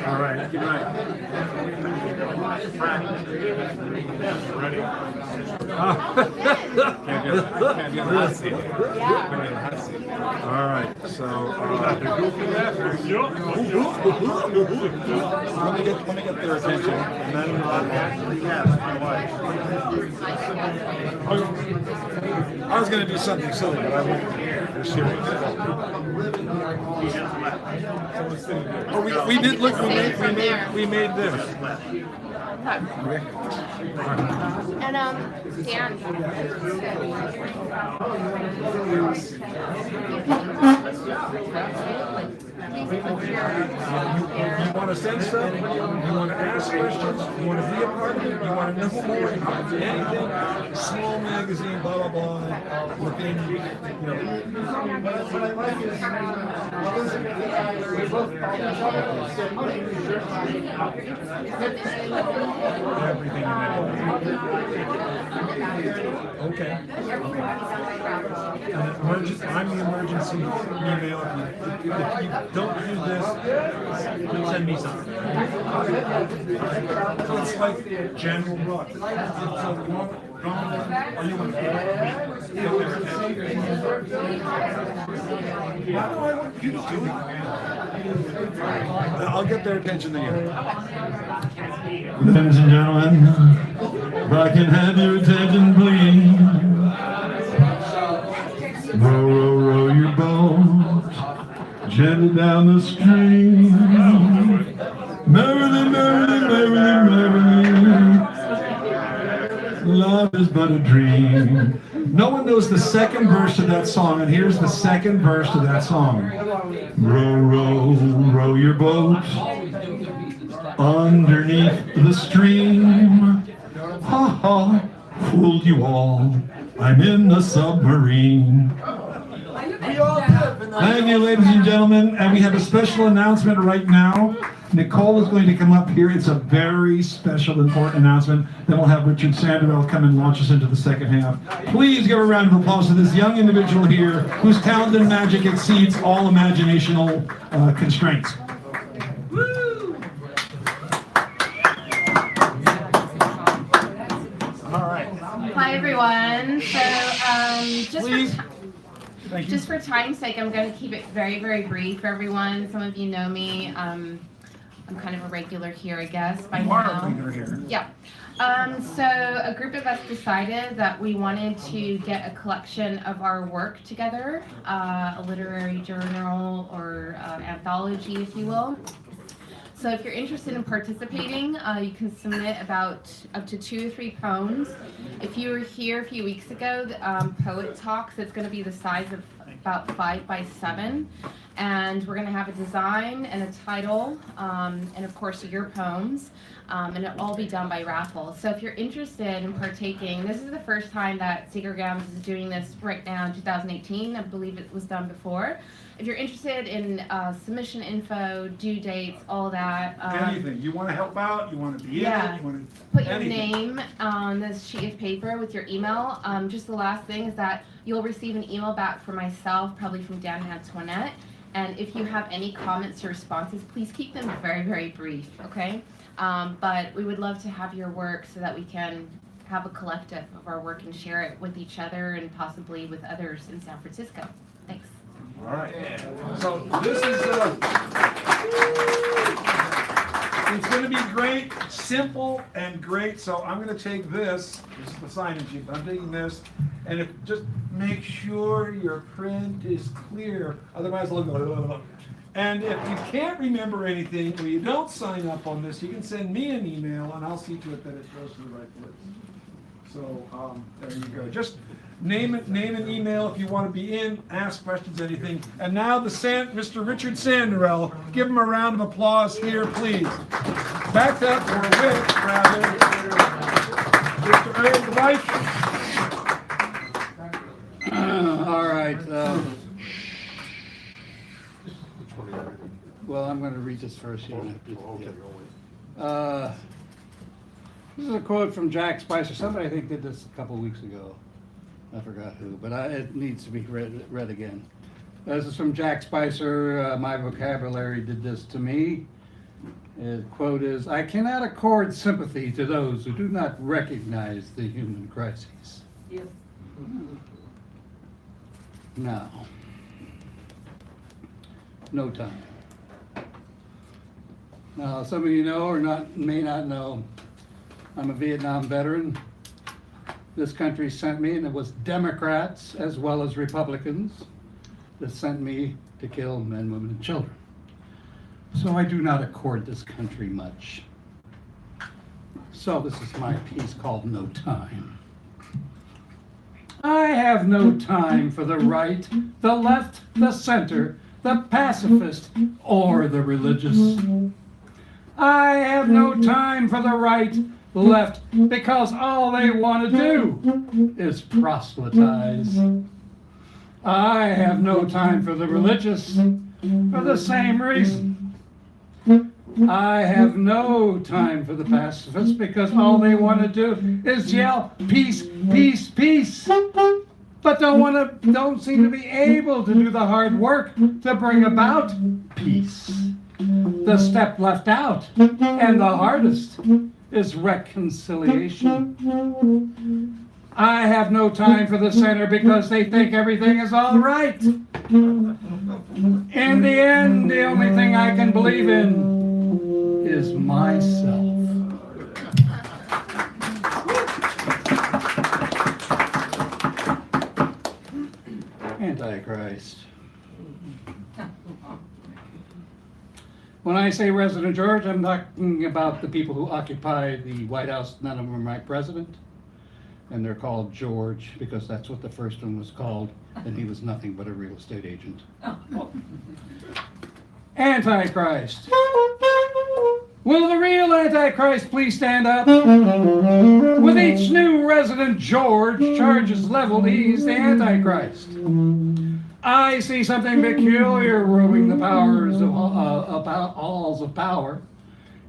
All right. Good night. Ready? Can't be on the hot seat. All right. So let me get their attention, and then I was going to do something silly, but I won't. They're serious. Oh, we did look. We made this. Okay. And Dan. You want to send stuff? You want to ask questions? You want to be a part of it? You want to know more? Anything? Small magazine, blah blah blah. Within, Everything. Okay. I'm the emergency email. If you don't do this, send me something. So it's like general run. So you want or you want I'll get their attention to you. Ladies and gentlemen, if I can have your attention, please. Row, row, row your boat gently down the stream. Merrily, merrily, merrily, merrily. Love is but a dream. No one knows the second verse of that song, and here's the second verse of that song. Row, row, row your boat underneath the stream. Ha ha, fooled you all. I'm in a submarine. Thank you, ladies and gentlemen, and we have a special announcement right now. Nicole is going to come up here. It's a very special, important announcement. Then we'll have Richard Sanderell come and launch us into the second half. Please give a round of applause to this young individual here whose talent and magic exceeds all imaginational constraints. All right. Hi everyone. So Please. just for time's sake, I'm going to keep it very, very brief for everyone. Some of you know me. I'm kind of a regular here, I guess, by You are now. a regular here. Yeah. So a group of us decided that we wanted to get a collection of our work together, a literary journal or anthology, if you will. So if you're interested in participating, you can submit about up to 2 or 3 poems. If you were here a few weeks ago, the Poet Talks, it's going to be the size of about 5 by 7. And we're going to have a design and a title, and of course your poems, and it'll all be done by raffle. So if you're interested in partaking, this is the first time that Cesar is doing this right now in 2018. I believe it was done before. If you're interested in submission info, due dates, all that. Anything. You want to help out? You want to be in it? You want to Put your name on this sheet of paper with your email. Just the last thing is that you'll receive an email back from myself, probably from Dan Antoinette. And if you have any comments or responses, please keep them very, very brief, okay? But we would love to have your work so that we can have a collective of our work and share it with each other and possibly with others in San Francisco. Thanks. All right. So this is, it's going to be great, simple and great. So I'm going to take this is the sign-in sheet. I'm taking this, and just make sure your print is clear. Otherwise, it'll go. And if you can't remember anything or you don't sign up on this, you can send me an email, and I'll see to it that it goes to the right place. So there you go. Just name an email if you want to be in, ask questions, anything. And now Mr. Richard Sanderell. Give him a round of applause here, please. Backed up, or with, rather. Mr. Ray, the wife. All right. Well, I'm going to read this first. This is a quote from Jack Spicer. Somebody, I think, did this a couple weeks ago. I forgot who, but it needs to be read again. This is from Jack Spicer. My vocabulary did this to me. The quote is, "I cannot accord sympathy to those who do not recognize the human crises." Yes. Now, no time. Now, some of you know or may not know, I'm a Vietnam veteran. This country sent me, and it was Democrats as well as Republicans that sent me to kill men, women, and children. So I do not accord this country much. So this is my piece called No Time. I have no time for the right, the left, the center, the pacifist, or the religious. I have no time for the right, left, because all they want to do is proselytize. I have no time for the religious, for the same reason. I have no time for the pacifists because all they want to do is yell peace, peace, peace, but don't seem to be able to do the hard work to bring about peace. The step left out, and the hardest, is reconciliation. I have no time for the center because they think everything is all right. In the end, the only thing I can believe in is myself. Antichrist. When I say Resident George, I'm talking about the people who occupy the White House. None of them are my president. And they're called George because that's what the first one was called, and he was nothing but a real estate agent. Antichrist. Will the real Antichrist please stand up? With each new resident George, charges leveled, he's the Antichrist. I see something peculiar roaming the powers of halls of power.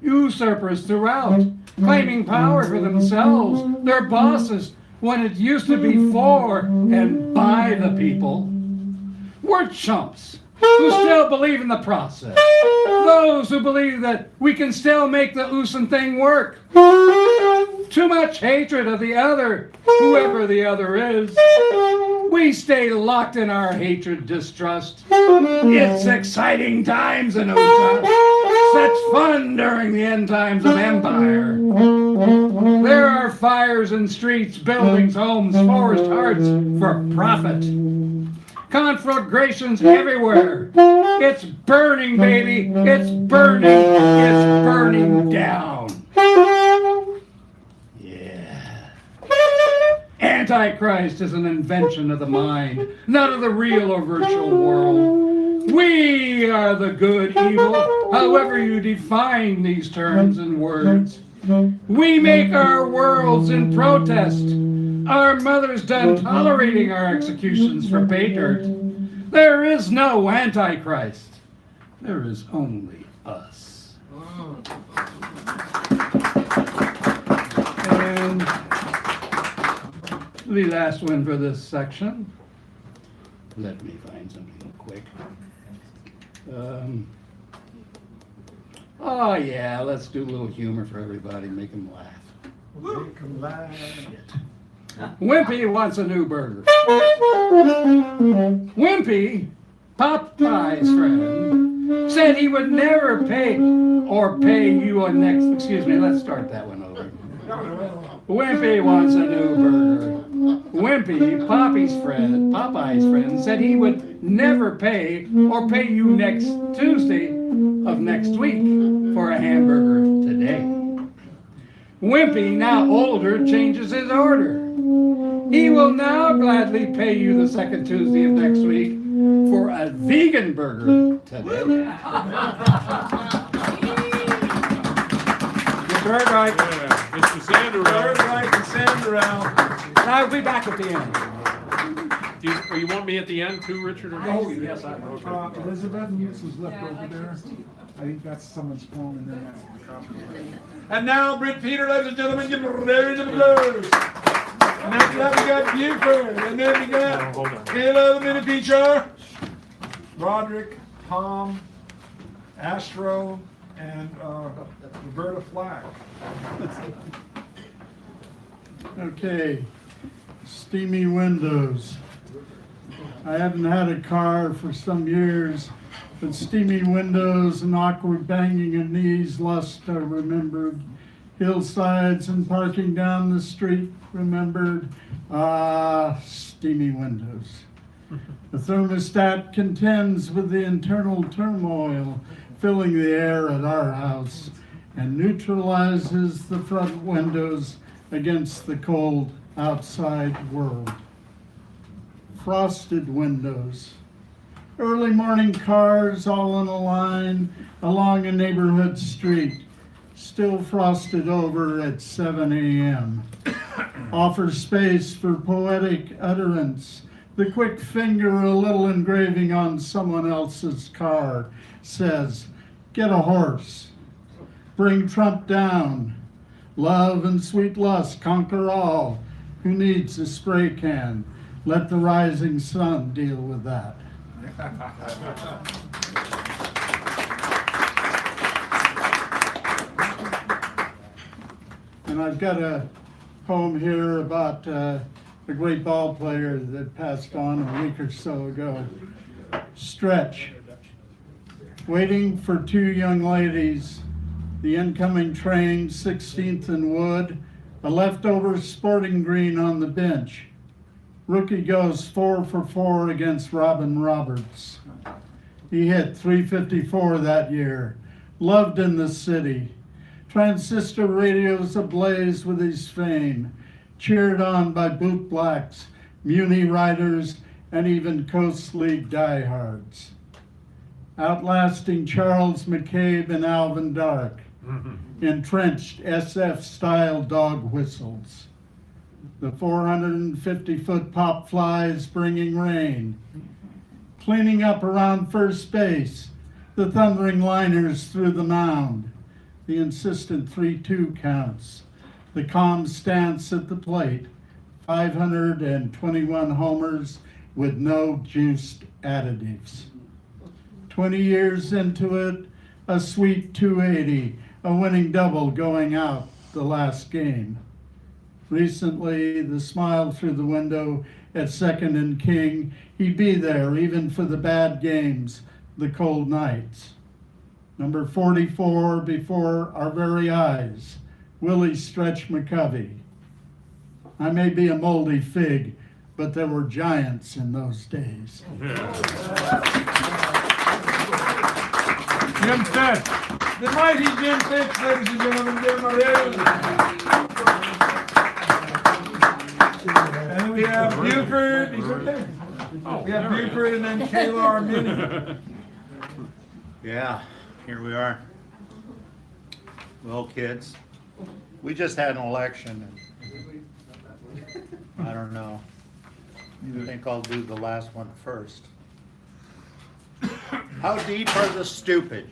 Usurpers throughout, claiming power for themselves, their bosses, when it used to be for and by the people. We're chumps who still believe in the process. Those who believe that we can still make the Usen thing work. Too much hatred of the other, whoever the other is. We stay locked in our hatred, distrust. It's exciting times in Usen. Such fun during the end times of empire. There are fires in streets, buildings, homes, forest hearts for profit. Conflagrations everywhere. It's burning, baby. It's burning. It's burning down. Yeah. Antichrist is an invention of the mind, not of the real or virtual world. We are the good, evil, however you define these terms and words. We make our worlds in protest. Our mothers done tolerating our executions for pay dirt. There is no Antichrist. There is only us. And the last one for this section. Let me find something quick. Oh yeah, let's do a little humor for everybody, make them laugh. Make 'em laugh. Wimpy wants a new burger. Wimpy, Popeye's friend, said he would never pay you a next, excuse me, let's start that one over. Wimpy wants a new burger. Wimpy, Popeye's friend, said he would never pay you next Tuesday of next week for a hamburger today. Wimpy, now older, changes his order. He will now gladly pay you the second Tuesday of next week for a vegan burger today. Third right. Mr. Sandero. Third right and Sandero. And I'll be back at the end. You want me at the end too, Richard? Or Oh, yes, I will. Elizabeth, this was left over there. I think that's someone's phone, and then that's the copy. And now, Britt Peter, ladies and gentlemen, give him a round of applause. And after that, we got Buford, and then we got Kayla, the mini teacher, Roderick, Tom, Astro, and Roberta Flack. Okay, steamy windows. I haven't had a car for some years, but steaming windows and awkward banging of knees lust I remembered. Hillsides and parking down the street remembered. Steamy windows. The thermostat contends with the internal turmoil filling the air at our house and neutralizes the front windows against the cold outside world. Frosted windows. Early morning cars all in a line along a neighborhood street, still frosted over at 7 a.m. Offer space for poetic utterance The quick finger, a little engraving on someone else's car, says, get a horse, bring Trump down, love and sweet lust conquer all. Who needs a spray can? Let the rising sun deal with that. And I've got a poem here about a great ball player that passed on a week or so ago. Stretch. Waiting for two young ladies, the incoming train, 16th and Wood, a leftover sporting green on the bench. Rookie goes 4 for 4 against Robin Roberts. He hit .354 that year, loved in the city. Transistor radios ablaze with his fame, cheered on by bootblacks, Muni riders, and even Coast League diehards. Outlasting Charles McCabe and Alvin Dark, entrenched SF-style dog whistles. The 450-foot pop flies bringing rain. Cleaning up around first base, the thundering liners through the mound. The insistent 3-2 counts. The calm stance at the plate. 521 homers with no juiced additives. 20 years into it, a sweet 280, a winning double going out the last game. Recently, the smile through the window at second and King, he'd be there even for the bad games, the cold nights. Number 44 before our very eyes, Willie Stretch McCovey. I may be a moldy fig, but there were giants in those days. Jim Fitch. The mighty Jim Fitch, ladies and gentlemen, give him a round. And we have Buford. He's right there. We have Buford and then Kaylar Minnie. Yeah, here we are. Well, kids, we just had an election. And I don't know. I think I'll do the last one first. How deep are the stupid?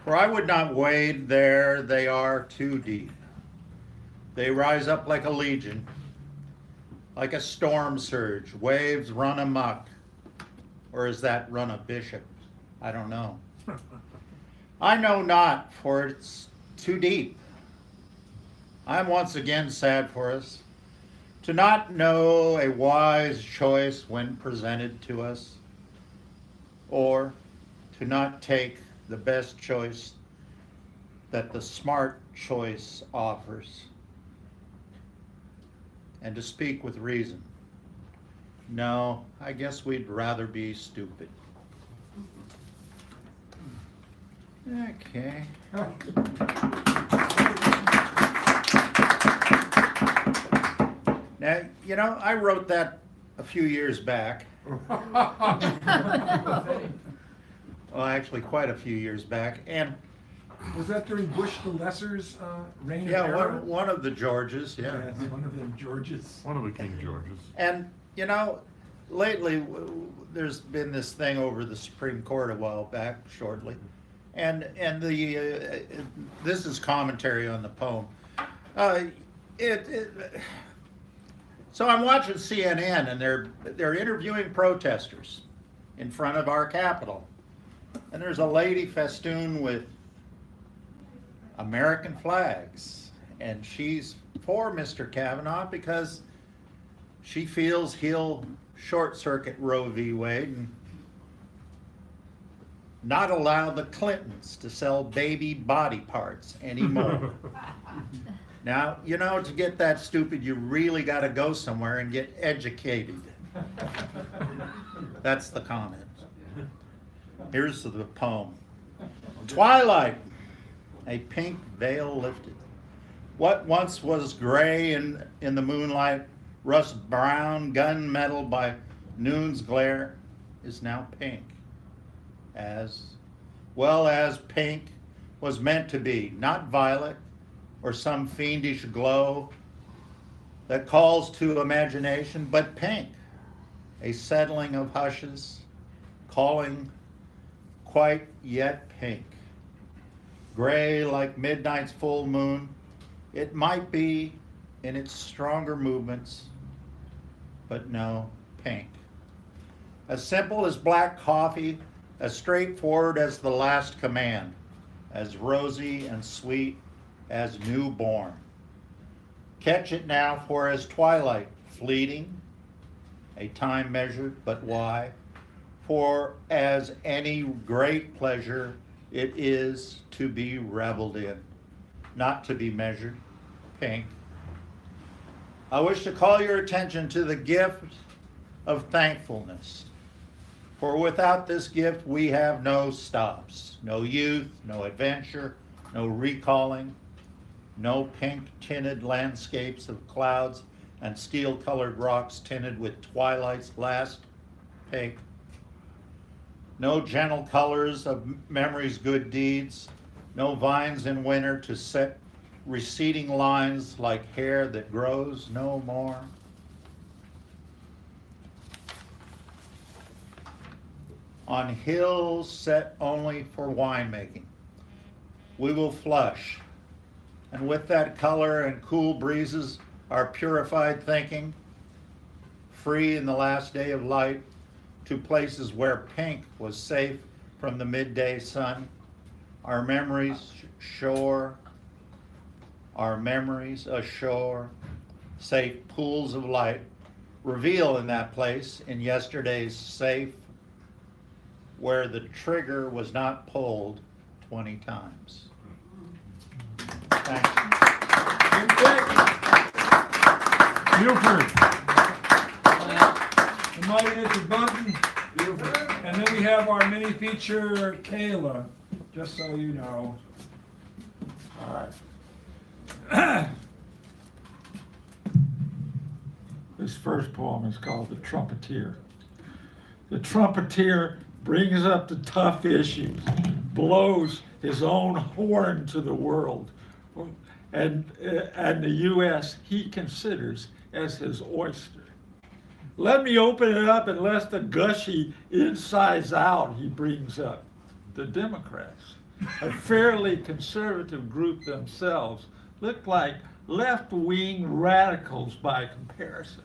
For I would not wade there, they are too deep. They rise up like a legion, like a storm surge, waves run amok. Or is that run a bishop? I don't know. I know not, for it's too deep. I'm once again sad for us, to not know a wise choice when presented to us, or to not take the best choice that the smart choice offers, and to speak with reason. No, I guess we'd rather be stupid. Okay. Now, you know, I wrote that a few years back. Well, actually, quite a few years back, and Was that during Bush the Lesser's reign of yeah, terror? one of the Georges, yeah. Yes, one of the Georges. One of the King Georges. And, you know, lately, there's been this thing over the Supreme Court a while back, shortly, and the this is commentary on the poem. So I'm watching CNN, and they're interviewing protesters in front of our Capitol, and there's a lady festooned with American flags, and she's for Mr. Kavanaugh because she feels he'll short-circuit Roe v. Wade and not allow the Clintons to sell baby body parts anymore. Now, you know, to get that stupid, you really got to go somewhere and get educated. That's the comment. Here's the poem. Twilight, a pink veil lifted. What once was gray in the moonlight, rust brown, gunmetal by noon's glare, is now pink. As well as pink was meant to be, not violet or some fiendish glow that calls to imagination, but pink, a settling of hushes, calling quite yet pink. Gray like midnight's full moon, it might be in its stronger movements, but no, pink. As simple as black coffee, as straightforward as the last command, as rosy and sweet as newborn. Catch it now, for as twilight, fleeting, a time measured, but why? For as any great pleasure, it is to be reveled in, not to be measured, pink. I wish to call your attention to the gift of thankfulness. For without this gift, we have no stops, no youth, no adventure, no recalling, no pink-tinted landscapes of clouds and steel-colored rocks tinted with twilight's last pink. No gentle colors of memory's good deeds, no vines in winter to set receding lines like hair that grows no more. On hills set only for winemaking, we will flush, and with that color and cool breezes, our purified thinking, free in the last day of light, to places where pink was safe from the midday sun, our memories ashore, safe pools of light, reveal in that place, in yesterday's safe, where the trigger was not pulled 20 times. Thanks. Buford. The mighty Mr. Bunton. And then we have our mini feature, Kayla, just so you know. All right. This first poem is called The Trumpeter. The trumpeter brings up the tough issues, blows his own horn to the world, and the U.S. he considers as his oyster. Let me open it up and let the gushy insides out he brings up. The Democrats, a fairly conservative group themselves, look like left-wing radicals by comparison.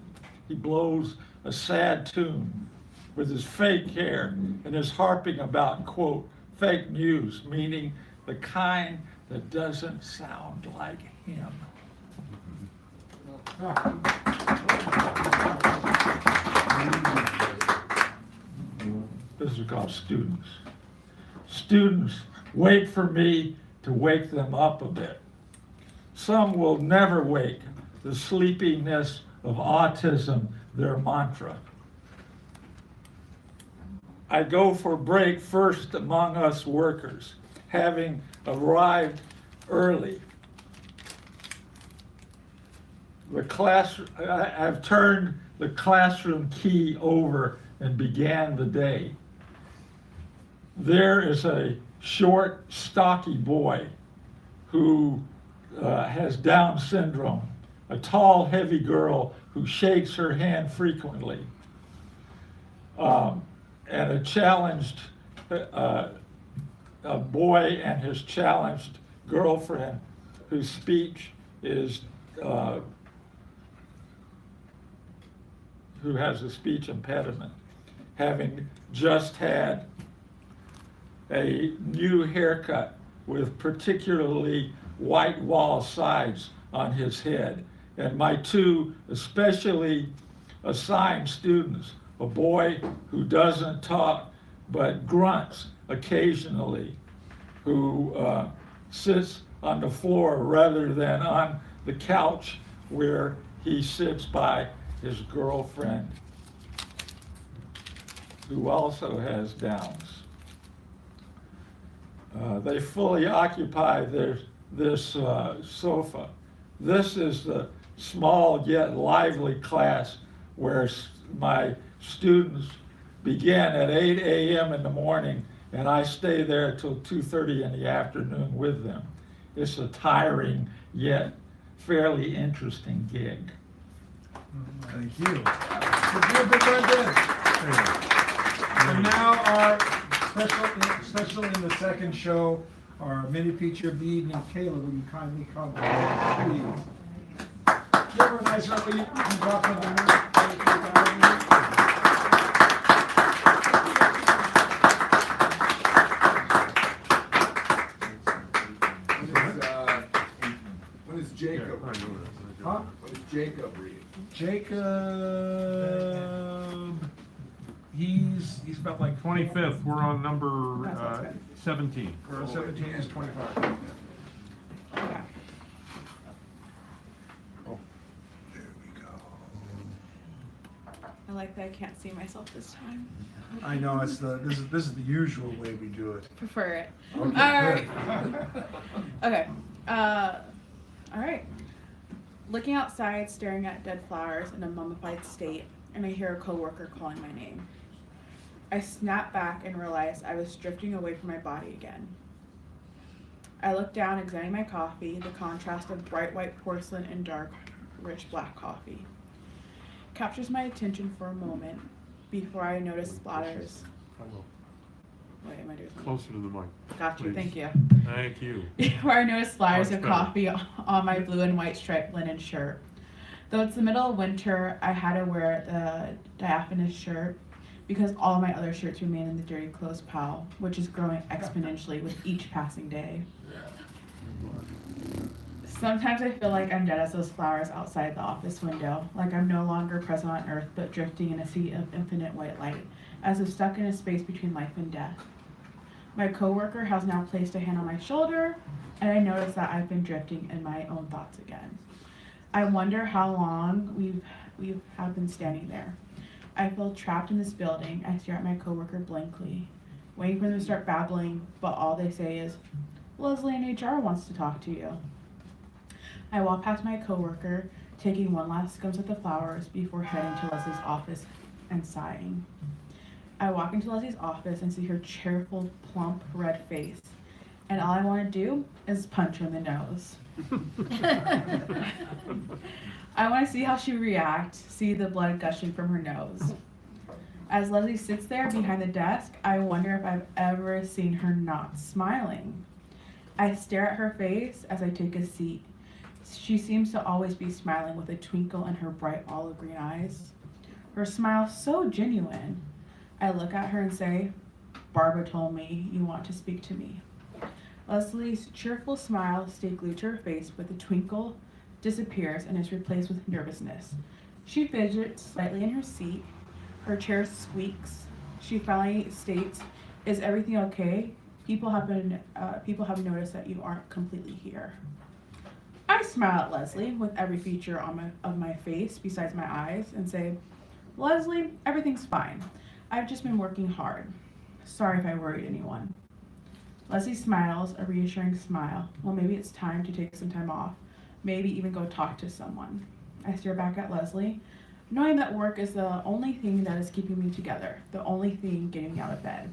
He blows a sad tune with his fake hair and is harping about, quote, fake news, meaning the kind that doesn't sound like him. This is called Students. Students wait for me to wake them up a bit. Some will never wake, the sleepiness of autism, their mantra. I go for break first among us workers, having arrived early. I've turned the classroom key over and began the day. There is a short, stocky boy who has Down syndrome, a tall, heavy girl who shakes her hand frequently, and a challenged a boy and his challenged girlfriend whose speech is who has a speech impediment, having just had a new haircut with particularly white wall sides on his head. And my two especially assigned students, a boy who doesn't talk but grunts occasionally, who sits on the floor rather than on the couch where he sits by his girlfriend, who also has Downs. They fully occupy this sofa. This is the small yet lively class where my students begin at 8 a.m. in the morning, and I stay there till 2:30 in the afternoon with them. It's a tiring yet fairly interesting gig. Thank you. Give you a big round of applause. And now our special in the second show, our mini feature of the evening. Kayla, will you kindly come, please? Give her a nice round. You can talk on the mic. What is Jacob? Huh? What is Jacob read? Jacob, he's about like 25th, we're on number 17. 17 is 25. I like that I can't see myself this time. I know this is the usual way we do it. Prefer it. Okay, All right. Okay. All right. Looking outside, staring at dead flowers in a mummified state, and I hear a coworker calling my name. I snap back and realize I was drifting away from my body again. I look down, examining my coffee, the contrast of bright white porcelain and dark, rich black coffee. Captures my attention for a moment before I notice splatters. Wait, am I doing something? Closer to the mic. Got you, please. thank you. Thank you. Before I notice splatters Much of better. coffee on my blue and white striped linen shirt. Though it's the middle of winter, I had to wear the diaphanous shirt because all my other shirts remain in the dirty clothes pile, which is growing exponentially with each passing day. Sometimes I feel like I'm dead as those flowers outside the office window, like I'm no longer present on earth but drifting in a sea of infinite white light, as if stuck in a space between life and death. My coworker has now placed a hand on my shoulder, and I notice that I've been drifting in my own thoughts again. I wonder how long we've been standing there. I feel trapped in this building. I stare at my coworker blankly, waiting for them to start babbling, but all they say is, "Leslie in HR wants to talk to you." I walk past my coworker, taking one last glimpse at the flowers before heading to Leslie's office and sighing. I walk into Leslie's office and see her cheerful, plump, red face, and all I want to do is punch her in the nose. I want to see how she reacts, see the blood gushing from her nose. As Leslie sits there behind the desk, I wonder if I've ever seen her not smiling. I stare at her face as I take a seat. She seems to always be smiling with a twinkle in her bright olive green eyes. Her smile so genuine. I look at her and say, "Barbara told me you want to speak to me." Leslie's cheerful smile stayed glued to her face, but the twinkle disappears and is replaced with nervousness. She fidgets slightly in her seat. Her chair squeaks. She finally states, "Is everything okay? People have noticed that you aren't completely here." I smile at Leslie with every feature of my face besides my eyes and say, "Leslie, everything's fine. I've just been working hard. Sorry if I worried anyone." Leslie smiles, a reassuring smile. Well, maybe it's time to take some time off. Maybe even go talk to someone. I stare back at Leslie, knowing that work is the only thing that is keeping me together, the only thing getting me out of bed,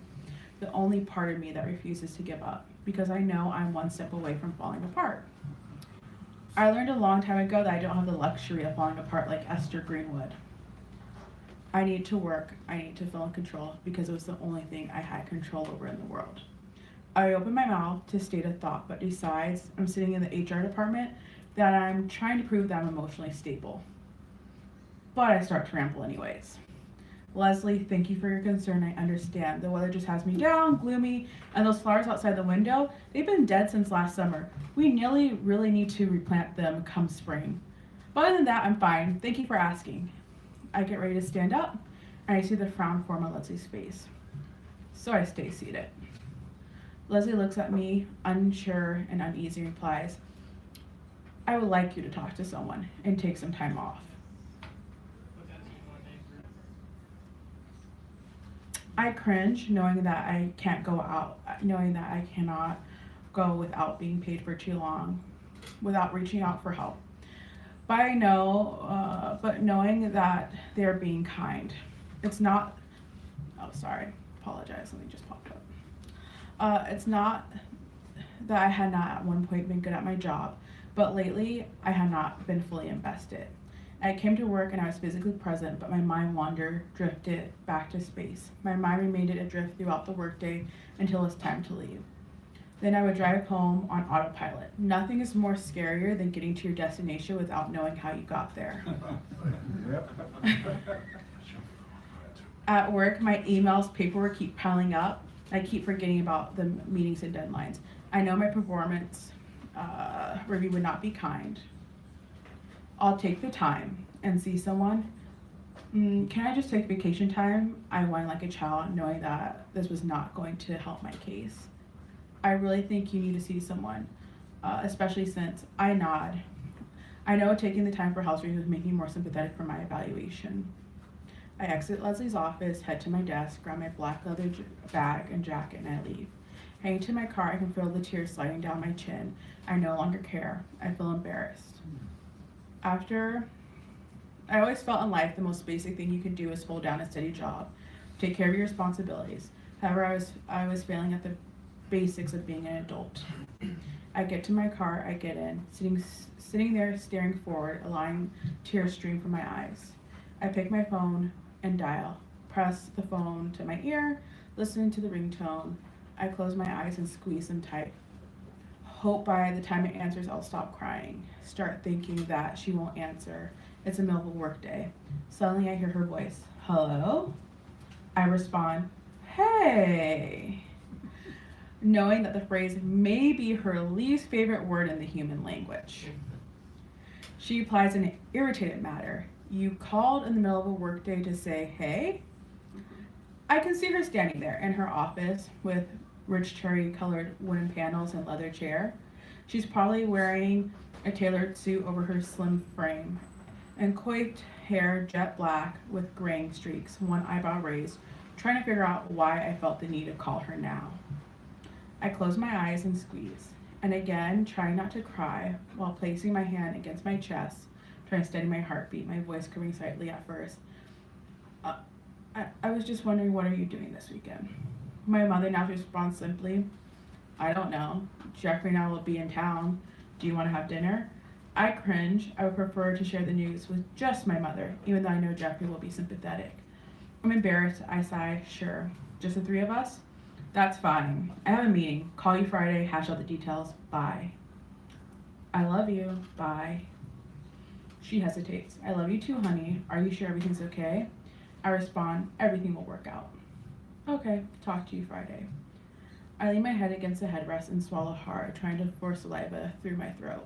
the only part of me that refuses to give up, because I know I'm one step away from falling apart. I learned a long time ago that I don't have the luxury of falling apart like Esther Greenwood. I need to work, I need to feel in control, because it was the only thing I had control over in the world. I open my mouth to state a thought, but decides I'm sitting in the HR department that I'm trying to prove that I'm emotionally stable. But I start to ramble anyways. Leslie, thank you for your concern. I understand. The weather just has me down, gloomy, and those flowers outside the window, they've been dead since last summer. We really need to replant them come spring. But other than that, I'm fine. Thank you for asking. I get ready to stand up, and I see the frown form on Leslie's face. So I stay seated. Leslie looks at me, unsure and uneasy, and replies, "I would like you to talk to someone and take some time off." I cringe, knowing that I can't go out, knowing that I cannot go without being paid for too long, without reaching out for help. But knowing that they're being kind. It's not, oh sorry, apologize, something just popped up. It's not that I had not at one point been good at my job, but lately I had not been fully invested. I came to work and I was physically present, but my mind drifted back to space. My mind remained adrift throughout the workday until it was time to leave. Then I would drive home on autopilot. Nothing is more scarier than getting to your destination without knowing how you got there. At work, my emails, paperwork keep piling up. I keep forgetting about the meetings and deadlines. I know my performance review would not be kind. I'll take the time and see someone. Can I just take vacation time? I whine like a child, knowing that this was not going to help my case. I really think you need to see someone, especially since I nod. I know taking the time for house reasons would make me more sympathetic for my evaluation. I exit Leslie's office, head to my desk, grab my black leather bag and jacket, and I leave. Heading to my car, I can feel the tears sliding down my chin. I no longer care. I feel embarrassed. I always felt in life the most basic thing you can do is hold down a steady job, take care of your responsibilities. However, I was failing at the basics of being an adult. I get to my car, I get in, sitting there staring forward, allowing tears stream from my eyes. I pick my phone and dial, press the phone to my ear, listening to the ringtone. I close my eyes and squeeze them tight. Hope by the time it answers, I'll stop crying. Start thinking that she won't answer. It's a middle of a work day. Suddenly I hear her voice. Hello? I respond, hey. Knowing that the phrase may be her least favorite word in the human language. She replies in an irritated manner. You called in the middle of a workday to say, hey? I can see her standing there in her office with rich cherry-colored wooden panels and leather chair. She's probably wearing a tailored suit over her slim frame and coiffed hair jet black with graying streaks, one eyebrow raised, trying to figure out why I felt the need to call her now. I close my eyes and squeeze, and again, trying not to cry while placing my hand against my chest, trying to steady my heartbeat, my voice quivering slightly at first. I was just wondering, what are you doing this weekend? My mother now responds simply, I don't know. Jeffrey and I will be in town. Do you want to have dinner? I cringe. I would prefer to share the news with just my mother, even though I know Jeffrey will be sympathetic. I'm embarrassed. I sigh, sure. Just the three of us? That's fine. I have a meeting. Call you Friday, hash out the details. Bye. I love you. Bye. She hesitates. I love you too, honey. Are you sure everything's okay? I respond, everything will work out. Okay, talk to you Friday. I lean my head against the headrest and swallow hard, trying to force saliva through my throat,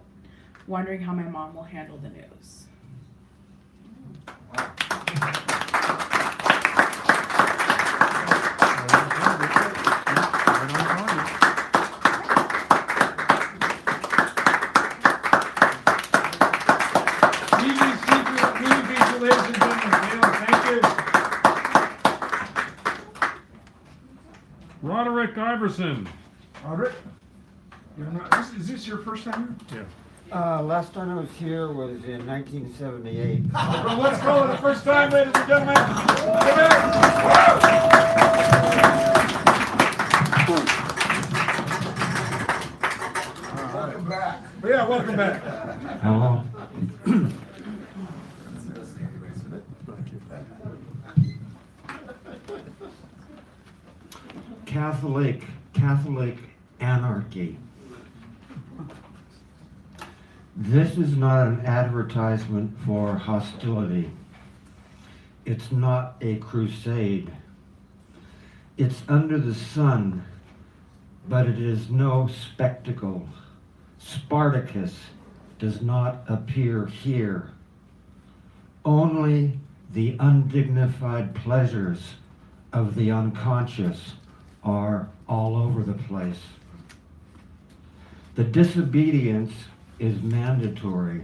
wondering how my mom will handle the news. Ladies and gentlemen, thank you. Roderick Iverson. Roderick, is this your first time here? Yeah. Last time I was here was in 1978. Well, let's call it the first time, ladies and gentlemen. Welcome back. Yeah, welcome back. Hello. Catholic anarchy. This is not an advertisement for hostility. It's not a crusade. It's under the sun, but it is no spectacle. Spartacus does not appear here. Only the undignified pleasures of the unconscious are all over the place. The disobedience is mandatory.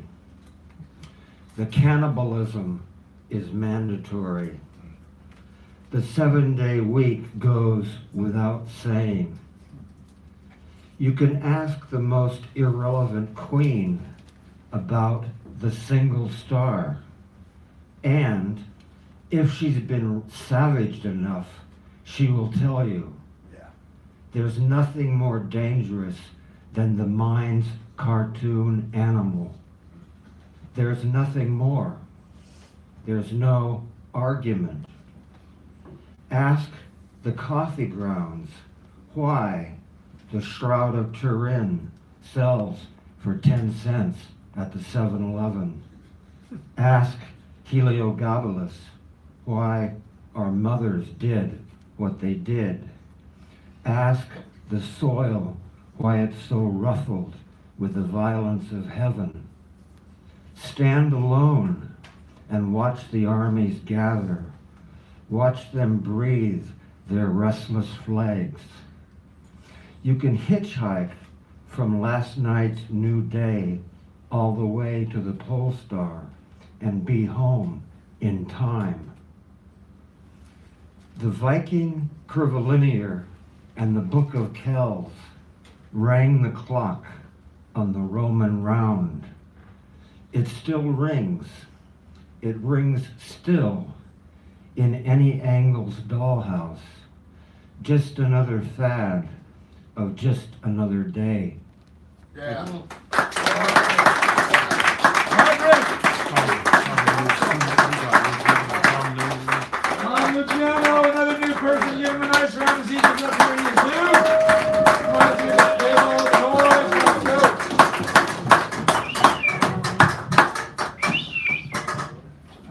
The cannibalism is mandatory. The 7-day week goes without saying. You can ask the most irrelevant queen about the single star, and if she's been savaged enough, she will tell you. There's nothing more dangerous than the mind's cartoon animal. There's nothing more. there's no argument. Ask the coffee grounds why the Shroud of Turin sells for 10 cents at the 7-Eleven. Ask Heliogabalus why our mothers did what they did. Ask the soil why it's so ruffled with the violence of heaven. Stand alone and watch the armies gather. Watch them breathe their restless flags. You can hitchhike from last night's new day all the way to the pole star and be home in time. The Viking curvilinear and the Book of Kells rang the clock on the Roman round. It still rings. It rings still in any Angle's dollhouse. Just another fad of just another day. Yeah. Tom Luciano, another new person, give him a nice round of applause up here in his new. Come on, see the table, boys, let's go.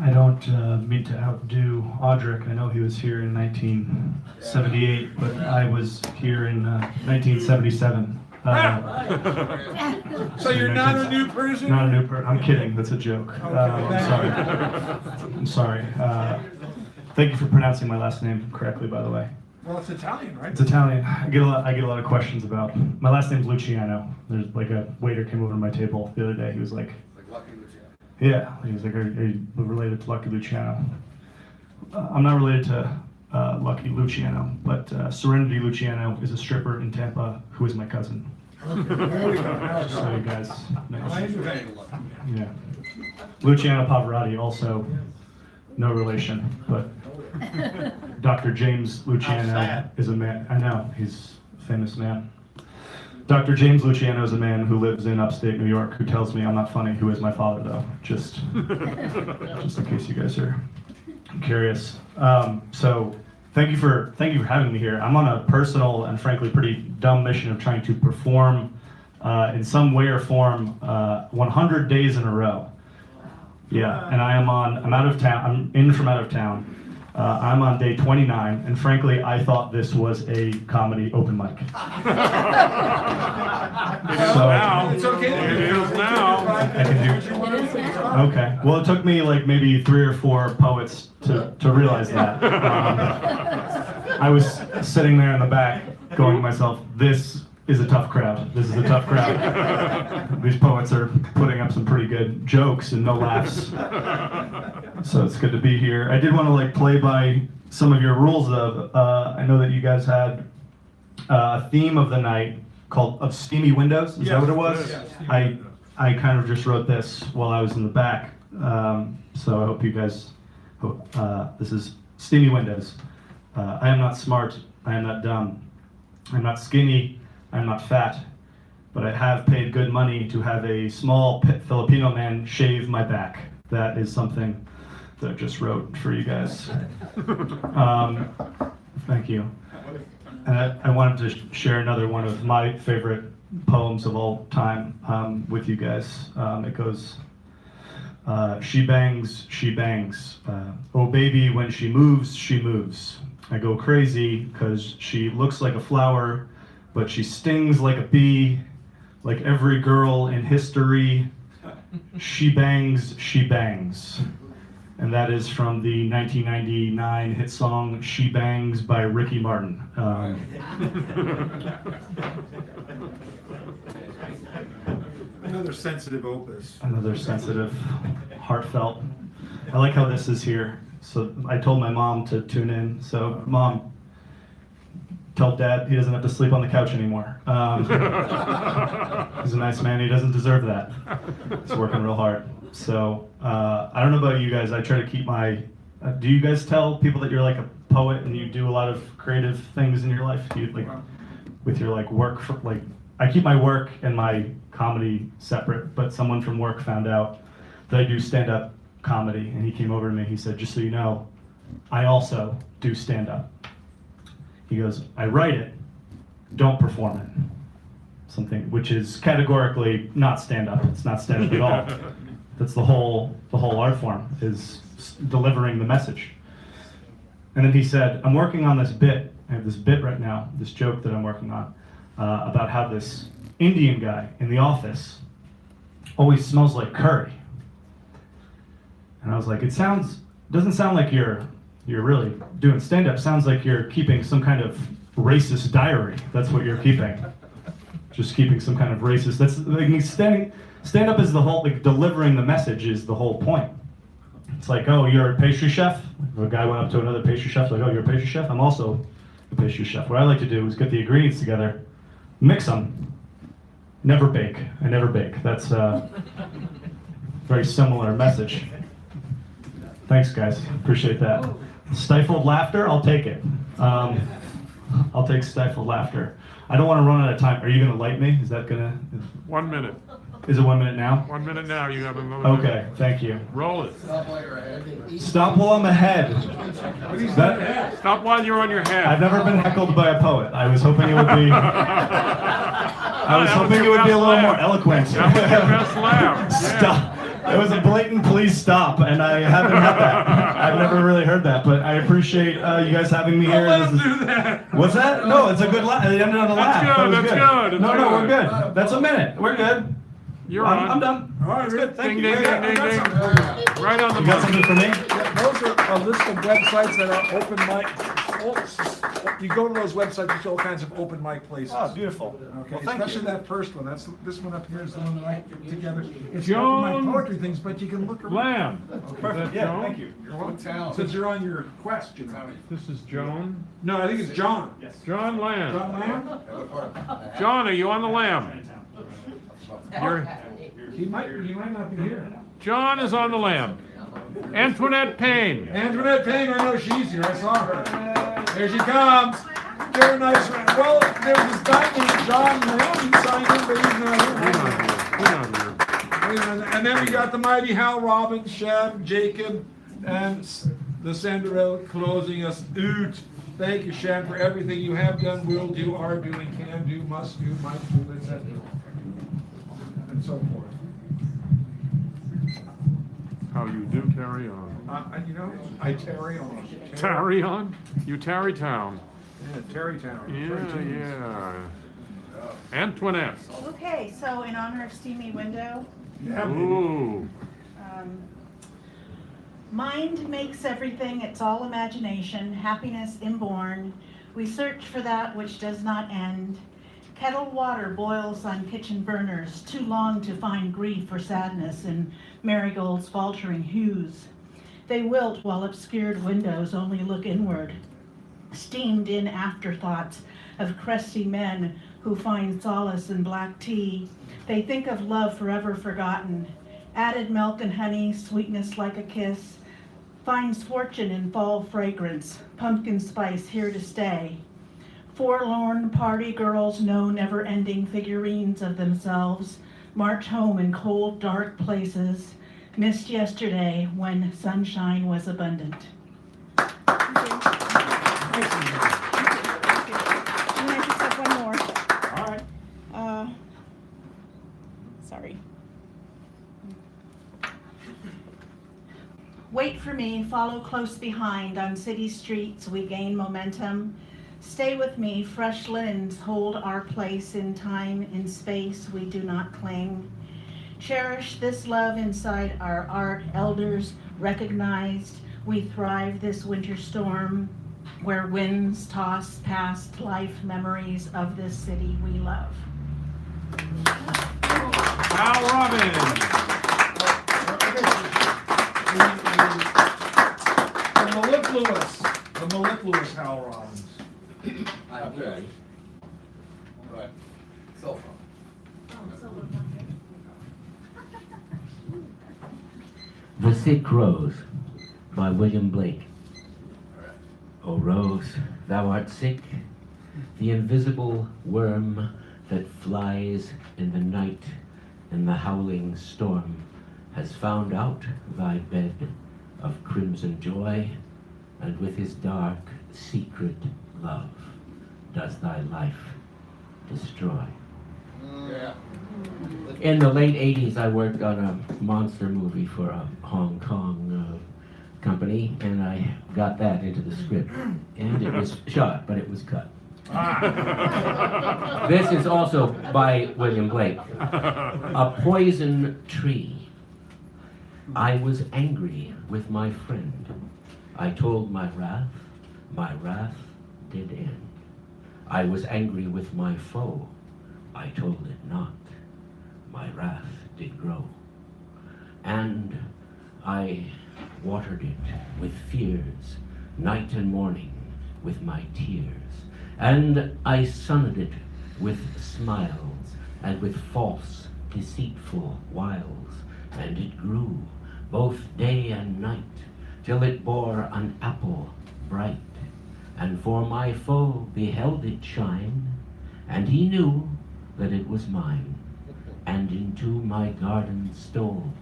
I don't mean to outdo Audric. I know he was here in 1978, but I was here in 1977. So you're not a new person? Not a new person. I'm kidding. That's a joke. I'm sorry. I'm sorry. Thank you for pronouncing my last name correctly, by the way. Well, it's Italian, right? It's Italian. I get a lot of questions about. My last name's Luciano. There's like a waiter came over to my table the other day. He was like, Lucky Luciano. yeah. He was like, are you related to Lucky Luciano? I'm not related to Lucky Luciano, but Serenity Luciano is a stripper in Tampa who is my cousin. Okay, there we go. So you guys, Nice. yeah. Luciano Pavarotti, also no relation, but Dr. James Luciano is a man. I know, he's a famous man. Dr. James Luciano is a man who lives in upstate New York who tells me I'm not funny, who is my father, though, just in case you guys are curious. So thank you for having me here. I'm on a personal and frankly pretty dumb mission of trying to perform in some way or form 100 days in a row. Yeah, and I'm out of town. I'm in from out of town. I'm on day 29, and frankly, I thought this was a comedy open mic. It's okay. It is now. I can do. Okay. Well, it took me like maybe 3 or 4 poets to realize that. I was sitting there in the back, going to myself, "This is a tough crowd. This is a tough crowd. These poets are putting up some pretty good jokes and no laughs." So it's good to be here. I did want to like play by some of your rules of. I know that you guys had a theme of the night called "Of Steamy Windows." Is that what it was? Yes. I kind of just wrote this while I was in the back. So I hope you guys. This is Steamy Windows. I am not smart. I am not dumb. I'm not skinny. I'm not fat. But I have paid good money to have a small Filipino man shave my back. That is something that I just wrote for you guys. Thank you. And I wanted to share another one of my favorite poems of all time with you guys. It goes, she bangs, oh baby, when she moves, she moves. I go crazy because she looks like a flower, but she stings like a bee, like every girl in history. She bangs, she bangs. And that is from the 1999 hit song She Bangs by Ricky Martin. Another sensitive opus. Another sensitive, heartfelt. I like how this is here. So I told my mom to tune in. So Mom, tell Dad he doesn't have to sleep on the couch anymore. He's a nice man. He doesn't deserve that. He's working real hard. So I don't know about you guys. I try to keep my. Do you guys tell people that you're like a poet and you do a lot of creative things in your life? Do you like with your like work? I keep my work and my comedy separate. But someone from work found out that I do stand up comedy, and he came over to me. He said, "Just so you know, I also do stand-up." He goes, "I write it, don't perform it." Something which is categorically not stand-up. It's not stand-up at all. That's the whole art form, is delivering the message. And then he said, "I'm working on this bit. I have this bit right now, this joke that I'm working on, about how this Indian guy in the office always smells like curry." And I was like, doesn't sound like you're really doing stand-up. Sounds like you're keeping some kind of racist diary. That's what you're keeping. Just keeping some kind of racist. That's like stand-up is the whole, like, delivering the message is the whole point. It's like, oh, you're a pastry chef? A guy went up to another pastry chef, like, oh, you're a pastry chef? I'm also a pastry chef. What I like to do is get the ingredients together, mix them, never bake. I never bake. That's a very similar message. Thanks, guys. Appreciate that. Stifled laughter, I'll take it. I'll take stifled laughter. I don't want to run out of time. Are you going to light me? Is that going to... 1 minute. Is it 1 minute now? 1 minute now, you have another Okay, minute. thank you. Roll it. Stop while I'm ahead. Stop while you're on your head. I've never been heckled by a poet. I was hoping it would be... I was hoping it would be a little more eloquent. That was your best laugh. Yeah. Stop. It was a blatant please stop, and I haven't had that. I've never really heard that, but I appreciate you guys having me here. Don't let him do that. What's that? No, it's a good laugh. It ended on a laugh. That's good, That was that's good. No, we're good. That's a minute. We're good. You're on. I'm done. All right, That's good. Thank Ding, you. ding, ding, ding, ding. Right on the You got something for me? Yeah, those are a list of websites that are open mic. You go to those websites, there's all kinds of open mic places. Oh, beautiful. Okay, Well, thank especially you. that first one. That's this one up here is the one that I put together. It's John open mic poetry things, but you can look around. Lamb. Perfect. Yeah, thank you. Since you're on your quest, you know. This is Joan. No, I think it's John. Yes. John Lamb. John Lamb? John, are you on the Lamb? He might not be here. John is on the Lamb. Antoinette Payne. Antoinette Payne, I know she's here. I saw her. There she comes. Give her a nice round. Well, there was this guy named John Lamb. He signed in, but he's not here. And then we got the mighty Hal Robbins, Sheb, Jacob, and the Cinderella closing us out. Thank you, Sheb, for everything you have done, will do, are doing, can do, must do, might do, etc. And so forth. How you do carry on. You know, I tarry on. Tarry on? You tarry town. Yeah, Tarrytown. Yeah. Antoinette. Okay, so in honor of Steamy Window, Ooh. mind makes everything, it's all imagination, happiness inborn. We search for that which does not end. Kettle water boils on kitchen burners, too long to find grief or sadness in marigolds' faltering hues. They wilt while obscured windows only look inward, steamed in afterthoughts of crusty men who find solace in black tea. They think of love forever forgotten, added milk and honey, sweetness like a kiss, finds fortune in fall fragrance, pumpkin spice here to stay. Forlorn party girls know never-ending figurines of themselves, march home in cold, dark places, missed yesterday when sunshine was abundant. And I just have one more. All right. Sorry. Wait for me, follow close behind. On city streets we gain momentum. Stay with me, fresh linens hold our place in time, in space we do not cling. Cherish this love inside our art, elders recognized. We thrive this winter storm, where winds toss past life memories of this city we love. Hal Robbins. The mellifluous Hal Robbins. Okay. Right. Cell phone. The Sick Rose by William Blake. O rose, thou art sick, the invisible worm that flies in the night, in the howling storm, has found out thy bed of crimson joy, and with his dark, secret love does thy life destroy. Yeah. In the late 80s, I worked on a monster movie for a Hong Kong company, and I got that into the script. And it was shot, but it was cut. This is also by William Blake. A poison tree. I was angry with my friend. I told my wrath did end. I was angry with my foe. I told it not. My wrath did grow. And I watered it with fears, night and morning with my tears. And I sunned it with smiles, and with false, deceitful wiles. And it grew both day and night, till it bore an apple bright. And for my foe beheld it shine, and he knew that it was mine, and into my garden stole,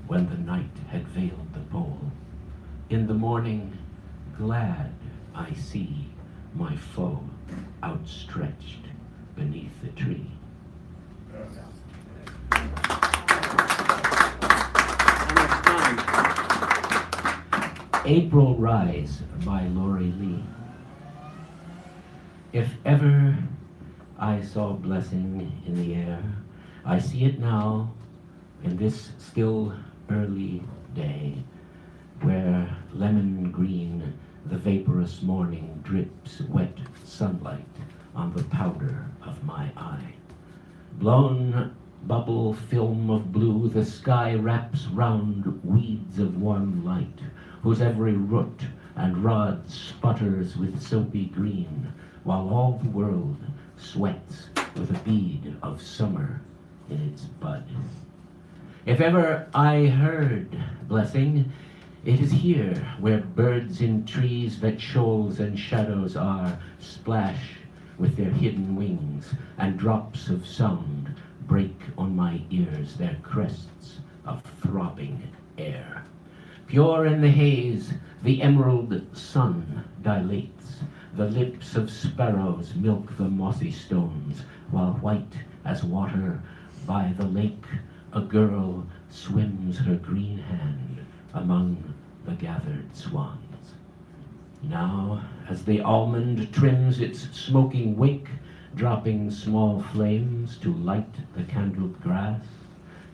when the night had veiled the pole. In the morning, glad I see my foe outstretched beneath the tree. April Rise by Lori Lee. If ever I saw blessing in the air, I see it now in this still early day, where lemon green the vaporous morning drips wet sunlight on the powder of my eye. Blown bubble film of blue, the sky wraps round weeds of warm light, whose every root and rod sputters with soapy green, while all the world sweats with a bead of summer in its bud. If ever I heard blessing, it is here where birds in trees that shoals and shadows are splash with their hidden wings, and drops of sound break on my ears their crests of throbbing air. Pure in the haze, the emerald sun dilates. The lips of sparrows milk the mossy stones, while white as water by the lake, a girl swims her green hand among the gathered swans. Now, as the almond trims its smoking wick, dropping small flames to light the candled grass,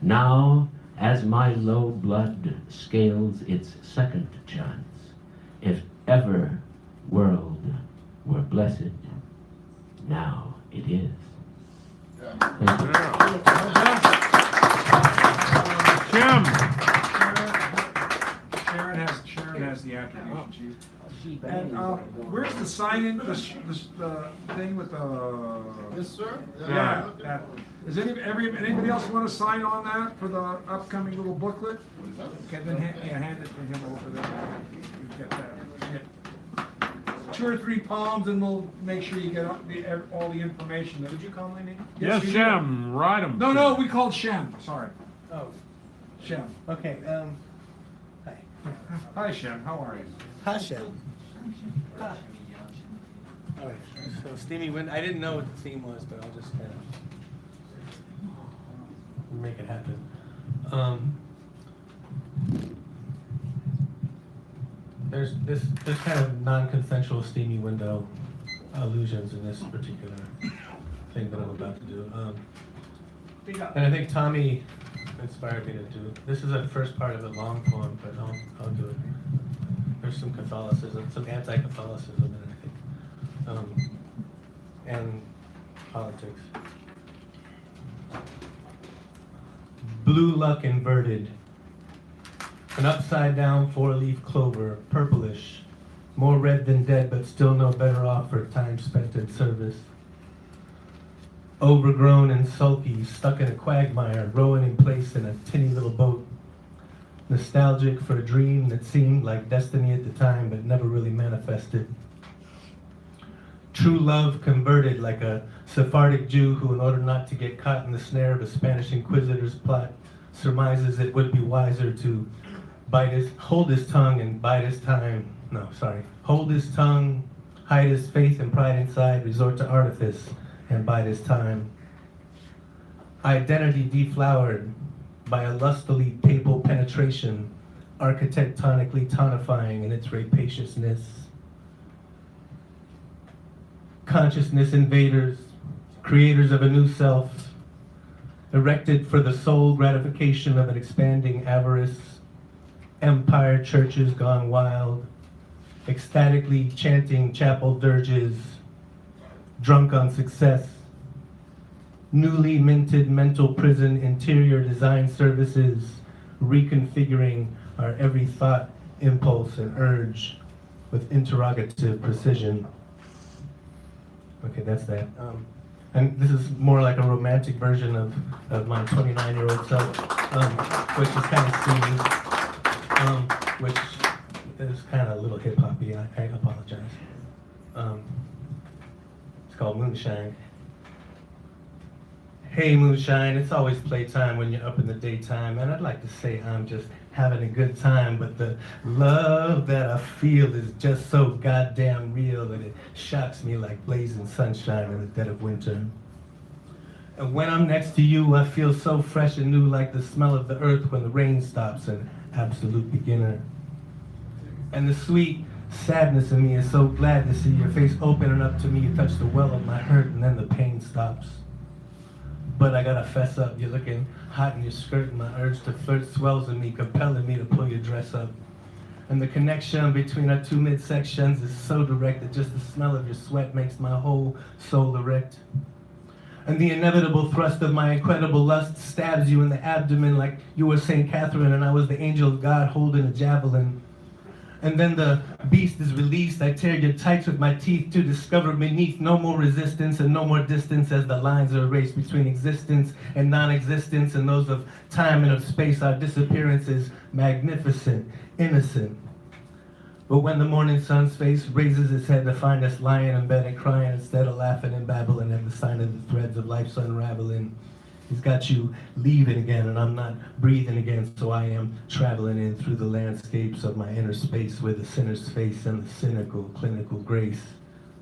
now, as my low blood scales its second chance, if ever world were blessed, now it is. Thank you. Jim. Sharon has the attribution, Chief. And where's the sign-in, the thing with the? Yes, sir. Yeah. Does anybody else want to sign on that for the upcoming little booklet? Okay, then hand it to him over there. You get that. Get 2 or 3 palms, and we'll make sure you get all the information. Did you call my name? Yes, you Shem. did. Write him. No, we called Shem. Sorry. Oh, Shem. okay. Hi. Hi, Shem. How are you? Hi, Shem. All right. So Steamy Wind. I didn't know what the theme was, but I'll just kind of make it happen. There's kind of non-consensual steamy window allusions in this particular thing that I'm about to do. And I think Tommy inspired me to do. This is the first part of a long poem, but I'll do it. There's some Catholicism, some anti-Catholicism in it, I think, and politics. Blue luck inverted. An upside-down 4-leaf clover, purplish, more red than dead, but still no better off for time spent in service. Overgrown and sulky, stuck in a quagmire, rowing in place in a tinny little boat. Nostalgic for a dream that seemed like destiny at the time, but never really manifested. True love converted like a Sephardic Jew who, in order not to get caught in the snare of a Spanish inquisitor's plot, surmises it would be wiser to hold his tongue and bide his time. No, sorry. Hold his tongue, hide his faith and pride inside, resort to artifice and bide his time. Identity deflowered by a lustily papal penetration, architectonically tonifying in its rapaciousness. Consciousness invaders, creators of a new self, erected for the sole gratification of an expanding avarice, empire churches gone wild, ecstatically chanting chapel dirges, drunk on success, newly minted mental prison interior design services, reconfiguring our every thought, impulse, and urge with interrogative precision. Okay, that's that. And this is more like a romantic version of my 29-year-old self, which is kind of steamy, which is kind of a little hip-hoppy. I apologize. It's called Moonshine. Hey Moonshine, it's always playtime when you're up in the daytime, and I'd like to say I'm just having a good time, but the love that I feel is just so goddamn real that it shocks me like blazing sunshine in the dead of winter. And when I'm next to you, I feel so fresh and new, like the smell of the earth when the rain stops, an absolute beginner. And the sweet sadness in me is so glad to see your face opening up to me. You touch the well of my hurt, and then the pain stops. But I gotta fess up, you're looking hot in your skirt, and my urge to flirt swells in me, compelling me to pull your dress up. And the connection between our two midsections is so direct that just the smell of your sweat makes my whole soul erect. And the inevitable thrust of my incredible lust stabs you in the abdomen like you were St. Catherine and I was the angel of God holding a javelin. And then the beast is released. I tear your tights with my teeth to discover beneath no more resistance and no more distance as the lines are erased between existence and non-existence and those of time and of space. Our disappearance is magnificent, innocent. But when the morning sun's face raises its head to find us lying in bed and crying instead of laughing and babbling and the sign of the threads of life's unraveling, he's got you leaving again, and I'm not breathing again, so I am traveling in through the landscapes of my inner space with the sinner's face and the cynical, clinical grace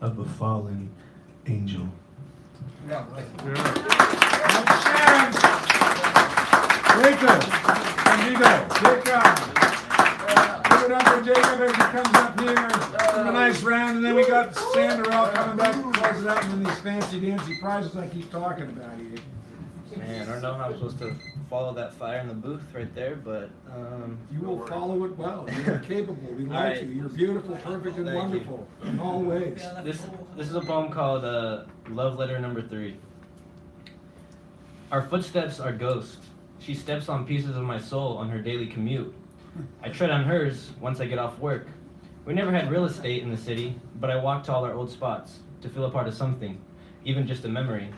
of a fallen angel. Yeah, Jacob, give it up for Jacob as he comes up here. A nice round, and then we got Sandra coming back to close it out, and then these fancy dancy prizes I keep talking about here. Man, I don't know how I'm supposed to follow that fire in the booth right there, but you will follow it well. You're capable. We like you. You're beautiful, perfect, and wonderful in all ways. This is a poem called Love Letter Number 3. Our footsteps are ghosts. She steps on pieces of my soul on her daily commute. I tread on hers once I get off work. We never had real estate in the city, but I walk to all our old spots to feel a part of something, even just a memory.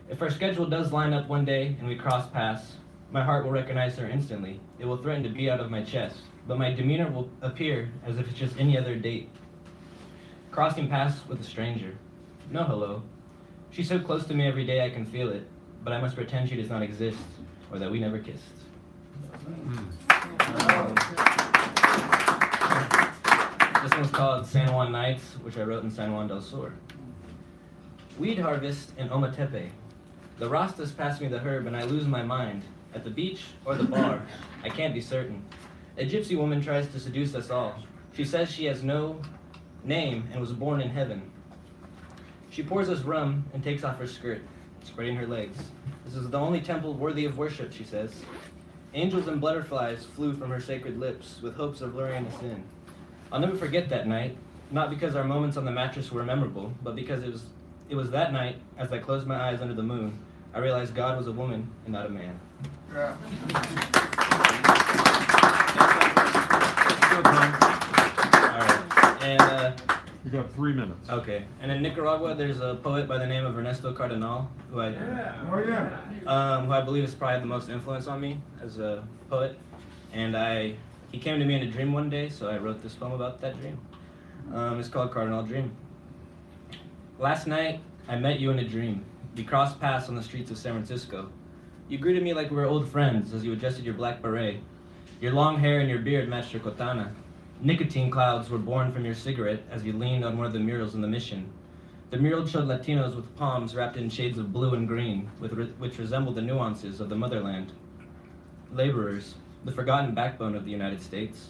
If our schedule does line up one day and we cross paths, my heart will recognize her instantly. It will threaten to beat out of my chest, but my demeanor will appear as if it's just any other date. Crossing paths with a stranger. No hello. She's so close to me every day I can feel it, but I must pretend she does not exist, or that we never kissed. This one's called San Juan Nights, which I wrote in San Juan del Sur. Weed harvest in Ometepe. The Rastas pass me the herb and I lose my mind. At the beach or the bar, I can't be certain. A gypsy woman tries to seduce us all. She says she has no name and was born in heaven. She pours us rum and takes off her skirt, spreading her legs. This is the only temple worthy of worship, she says. Angels and butterflies flew from her sacred lips with hopes of luring us in. I'll never forget that night, not because our moments on the mattress were memorable, but because it was that night, as I closed my eyes under the moon, I realized God was a woman and not a man. Yeah. All right, and you got 3 minutes. Okay, and in Nicaragua, there's a poet by the name of Ernesto Cardenal, who I believe is probably the most influence on me as a poet. And he came to me in a dream one day, so I wrote this poem about that dream. It's called Cardinal Dream. Last night, I met you in a dream. We crossed paths on the streets of San Francisco. You greeted me like we were old friends as you adjusted your black beret. Your long hair and your beard matched your kotana. Nicotine clouds were born from your cigarette as you leaned on one of the murals in the mission. The mural showed Latinos with palms wrapped in shades of blue and green, which resembled the nuances of the motherland. Laborers, the forgotten backbone of the United States.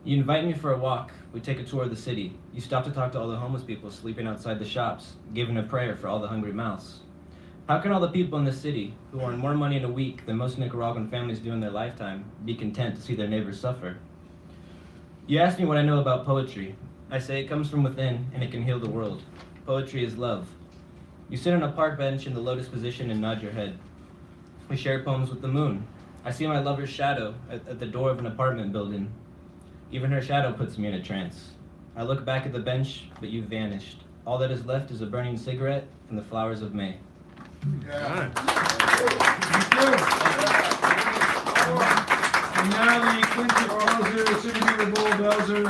You invite me for a walk. We take a tour of the city. You stop to talk to all the homeless people sleeping outside the shops, giving a prayer for all the hungry mouths. How can all the people in this city, who earn more money in a week than most Nicaraguan families do in their lifetime, be content to see their neighbors suffer? You ask me what I know about poetry. I say it comes from within and it can heal the world. Poetry is love. You sit on a park bench in the lotus position and nod your head. We share poems with the moon. I see my lover's shadow at the door of an apartment building. Even her shadow puts me in a trance. I look back at the bench, but you've vanished. All that is left is a burning cigarette and the flowers of May. Yeah. And now the Quincy Bulldozer, Signature Bulldozer,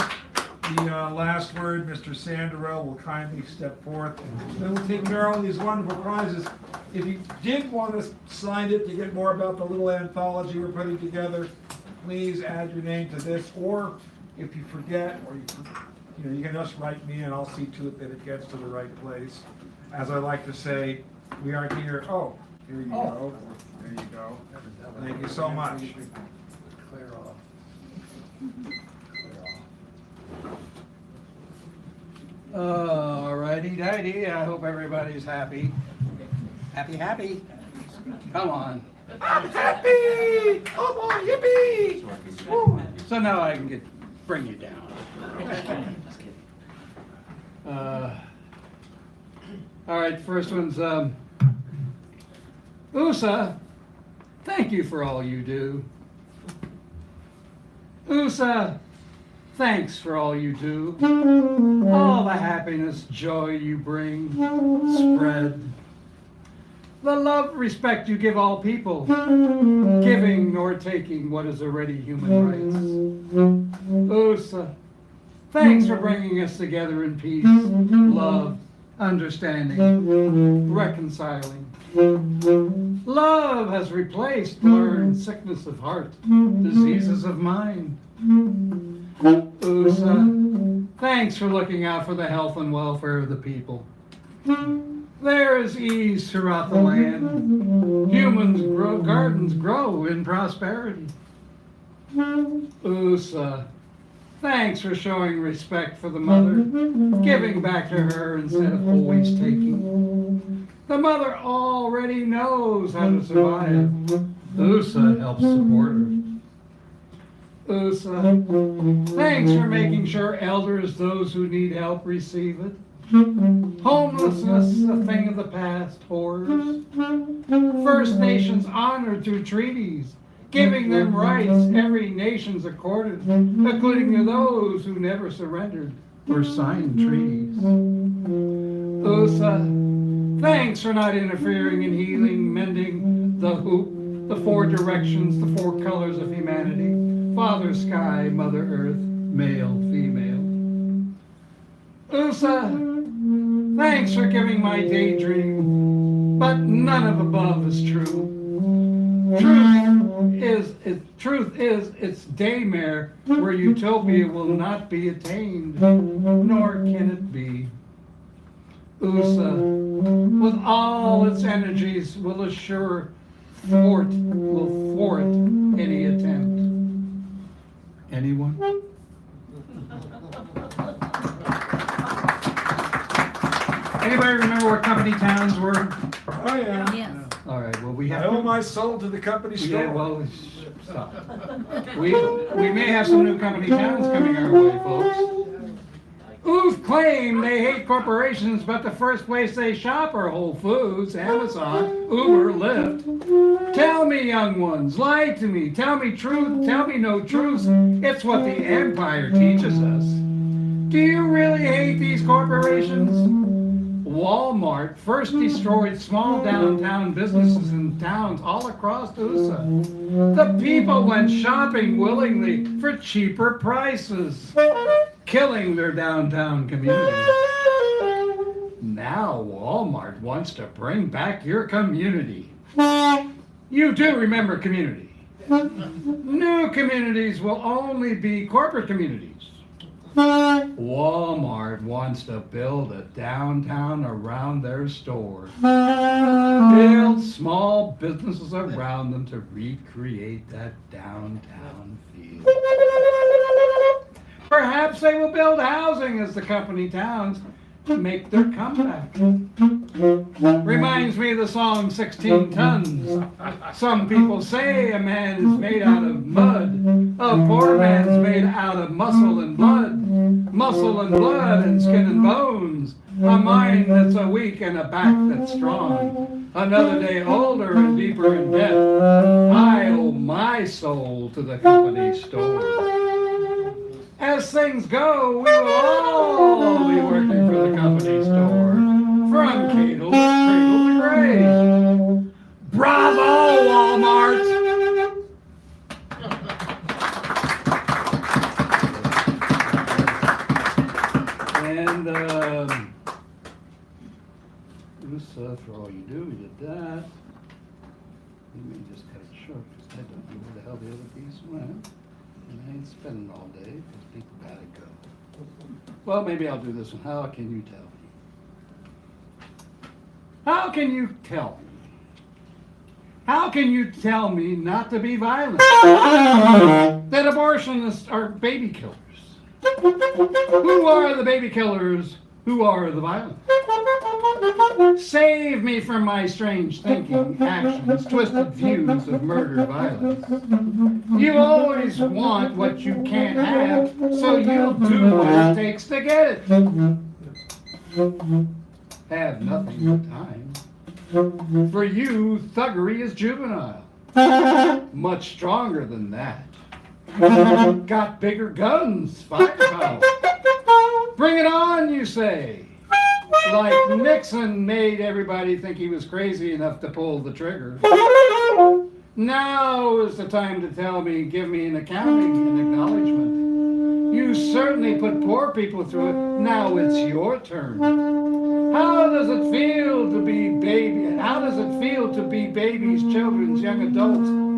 the last word, Mr. Sandarell will kindly step forth. Then we'll take care of all these wonderful prizes. If you did want to sign it to get more about the little anthology we're putting together, please add your name to this, or if you forget, or you can just write me and I'll see to it that it gets to the right place. As I like to say, we are here. Oh, here you go. There you go. Thank you so much. Clear off. Alrighty-dighty, I hope everybody's happy. Happy. Come on. I'm happy! Come on, yippee! Woo. So now I can bring you down. Just kidding. All right, first one's, USA, thank you for all you do. USA, thanks for all you do. All the happiness, joy you bring, spread. The love, respect you give all people, giving nor taking what is already human rights. USA, thanks for bringing us together in peace, love, understanding, reconciling. Love has replaced learned sickness of heart, diseases of mind. USA, thanks for looking out for the health and welfare of the people. There is ease throughout the land. Gardens grow in prosperity. USA, thanks for showing respect for the mother, giving back to her instead of always taking. The mother already knows how to survive. USA helps support her. USA, thanks for making sure elders, those who need help, receive it. Homelessness, a thing of the past, horrors. First Nations honored through treaties, giving them rights every nation's accorded, including to those who never surrendered or signed treaties. USA, thanks for not interfering in healing, mending the hoop, the four directions, the four colors of humanity, Father Sky, Mother Earth, male, female. USA, thanks for giving my daydream, but none of above is true. Truth is its daymare where utopia will not be attained, nor can it be. USA, with all its energies, will thwart any attempt. Anyone? Anybody remember what company towns were? Oh, yeah. Yes. All right, well, we have. I owe my soul to the company store. Yeah, well, stop. We may have some new company towns coming our way, folks. Who've claimed they hate corporations, but the first place they shop are Whole Foods, Amazon, Uber, Lyft. Tell me, young ones, lie to me. Tell me truth. Tell me no truth. It's what the empire teaches us. Do you really hate these corporations? Walmart first destroyed small downtown businesses in towns all across USA. The people went shopping willingly for cheaper prices, killing their downtown community. Now Walmart wants to bring back your community. You do remember community. New communities will only be corporate communities. Walmart wants to build a downtown around their stores. Build small businesses around them to recreate that downtown feel. Perhaps they will build housing as the company towns make their comeback. Reminds me of the song 16 Tons. Some people say a man is made out of mud. A poor man's made out of muscle and blood. Muscle and blood and skin and bones. A mind that's a weak and a back that's strong. Another day older and deeper in debt. I owe my soul to the company store. As things go, we will all be working for the company store. From cradle to grave. Bravo, Walmart! And this, for all you do, we did that. Let me just cut it short because I don't know where the hell the other piece went. And I ain't spending all day because people gotta go. Well, maybe I'll do this one. How can you tell me? How can you tell me? How can you tell me not to be violent? That abortionists are baby killers. Who are the baby killers? Who are the violent? Save me from my strange thinking, actions, twisted views of murder violence. You always want what you can't have, so you'll do what it takes to get it. Have nothing but time. For you, thuggery is juvenile. Much stronger than that. Got bigger guns, firepower. Bring it on, you say. Like Nixon made everybody think he was crazy enough to pull the trigger. Now is the time to tell me, give me an accounting and acknowledgement. You certainly put poor people through it. Now it's your turn. How does it feel to be How does it feel to be babies, children's, young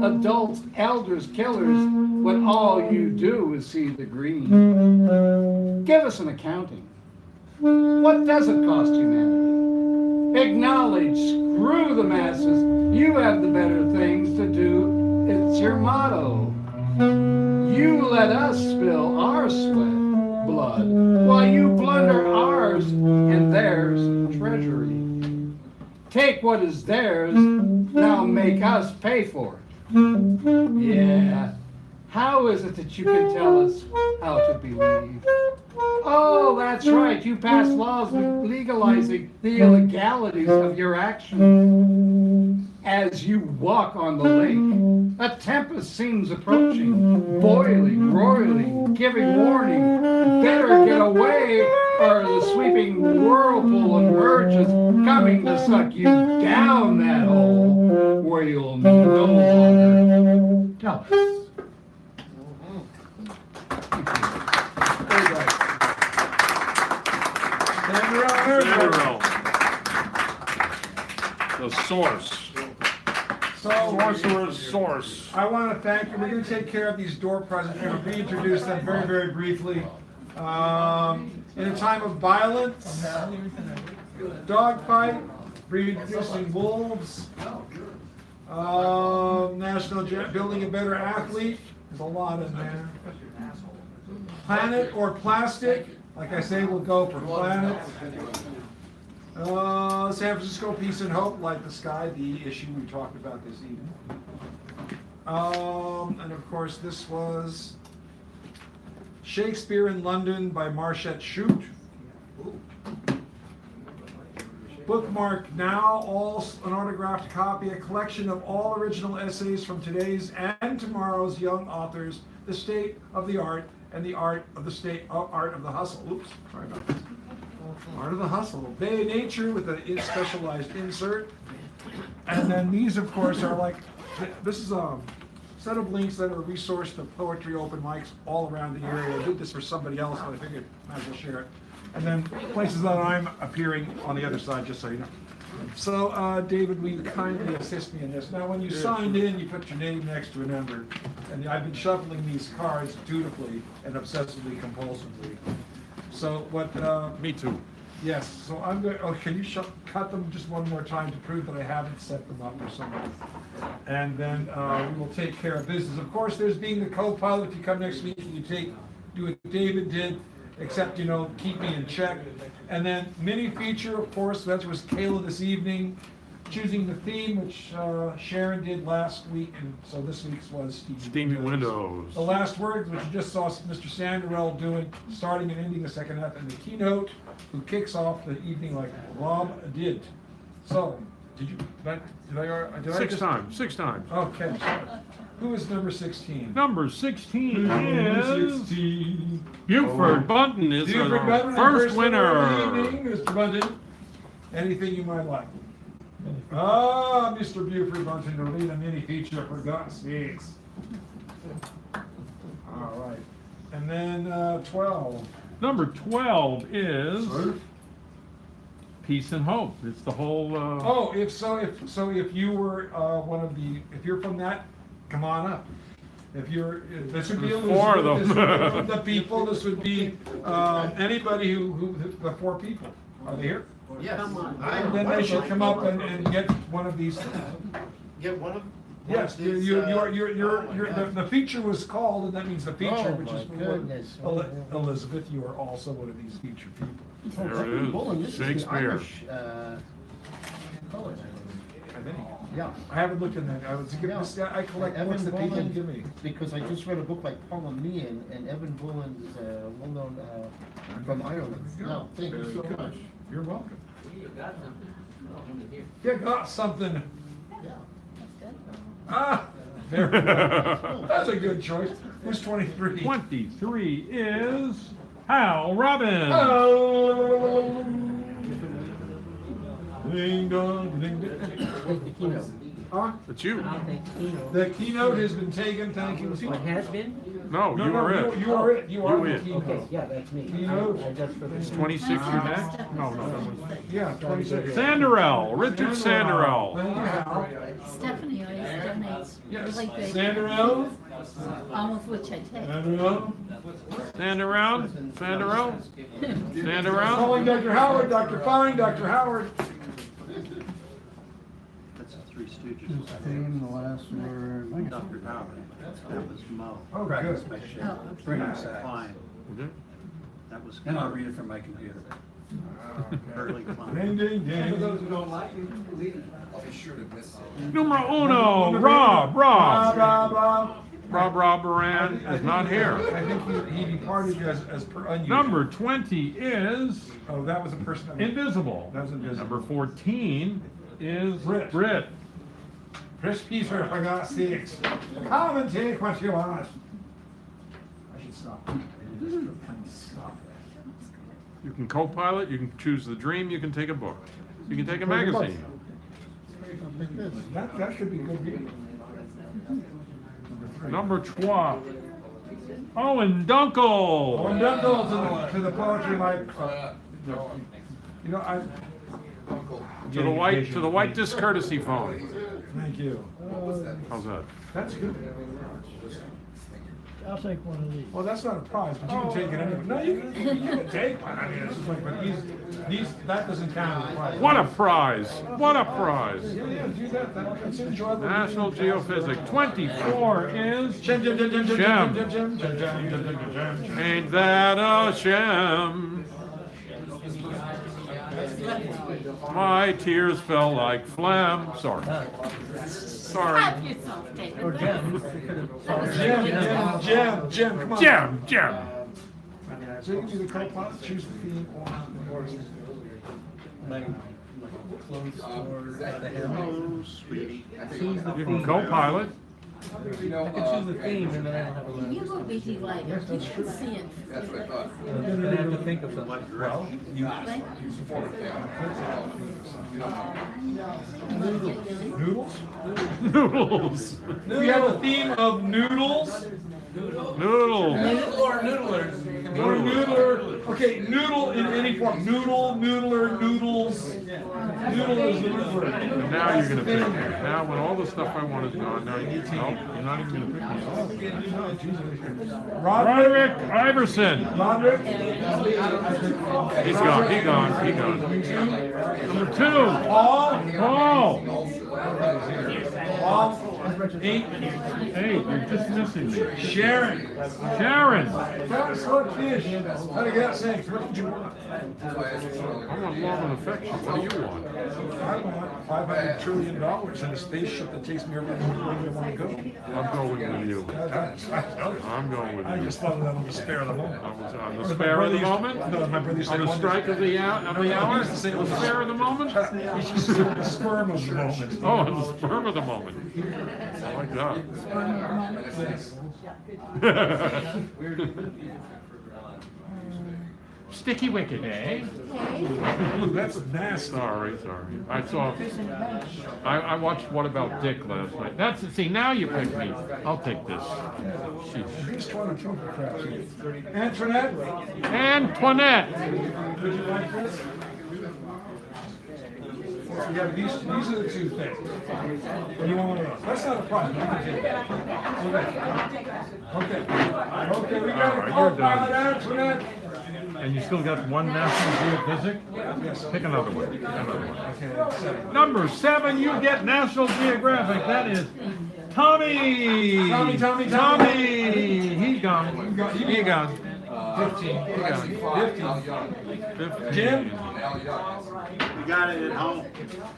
adults, elders, killers, when all you do is see the green? Give us an accounting. What does it cost humanity? Acknowledge, screw the masses. You have the better things to do. It's your motto. You let us spill our sweat, blood, while you plunder ours and theirs treasury. Take what is theirs, now make us pay for it. Yeah. How is it that you can tell us how to believe? Oh, that's right. You passed laws legalizing the illegalities of your actions. As you walk on the lake, a tempest seems approaching, boiling, roiling, giving warning. Better get away, or the sweeping whirlpool emerges, coming to suck you down that hole where you'll no longer tell us. The source. Sorcerer's source. I want to thank you. We're going to take care of these door prizes. We're going to reintroduce them very, very briefly. In a time of violence, dogfight, reintroducing wolves, building a better athlete. There's a lot in there. Planet or plastic. Like I say, we'll go for planet. San Francisco Peace and Hope, Light the Sky, the issue we talked about this evening. And of course, this was Shakespeare in London by Marchette Chute. Bookmark now, an autographed copy, a collection of all original essays from today's and tomorrow's young authors, the state of the art and the art of the art of the hustle. Oops, sorry about this. Art of the hustle. Bay Nature with a specialized insert. And then these, of course, are like, this is a set of links that are resourced to poetry open mics all around the area. I did this for somebody else, but I figured I might as well share it. And then places that I'm appearing on the other side, just so you know. So, David, will you kindly assist me in this? Now, when you signed in, you put your name next to a number, and I've been shuffling these cards dutifully and obsessively compulsively. So what, Me too. yes, so I'm going, oh, can you cut them just one more time to prove that I haven't set them up or something? And then, we will take care of business. Of course, there's being the co-pilot. If you come next week and you do what David did, except, keep me in check. And then mini feature, of course, that was Kayla this evening, choosing the theme, which Sharon did last week, and so this week's was Steamy Windows. The last word, which you just saw Mr. Sanderell doing, starting and ending the second half, and the keynote, who kicks off the evening like Rob did. So, did I Six times. Okay. Who is number 16? Number 16 Number is 16. Buford Bunton is Buford our Bunton, first winner. Evening, Mr. Bunton. Anything you might like. Ah, Mr. Buford Bunton to lead a mini feature, for God's sakes. All right. And then 12. Number 12 is Peace and Hope. It's the whole. Oh, if you were if you're from that, come on up. This would be There's four of them. This would be the people. This would be anybody who the four people. Are they here? Yes. And then they should come up and get one of these. Get one of. Yes, the feature was called, and that means the feature, Oh, which my is goodness. Elizabeth. You are also one of these featured people. There it is. Shakespeare. Yeah, I haven't looked in that. I collect books that people give me. Because I just read a book by Paula Meehan, and Evan Bullen is well-known from Ireland. No, thank you so much. You're welcome. You got something. Yeah. Ah, very good. That's a good choice. Who's 23? 23 is Hal Robbins. Oh. Ding dong, ding ding. Huh? That's you. The keynote has been taken. Thank you. What has been? No, you are it. You are it. You are the it. keynote. Okay, yeah, that's me. Keynote. It's 26 you're next? No, that was. Yeah, 26. Sanderell, Richard Sanderell. Thank you, Hal. Stephanie always donates. Yes. Like the, Sanderell. almost which I take. Sanderell. Stand around. Stand around. Stand around. Calling Dr. Howard. Dr. Fine. Dr. Howard. That's the Three Stooges. Theme, the last word. Dr. Howard. That was Mo. Oh, Practice good. by Shea. Oh. Bring it Klein. Okay. That was. And I'll read it from my computer. Burley Klein. Ding, ding, ding. For those who don't like it, leave it. I'll be sure to miss it. Numero uno, Rob Rob. Moran is not here. I think he departed as per unusual. Number 20 is Oh, that was a person. Invisible. That was invisible. Number 14 is Brit. Brit. Chris Peter, for God's sakes. Come and take what you want. I should stop. Stop. You can co-pilot, you can choose the dream, you can take a book. You can take a magazine. That should be good reading. Number 12. Owen Dunkel. Owen Dunkel to the poetry mic. You know, I. To the white discourtesy phone. Thank you. How's that? That's good. I'll take one of these. Well, that's not a prize, but you can take it anyway. No, you can take one. I mean, it's just like, but that doesn't count as a prize. What a prize! What a prize! Yeah, do that. That's enjoyable. National Geophysics. 24 is Gem. Ain't that a sham? My tears fell like phlegm. Sorry. Slap yourself, David. Or Jen. Gem, come on. Gem. So you can do the co-pilot, choose the theme, or My clothes store at the Oh, sweetie. Choose the You theme. can co-pilot. I could choose the theme and then I don't have a lot. You look busy like, you can see it. That's what I thought. And then I have to think of something. well, noodles. Noodles. We have a theme of noodles. Noodles. Or noodlers. Or noodler. Okay, noodle in any form. Noodle, noodler, noodles. Noodle is the root word. And now you're gonna pick me. Now when all the stuff I want is gone, now you're not even gonna pick me. Roderick Iverson. Roderick. He's gone. He gone. Number 2. Paul. Paul. 8. You're just missing me. Sharon. That's what fish. How do you get saying? What did you want? I want love and affection. What do you want? I want $500 trillion in a spaceship that takes me everywhere I want to go. I'm going with you. I'm going with you. I just thought of that on the spare of the moment. On the spare of the moment? No, my brother used to On the strike of the hour? He used to say it The was spare of the moment? He used to say the sperm of the moment. Oh, on the sperm of the moment. I like that. Sticky wicket, eh? Ooh, that's nasty. Sorry. I watched What About Dick last night. See, now you pick me. I'll take this. He's 22 for crap's sake. Antoinette. Would you like this? Yeah, these are the 2 things. What do you want one of those? That's not a problem. You can take that. Okay, we got a call pilot Antoinette. And you still got one National Geographic? Yes. Pick another one. Number 7, you get National Geographic. That is Tommy. He gone. 15. Jim? You got it at home.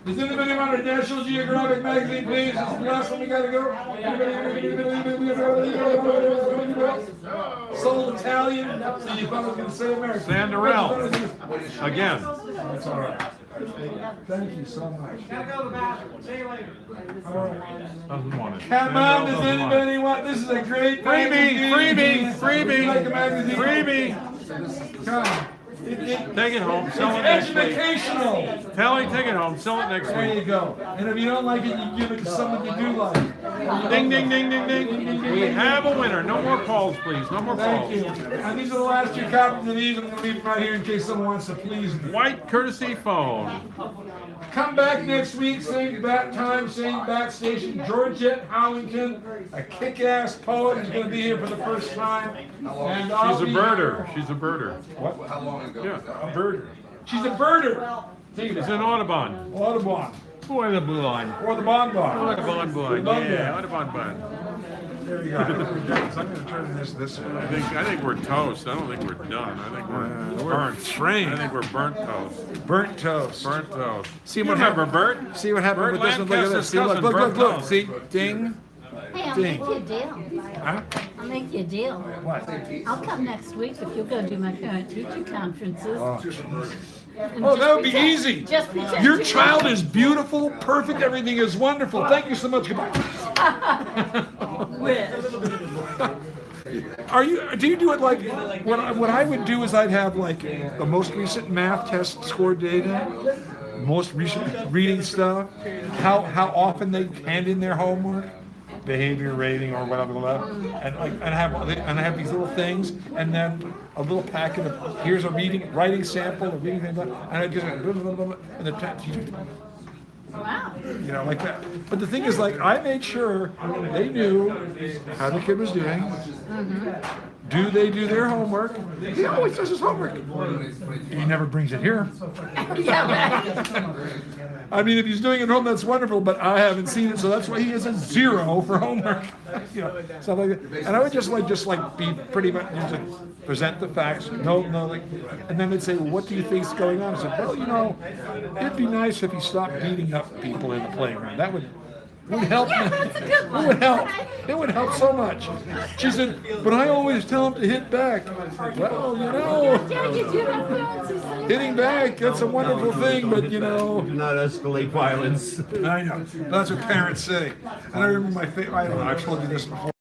Does anybody want a National Geographic magazine, please? This is the last one we gotta go. Soul Italian. So you thought I was gonna say American. Sanderell. Again. That's all right. Thank you so much. Gotta go to the bathroom. See you later. Doesn't want it. Come on, does anybody want? This is a great magazine. Freebie. Like a magazine. Freebie. Come. Take it home. Sell it It's next week. educational. Telly, take it home. Sell it next There week. you go. And if you don't like it, you give it to someone you do like. Ding, ding, ding, ding, ding. We have a winner. No more calls, please. No more calls. Thank you. And these are the last 2 copies of these. I'm going to leave them right here in case someone wants to please me. White courtesy phone. Come back next week, same bat time, same bat station. Georgette Howington, a kick-ass poet, is going to be here for the first time. And I'll She's a be birder. here. She's a birder. What? How long ago? Yeah. A birder. She's a birder. She's an Audubon. Audubon. Or the blonde. Or the bonbon. Audubon. Yeah, Audubon. There you go. I'm going to turn this way. I think we're toast. I don't think we're done. I think we're burnt. Trained. I think we're burnt toast. Burnt toast. Burnt toast. See You what remember happened? Bert? See what happened Bert with this one? Look at this. See, Lancaster's look, cousin, Bert See, Toast. ding. Hey, I'll Ding. make you a deal. Huh? I'll make you a deal. What? I'll come next week if you'll go do my parent teacher conferences. And Oh, just that would be pretend- easy. Just pretend Your you child know. is beautiful, perfect, everything is wonderful. Thank you so much. Goodbye. Do you do it like, what I would do is I'd have like the most recent math test score data, most recent reading stuff, how often they hand in their homework, behavior rating or whatever, and I have these little things, and then a little packet of here's a writing sample, a reading thing, and I just blah, blah, blah, blah, and the teacher, Wow. you know, like that. But the thing is, like, I made sure they knew how the kid was doing. Do they do their homework? He always does his homework. He never brings it here. I mean, if he's doing it at home, that's wonderful, but I haven't seen it, so that's why he has a 0 for homework. You know, stuff like that. And I would just be pretty much, just present the facts. No, like, and then they'd say, well, what do you think's going on? I said, well, you know, it'd be nice if he stopped beating up people in the playground. That would help. It would help. It would help so much. She said, but I always tell him to hit back. Well, you know, hitting back, that's a wonderful thing, but you know. Not escalate violence. I know. That's what parents say. And I remember I don't know, I've told you this before.